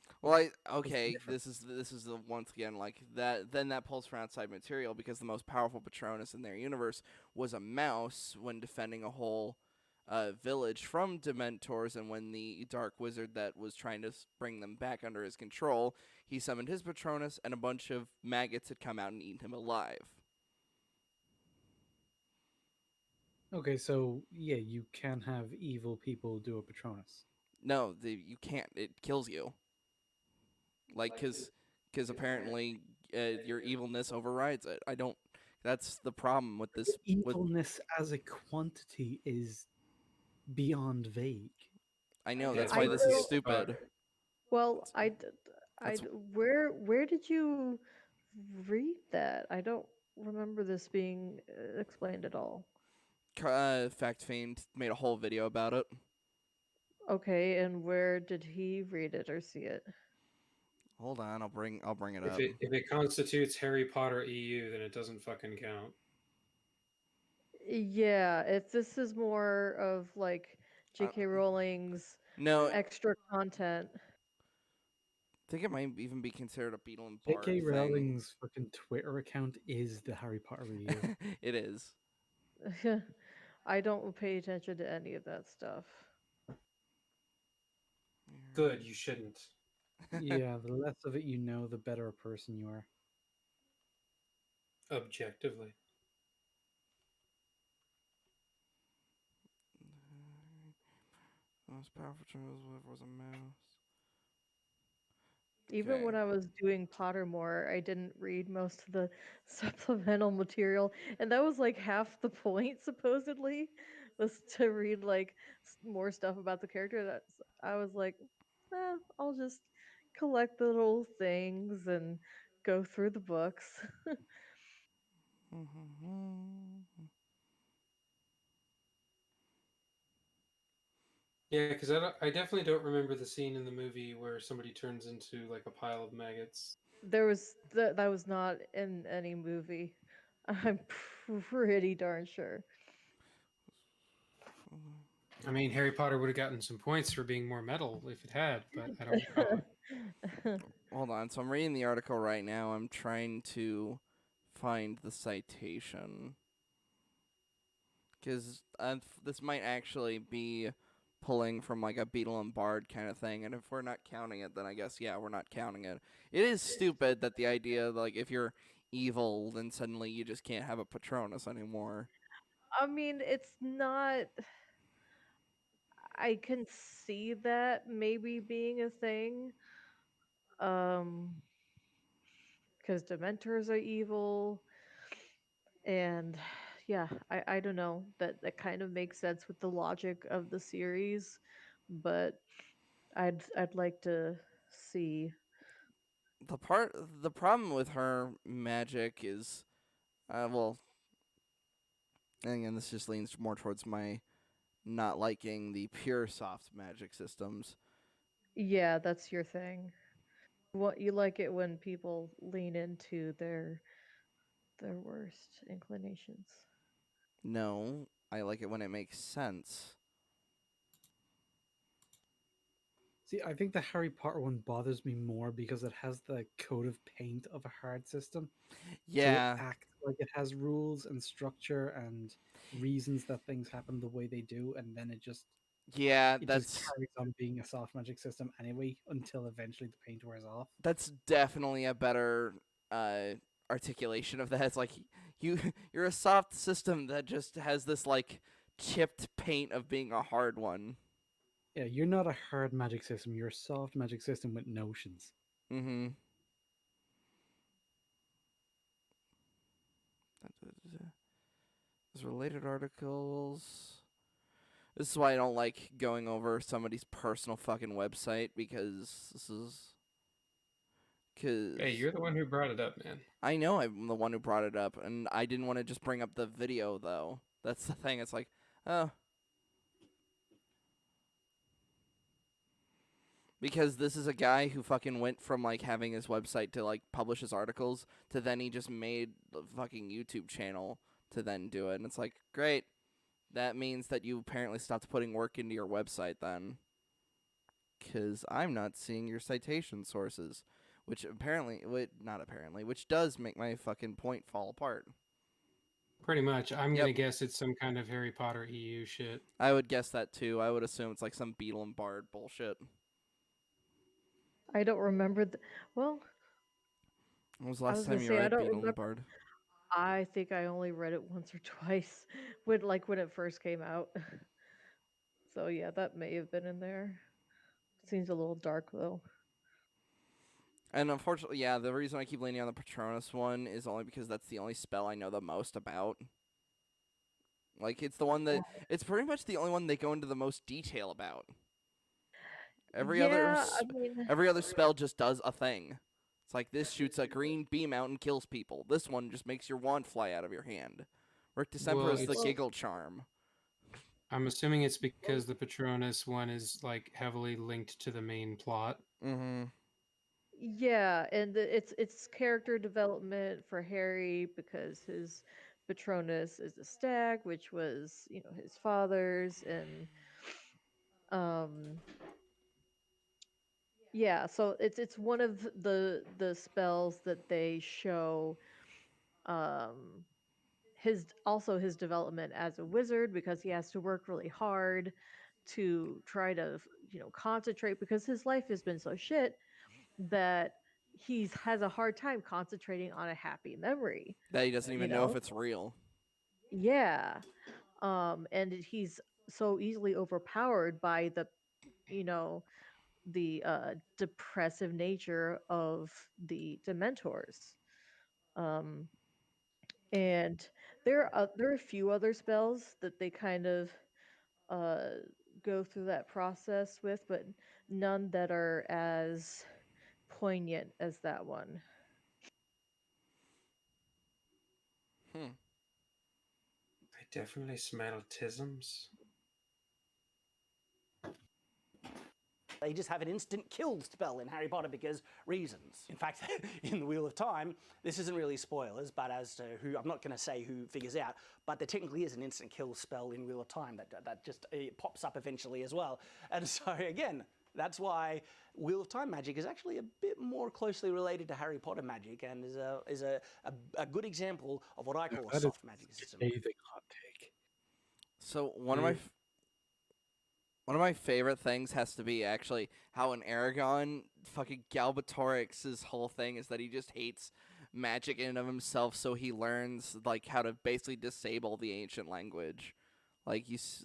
okay, different. this is the once again like that. Then that pulls from outside material because the most powerful Patronus in their universe was a mouse when defending a whole village from Dementors, and when the dark wizard that was trying to bring them back under his control, he summoned his Patronus, and a bunch of maggots had come out and eaten him alive. Okay, so yeah, you can have evil people do a Patronus. No, you can't. It kills you. Like, cause apparently your evilness overrides it. I don't. That's the problem with this. With Evilness as a quantity is beyond vague. I know Yeah, that's it's why I this is don't. stupid. Well, That's where did you read that? I don't remember this being explained at all. Fact Fiend made a whole video about it. Okay, and where did he read it or see it? Hold on, I'll bring it If up. it constitutes Harry Potter EU, then it doesn't fucking count. Yeah, if this is more of like Uh, J.K. Rowling's no, I extra content. think it might even be considered a Beetle and Bard J.K. thing. Rowling's fucking Twitter account is the Harry Potter review. It is. I don't pay attention to any of that stuff. Good, you shouldn't. Yeah, the less of it you know, the better a person you are. Objectively. The most powerful Charles was a mouse. Even when Okay. I was doing Pottermore, I didn't read most of the supplemental material, and that was like half the point supposedly, was to read like more stuff about the character. That's I was like, I'll just collect the little things and go through the books. Yeah, because I definitely don't remember the scene in the movie where somebody turns into like a pile of maggots. That was not in any movie. I'm pretty darn sure. I mean, Harry Potter would have gotten some points for being more metal if it had, but I don't recall it. Hold on. So I'm reading the article right now. I'm trying to find the citation because this might actually be pulling from like a Beetle and Bard kind of thing. And if we're not counting it, then I guess yeah, we're not counting it. It is stupid that the idea like if you're evil, then suddenly you just can't have a Patronus anymore. I mean, it's not. I can see that maybe being a thing. Um, because Dementors are evil, and yeah, I don't know, that kind of makes sense with the logic of the series, but I'd like to see. The problem with her magic is, well, and again, this just leans more towards my not liking the pure soft magic systems. Yeah, that's your thing. What you like it when people lean into their worst inclinations. No, I like it when it makes sense. See, I think the Harry Potter one bothers me more because it has the coat of paint of a hard system. So it Yeah, acts like it has rules and structure and reasons that things happen the way they do, and then yeah, it just carries on being a soft magic system anyway until eventually the paint wears off. that's definitely a better uh, articulation of that. It's like you you're a soft system that just has this like chipped paint of being a hard one. Yeah, you're not a hard magic system, you're a soft magic system with notions. Mm-hmm. There's related articles. This is why I don't like going over somebody's personal fucking website because this is Hey, because you're the one who brought it up, man. I know I'm the one who brought it up, and I didn't want to just bring up the video though. That's the thing. It's like, oh, because this is a guy who fucking went from like having his website to like publish his articles to then he just made the fucking YouTube channel to then do it, and it's like, great. That means that you apparently stopped putting work into your website then. Because I'm not seeing your citation sources, which apparently, not apparently, which does make my fucking point fall apart. Pretty much. I'm Yep, gonna guess it's some kind of Harry Potter EU shit. I would guess that too. I would assume it's like some Beetle and Bard bullshit. I don't remember well, When was the I last was time gonna you say I read don't Beetle and remember. Bard? I think I only read it once or twice when it first came out. So yeah, that may have been in there. Seems a little dark though. And unfortunately, yeah, the reason I keep leaning on the Patronus one is only because that's the only spell I know the most about. Like, it's the one that, it's pretty much the only one they go into the most detail about. Every other Yeah, I mean, every other spell just does a thing. It's like this shoots a green beam out and kills people. This one just makes your wand fly out of your hand. Rictusempra Well, is the it's. giggle charm. I'm assuming it's because the Patronus one is like heavily linked to the main plot. Mm-hmm. yeah, and it's character development for Harry because his Patronus is a stag, which was his father's, and um yeah, so it's one of the spells that they show um his development as a wizard because he has to work really hard to try to concentrate because his life has been so shit that he's has a hard time concentrating on a happy memory, That he doesn't you even know if know? it's real. Yeah. And he's so easily overpowered by you know, the depressive nature of the Dementors. Um, and there are a few other spells that they kind of uh go through that process with, but none that are as poignant as that one. Hmm. I definitely smell tisms. They just have an instant kill spell in Harry Potter because reasons. In fact, in the Wheel of Time, this isn't really spoilers, but as to who, I'm not going to say who figures out, but there technically is an instant kill spell in Wheel of Time that just pops up eventually as well. And so, again, that's why Wheel of Time magic is actually a bit more closely related to Harry Potter magic and is a good example of what I call a soft magic system. Scathing hot take. So one of my favorite things has to be actually how in Aragon, fucking Galbatorix's whole thing is that he just hates magic in and of himself, so he learns like how to basically disable the ancient language, because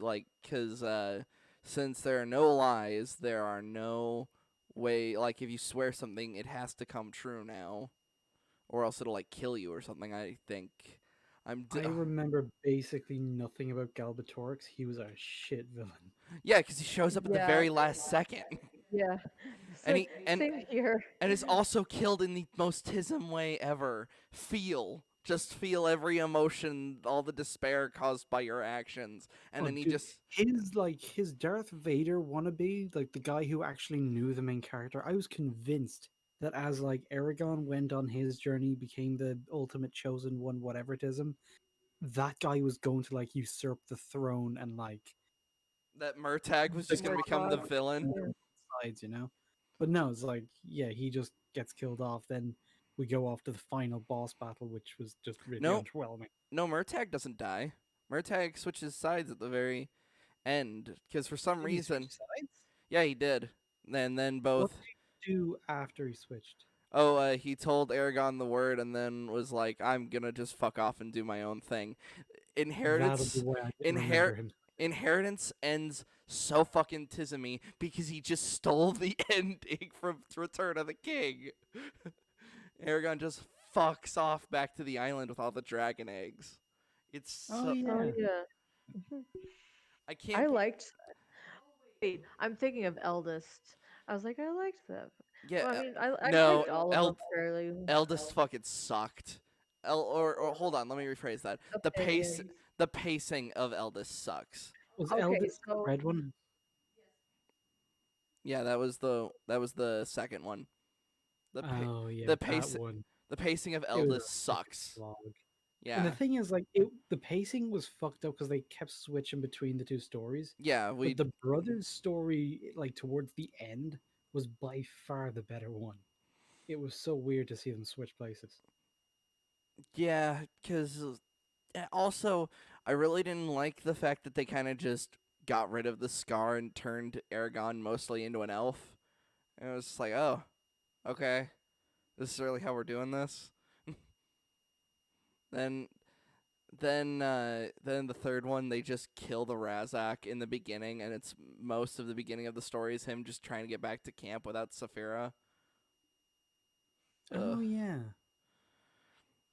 since there are no lies, there are no way. Like if you swear something, it has to come true now, or else it'll like kill you or something. I think. I remember basically nothing about Galbatorix. He was a shit villain. Yeah, because he shows up at the very last second. Yeah. And Same here. And is also killed in the most Tism way ever. Just feel every emotion, all the despair caused by your actions, and then he dude, just his Darth Vader wannabe, like the guy who actually knew the main character. I was convinced that as like Aragon went on his journey, became the ultimate chosen one, whatever it is, that guy was going to like usurp the throne and like that Murtagh was just gonna become the villain. Sides, you know, but no, it's like he just gets killed off. Then we go off to the final boss battle, which was just really underwhelming. No, Murtagh doesn't die. Murtagh switches sides at the very end because for some reason, yeah, he did. And then both. What did he do after he switched? Oh, he told Aragon the word and then was like, "I'm gonna just fuck off and do my own thing." Inheritance ends so fucking tismy because he just stole the ending from Return of the King. Aragon just fucks off back to the island with all the dragon eggs. It's I can't. I liked. Wait, I'm thinking of Eldest. I was like, I liked them. Yeah, well, I mean, I no, liked all of them fairly. Eldest fucking sucked. Or hold on, let me rephrase that. The pacing of Eldest sucks. Was Eldest the red one? Yeah, that was the second one. The pacing of Eldest sucks. Yeah. And the thing is, like, the pacing was fucked up because they kept switching between the two stories. Yeah, but the brothers' story, like towards the end, was by far the better one. It was so weird to see them switch places. Yeah, because also I really didn't like the fact that they kind of just got rid of the scar and turned Aragon mostly into an elf. And it was just like, oh, okay, this is really how we're doing this. Then the third one, they just kill the Razak in the beginning, and it's most of the beginning of the story is him just trying to get back to camp without Saphira. Oh yeah,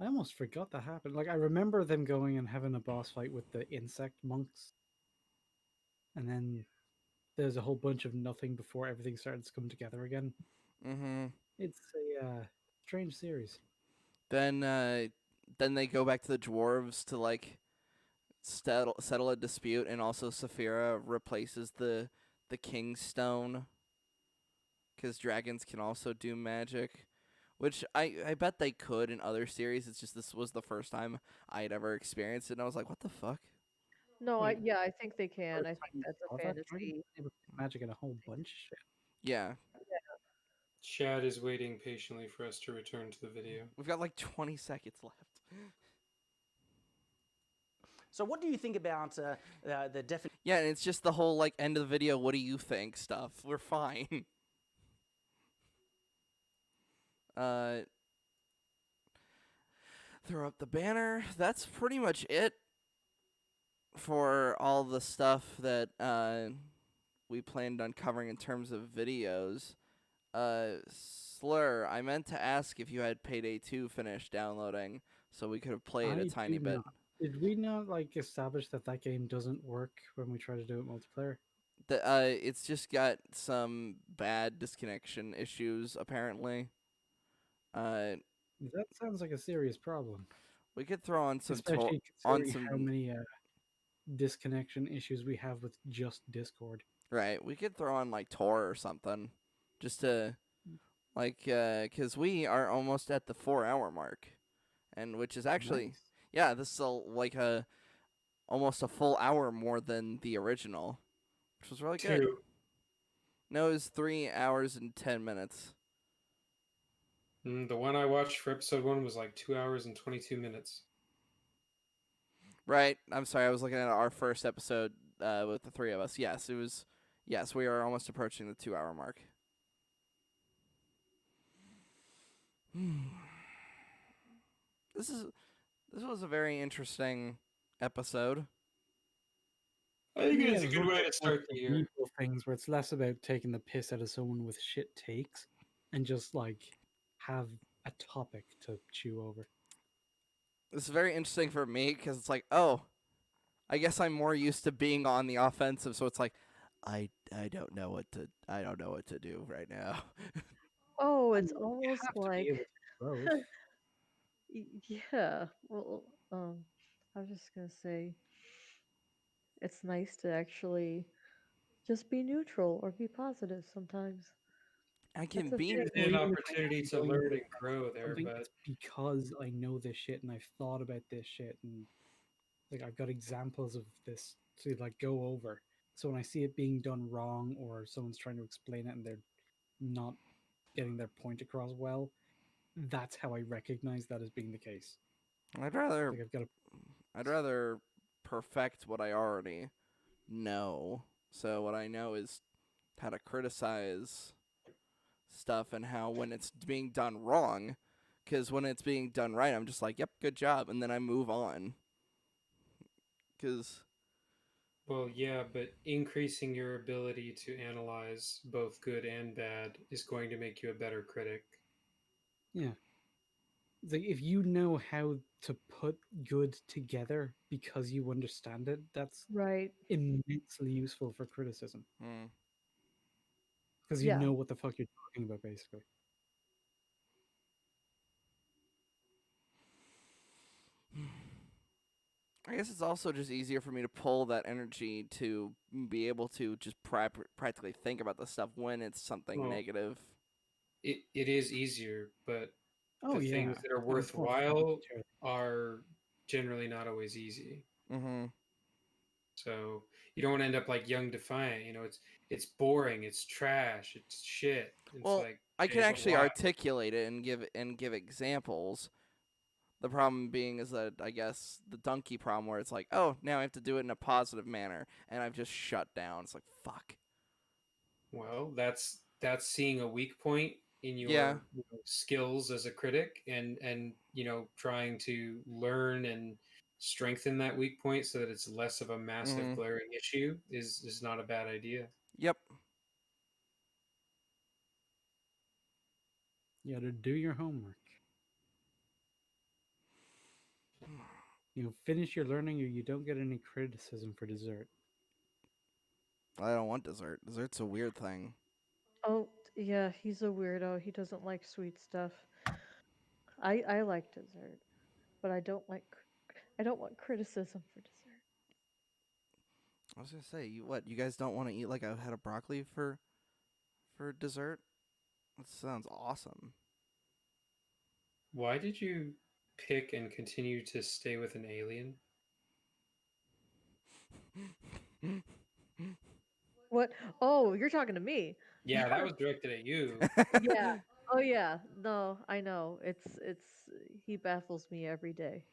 I almost forgot that happened. Like I remember them going and having a boss fight with the insect monks, and then there's a whole bunch of nothing before everything started to come together again. Mm-hmm. It's a strange series. Then they go back to the dwarves to like settle a dispute, and also Saphira replaces the King's Stone because dragons can also do magic, which I bet they could in other series. It's just this was the first time I had ever experienced it, and I was like, what the fuck? No, I think they can. I think that's a fantasy. Magic and a whole bunch of shit. Yeah. Chad is waiting patiently for us to return to the video. We've got like 20 seconds left. So what do you think about the definition? Yeah, and it's just the whole like end of the video, what do you think stuff. We're fine. Throw up the banner. That's pretty much it for all the stuff that we planned on covering in terms of videos. Slur, I meant to ask if you had Payday 2 finished downloading so we could have played a tiny bit. Did we not like establish that game doesn't work when we try to do it multiplayer? It's just got some bad disconnection issues apparently. That sounds like a serious problem. We could throw on some how many disconnection issues we have with just Discord. Right. We could throw on like Tor or something, just to because we are almost at the 4 hour mark, and which is actually Nice. yeah, this is like a almost a full hour more than the original, which was really good. 2. No, it was 3 hours and 10 minutes. The one I watched for episode 1 was like 2 hours and 22 minutes. Right. I'm sorry. I was looking at our first episode with the three of us. Yes, it was. Yes, we are almost approaching the 2 hour mark. This was a very interesting episode. I think it's a it's good one way of to those start the year. usual things where it's less about taking the piss out of someone with shit takes and just like have a topic to chew over. This is very interesting for me because it's like, oh, I guess I'm more used to being on the offensive, so it's like, I don't know what to do right now. Oh, I it's mean, you almost have to be like able to do both. yeah. Well, I was just gonna say it's nice to actually just be neutral or be positive sometimes. I That's can a be thing. An Or even if I opportunity am to going learn to and grow attack there, something, but it's because I know this shit and I've thought about this shit and like I've got examples of this to like go over. So when I see it being done wrong or someone's trying to explain it and they're not getting their point across well, that's how I recognize that as being the case. I'd rather Like I've got to I'd rather perfect what I already know. So what I know is how to criticize stuff and how when it's being done wrong, because when it's being done right, I'm just like, yep, good job, and then I move on. Because well, yeah, but increasing your ability to analyze both good and bad is going to make you a better critic. yeah. It's like if you know how to put good together because you understand it, that's Right. immensely useful for criticism hmm. because you Yeah. know what the fuck you're talking about, basically. I guess it's also just easier for me to pull that energy to be able to just practically think about the stuff when it's something Well, negative. it is easier, but Oh the yeah, things that are and it's more fun worthwhile too. are generally not always easy. Mm-hmm. So you don't want to end up like Young Defiant. It's boring, it's trash, it's shit. It's Well, like, I can okay, but actually why? articulate it and give examples. The problem being is that I guess the donkey problem where it's like, oh, now I have to do it in a positive manner, and I've just shut down. It's like, fuck. Well, that's seeing a weak point in Yeah. your skills as a critic, and trying to learn and strengthen that weak point so that it's less of a massive Mm-hmm. glaring issue is not a bad idea. Yep. You got to do your homework. Finish your learning, or you don't get any criticism for dessert. I don't want dessert. Dessert's a weird thing. Oh, yeah, he's a weirdo. He doesn't like sweet stuff. I like dessert, but I don't want criticism for dessert. I was gonna say, you guys don't want to eat like a head of broccoli for dessert? That sounds awesome. Why did you pick and continue to stay with an alien? What? Oh, you're talking to me. Yeah, that was directed at you. Yeah. Oh yeah. No, I know. It's he baffles me every day.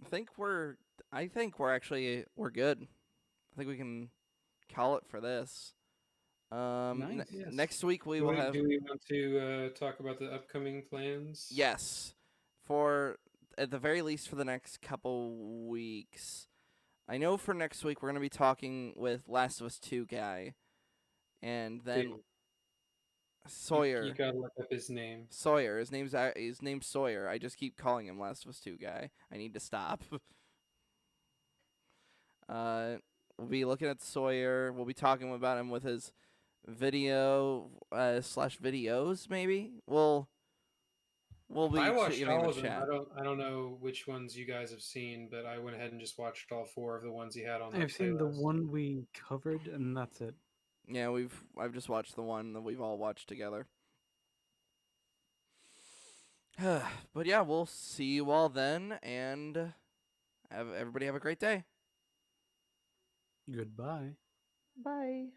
think we're I think we're good. I think we can call it for this. Nice. Yes. Next week we Do will we, have do we want to talk about the upcoming plans? yes, for at the very least for the next couple weeks. I know for next week we're gonna be talking with Last of Us 2 guy, and then Dude, you Sawyer. gotta look up his name. Sawyer. His name's Sawyer. I just keep calling him Last of Us 2 guy. I need to stop. We'll be looking at Sawyer. We'll be talking about him with his video slash videos. Maybe we'll be I watched giving all the of them. chat. I don't know which ones you guys have seen, but I went ahead and just watched all 4 of the ones he had on that I've seen the playlist. one we covered, and that's it. Yeah, I've just watched the one that we've all watched together. But yeah, we'll see you all then, and everybody have a great day. Goodbye. Bye.